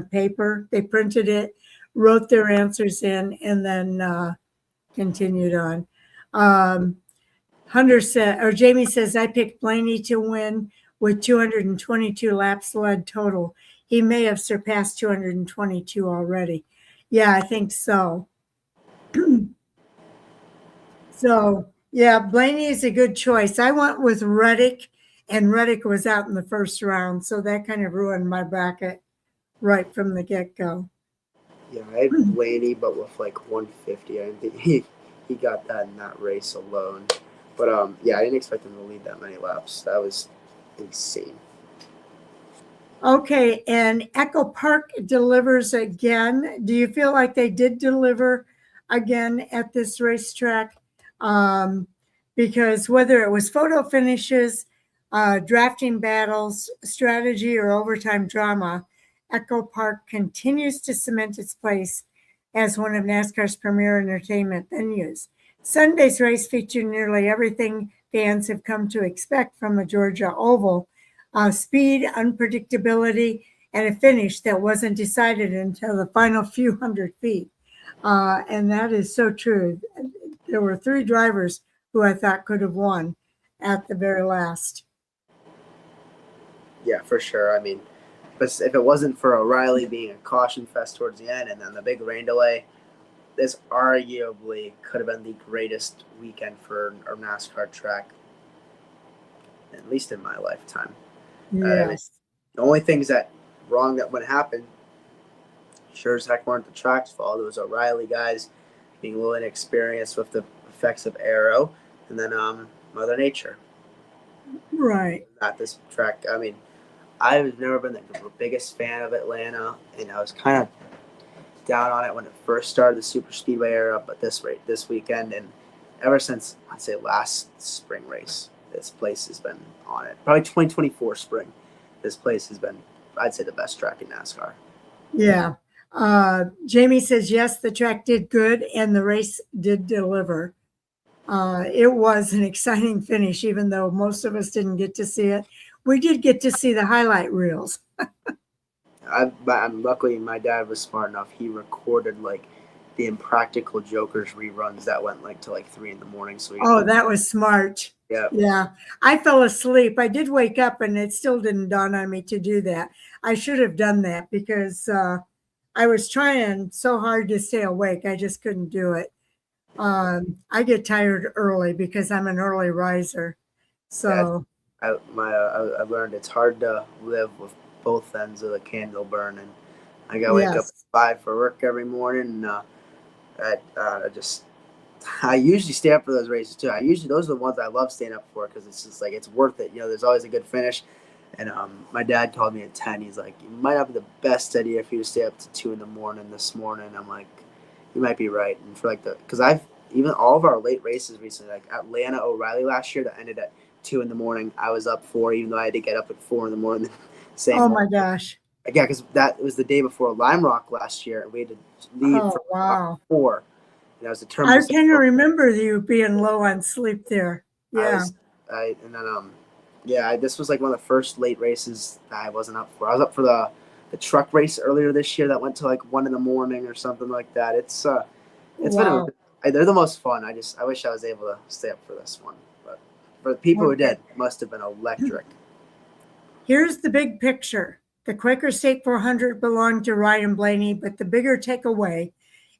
A: paper. They printed it, wrote their answers in, and then continued on. Jamie says, I picked Blaney to win with 222 laps led total. He may have surpassed 222 already. Yeah, I think so. So, yeah, Blaney is a good choice. I went with Reddick, and Reddick was out in the first round, so that kind of ruined my bracket right from the get-go.
B: Yeah, I had Blaney, but with like 150. I think he got that in that race alone. But yeah, I didn't expect him to lead that many laps. That was insane.
A: Okay, and Echo Park delivers again. Do you feel like they did deliver again at this racetrack? Because whether it was photo finishes, drafting battles, strategy, or overtime drama, Echo Park continues to cement its place as one of NASCAR's premier entertainment venues. Sunday's race featured nearly everything fans have come to expect from a Georgia oval. Speed, unpredictability, and a finish that wasn't decided until the final few hundred feet. And that is so true. There were 3 drivers who I thought could have won at the very last.
B: Yeah, for sure. I mean, but if it wasn't for Reilly being a caution fest towards the end and then the big rain delay, this arguably could have been the greatest weekend for a NASCAR track, at least in my lifetime.
A: Yes.
B: The only things that would happen, sure as heck weren't the track's fault. It was O'Reilly guys being a little inexperienced with the effects of aero, and then Mother Nature.
A: Right.
B: At this track, I mean, I've never been the biggest fan of Atlanta, and I was kind of down on it when it first started, the Super Speedway era, but this weekend, and ever since, I'd say last spring race, this place has been on it. Probably 2024 spring, this place has been, I'd say, the best track in NASCAR.
A: Yeah. Jamie says, yes, the track did good and the race did deliver. It was an exciting finish, even though most of us didn't get to see it. We did get to see the highlight reels.
B: I'm luckily my dad was smart enough. He recorded like the Impractical Jokers reruns that went like to like 3 a.m. So
A: that was smart. Yeah. I fell asleep. I did wake up, and it still didn't dawn on me to do that. I should have done that because I was trying so hard to stay awake. I just couldn't do it. I get tired early because I'm an early riser. So
B: I learned it's hard to live with both ends of the candle burning. I got to wake up at 5 for work every morning, and I usually stay up for those races too. Those are the ones I love staying up for because it's just like it's worth it. You know, there's always a good finish. And my dad called me at 10. He's like, "You might have the best idea for you to stay up to 2 a.m. this morning." I'm like, "You might be right." And for because even all of our late races recently, like Atlanta O'Reilly last year that ended at 2 a.m. I was up 4, even though I had to get up at 4 a.m. Same.
A: Oh my gosh.
B: Yeah, because that was the day before Lime Rock last year, and we had to leave for 4. And that was the term.
A: I can remember you being low on sleep there. Yeah.
B: This was like one of the first late races that I wasn't up for. I was up for the truck race earlier this year that went to like 1 a.m. or something like that. It's
A: wow.
B: They're the most fun. I wish I was able to stay up for this one, but for the people who did, it must have been electric.
A: Here's the big picture. The Quaker State 400 belonged to Ryan Blaney, but the bigger takeaway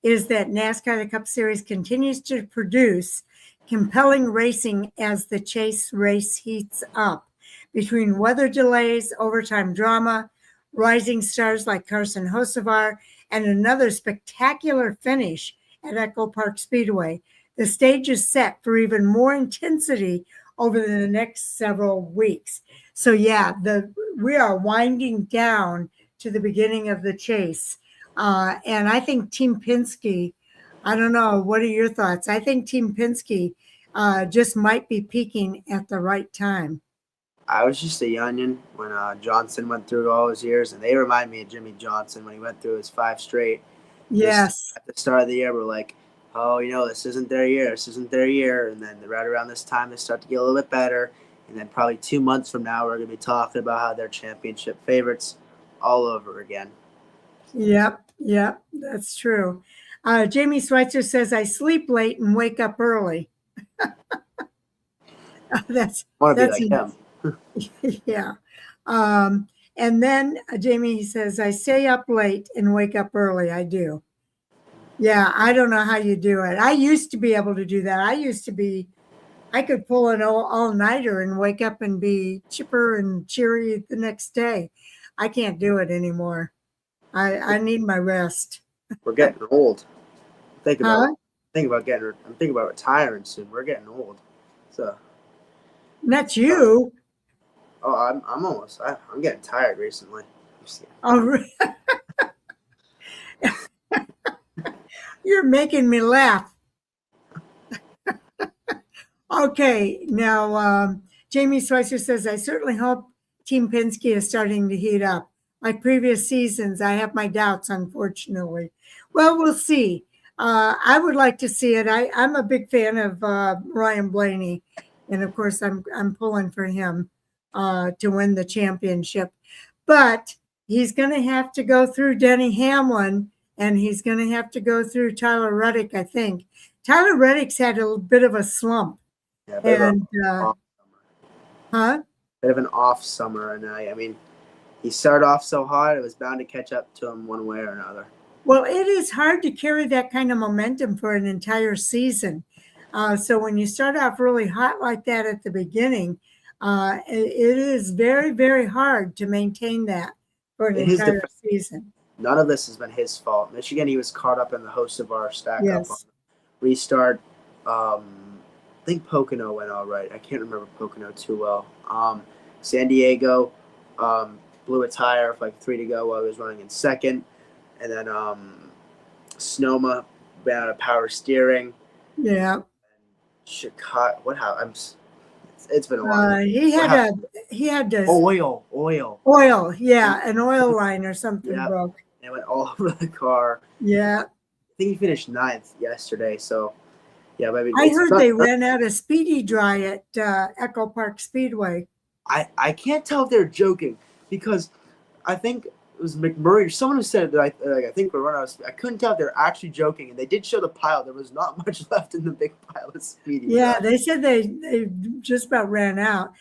A: is that NASCAR the Cup Series continues to produce compelling racing as the chase race heats up. Between weather delays, overtime drama, rising stars like Carson Hocevar, and another spectacular finish at Echo Park Speedway, the stage is set for even more intensity over the next several weeks. So yeah, we are winding down to the beginning of the chase. And I think Team Penske, I don't know, what are your thoughts? I think Team Penske just might be peaking at the right time.
B: I was just a youngin' when Johnson went through all his years, and they remind me of Jimmy Johnson when he went through his 5 straight.
A: Yes.
B: At the start of the year, we're like, oh, this isn't their year. This isn't their year. And then right around this time, they start to get a little bit better. And then probably 2 months from now, we're going to be talking about how they're championship favorites all over again.
A: Yep, that's true. Jamie Schweitzer says, I sleep late and wake up early. That's
B: I want to be like him.
A: Yeah. And then Jamie says, I stay up late and wake up early. I do. Yeah, I don't know how you do it. I used to be able to do that. I could pull an all-nighter and wake up and be chipper and cheery the next day. I can't do it anymore. I need my rest.
B: We're getting old. I'm
A: Huh?
B: thinking about retiring soon. We're getting old. So.
A: Not you.
B: Oh, I'm getting tired recently.
A: Oh, you're making me laugh. Okay, now Jamie Schweitzer says, I certainly hope Team Penske is starting to heat up. Like previous seasons, I have my doubts, unfortunately. Well, we'll see. I would like to see it. I'm a big fan of Ryan Blaney, and of course, I'm pulling for him to win the championship. But he's going to have to go through Denny Hamlin, and he's going to have to go through Tyler Reddick, I think. Tyler Reddick's had a bit of a slump.
B: Yeah,
A: And
B: bit of an off summer, and I mean, he started off so hot, it was bound to catch up to him one way or another.
A: Well, it is hard to carry that kind of momentum for an entire season. So when you start off really hot like that at the beginning, it is very, very hard to maintain that for an entire season.
B: None of this has been his fault. Michigan, he was caught up in the host of our stack up on the restart. I think Pocono went all right. I can't remember Pocono too well. San Diego blew a tire with like 3 to go while he was running in second. And then Sonoma ran out of power steering.
A: Yeah.
B: Chicago, what happened? It's been a while.
A: He had to
B: oil.
A: Yeah, an oil line or something broke.
B: And it went all over the car.
A: Yeah.
B: I think he finished 9th yesterday. So, yeah, maybe.
A: I heard they ran out of speedy dry at Echo Park Speedway.
B: I can't tell if they're joking because I think it was McMurray or someone who said that I think we're running out of. I couldn't tell if they're actually joking, and they did show the pile. There was not much left in the big pile of speedy.
A: Yeah, they said they just about ran out.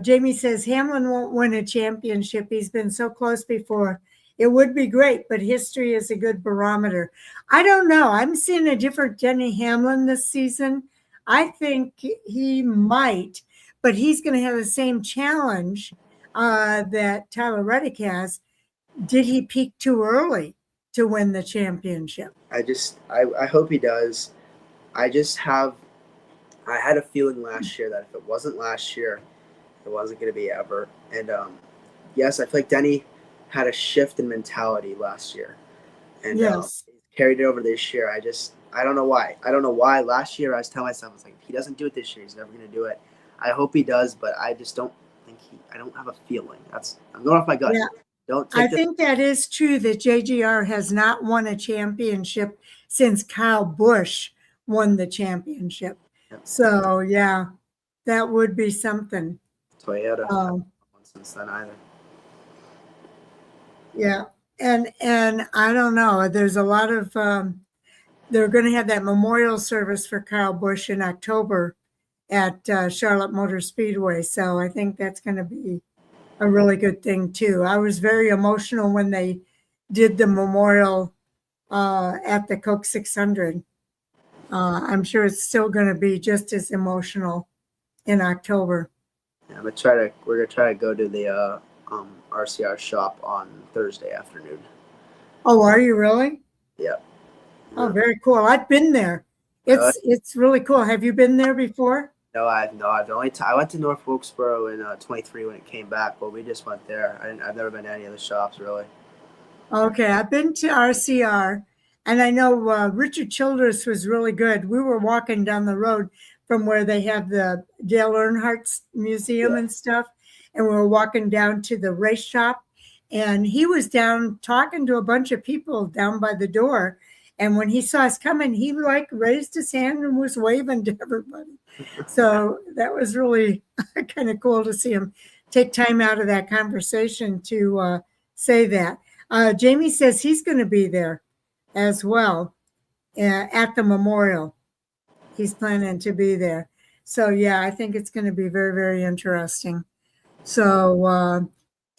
A: Jamie says Hamlin won't win a championship. He's been so close before. It would be great, but history is a good barometer. I don't know. I'm seeing a different Denny Hamlin this season. I think he might, but he's going to have the same challenge that Tyler Reddick has. Did he peak too early to win the championship?
B: I hope he does. I had a feeling last year that if it wasn't last year, it wasn't going to be ever. And yes, I feel like Denny had a shift in mentality last year, and carried it over this year. I don't know why. I don't know why. Last year, I was telling myself, I was like, if he doesn't do it this year, he's never going to do it. I hope he does, but I just don't think I don't have a feeling. I'm going off my gut.
A: Yeah. I think that is true that JGR has not won a championship since Kyle Busch won the championship. Yep. So, yeah, that would be something.
B: Toyota hasn't won since then either.
A: Yeah, and I don't know. There's a lot of they're going to have that memorial service for Kyle Busch in October at Charlotte Motor Speedway. So I think that's going to be a really good thing too. I was very emotional when they did the memorial at the Coke 600. I'm sure it's still going to be just as emotional in October.
B: Yeah, we're gonna try to go to the RCR shop on Thursday afternoon.
A: Oh, are you really?
B: Yeah.
A: Oh, very cool. I've been there. It's really cool. Have you been there before?
B: No, I've only I went to North Wilkesboro in 23 when it came back, but we just went there. I've never been to any of the shops really.
A: Okay, I've been to RCR, and I know Richard Childress was really good. We were walking down the road from where they have the Dale Earnhardt's museum
B: Yeah.
A: and stuff, and we were walking down to the race shop, and he was down talking to a bunch of people down by the door. And when he saw us coming, he like raised his hand and was waving to everybody. So that was really kind of cool to see him take time out of that conversation to say that. Jamie says he's going to be there as well at the memorial. He's planning to be there. So, yeah, I think it's going to be very, very interesting. So,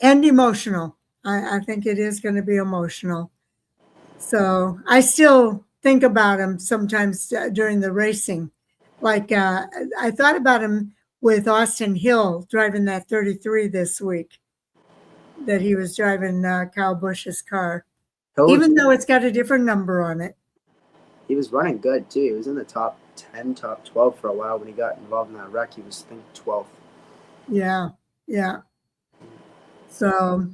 A: and emotional. I think it is going to be emotional. So, I still think about him sometimes during the racing. Like, I thought about him with Austin Hill driving that 33 this week, that he was driving Kyle Busch's car, even though it's got a different number on it.
B: He was running good too. He was in the top 10, top 12 for a while. When he got involved in that wreck, he was, I think, 12th.
A: Yeah, yeah. So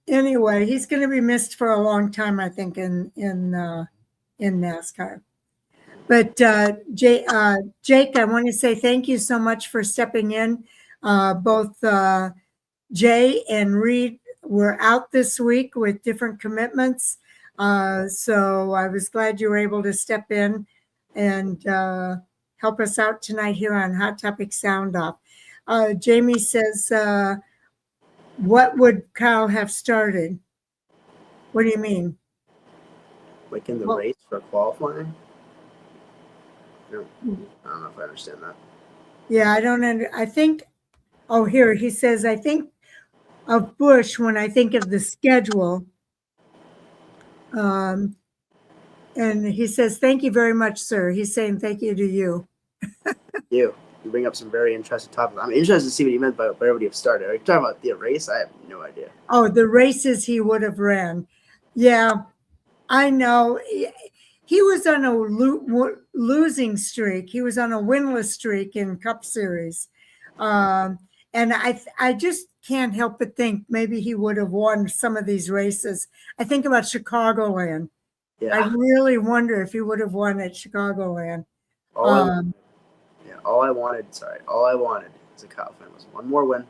A: anyway, he's going to be missed for a long time, I think, in NASCAR. But Jake, I want to say thank you so much for stepping in. Both Jay and Reed were out this week with different commitments. So I was glad you were able to step in and help us out tonight here on Hot Topic Sound Off. Jamie says, what would Kyle have started? What do you mean?
B: Like in the race for qualifying? I don't know if I understand that.
A: Yeah, I think, oh, here, he says, I think of Busch when I think of the schedule. And he says, thank you very much, sir. He's saying thank you to you.
B: You bring up some very interesting topics. I'm interested to see what you meant by where would he have started. Are you talking about the race? I have no idea.
A: Oh, the races he would have ran. Yeah, I know. He was on a losing streak. He was on a winless streak in Cup Series. And I just can't help but think maybe he would have won some of these races. I think about Chicagoland.
B: Yeah.
A: I really wonder if he would have won at Chicagoland.
B: All I wanted as a Kyle fan was one more win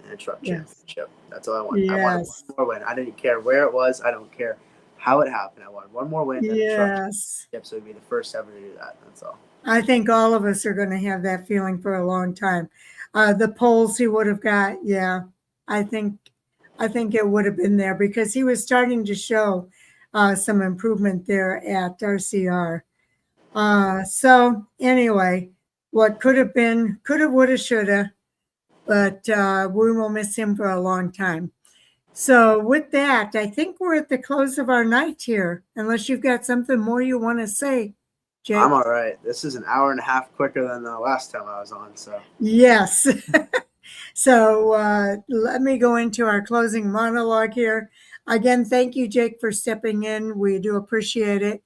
B: and a truck championship. That's all I wanted.
A: Yes.
B: I wanted one more win. I didn't care where it was. I don't care how it happened. I wanted one more win and a truck championship, so we'd be the first ever to do that. That's all.
A: I think all of us are going to have that feeling for a long time. The polls he would have got, yeah, I think it would have been there because he was starting to show some improvement there at RCR. So anyway, what could have been, could have, would have, should have, but we will miss him for a long time. So with that, I think we're at the close of our night here, unless you've got something more you want to say, Jake.
B: I'm all right. This is an hour and a half quicker than the last time I was on. So
A: yes. So let me go into our closing monologue here. Again, thank you, Jake, for stepping in. We do appreciate it.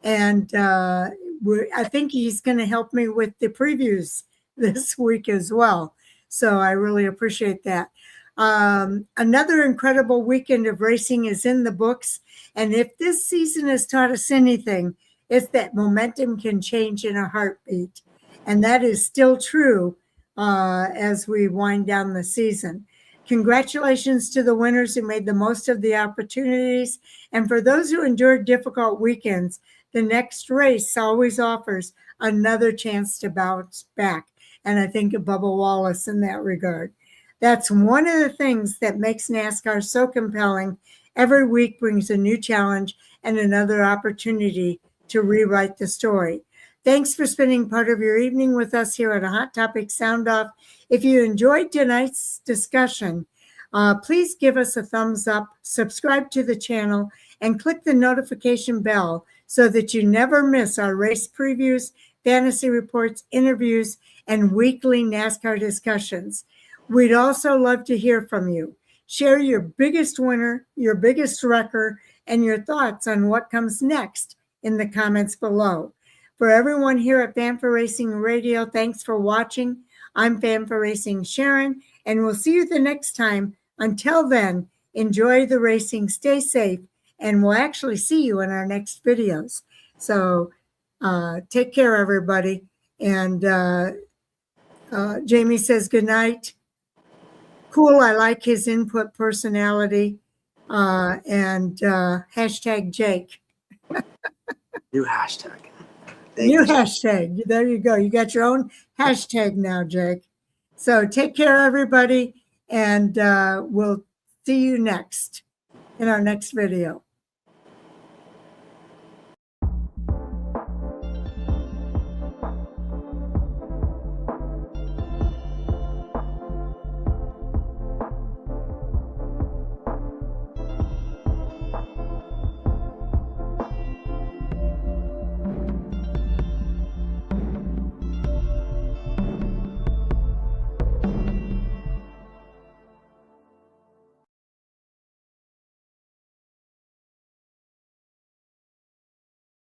A: And I think he's going to help me with the previews this week as well. So I really appreciate that. Another incredible weekend of racing is in the books. And if this season has taught us anything, it's that momentum can change in a heartbeat. And that is still true as we wind down the season. Congratulations to the winners who made the most of the opportunities. And for those who endured difficult weekends, the next race always offers another chance to bounce back. And I think of Bubba Wallace in that regard. That's one of the things that makes NASCAR so compelling. Every week brings a new challenge and another opportunity to rewrite the story. Thanks for spending part of your evening with us here at a Hot Topic Sound Off. If you enjoyed tonight's discussion, please give us a thumbs up, subscribe to the channel, and click the notification bell so that you never miss our race previews, fantasy reports, interviews, and weekly NASCAR discussions. We'd also love to hear from you. Share your biggest winner, your biggest wrecker, and your thoughts on what comes next in the comments below. For everyone here at Fan for Racing Radio, thanks for watching. I'm Fan for Racing Sharon, and we'll see you the next time. Until then, enjoy the racing, stay safe, and we'll actually see you in our next videos. So take care, everybody. And Jamie says good night. Cool, I like his input personality. And hashtag Jake.
B: New hashtag.
A: New hashtag. There you go. You got your own hashtag now, Jake. So take care, everybody, and we'll see you next in our next video.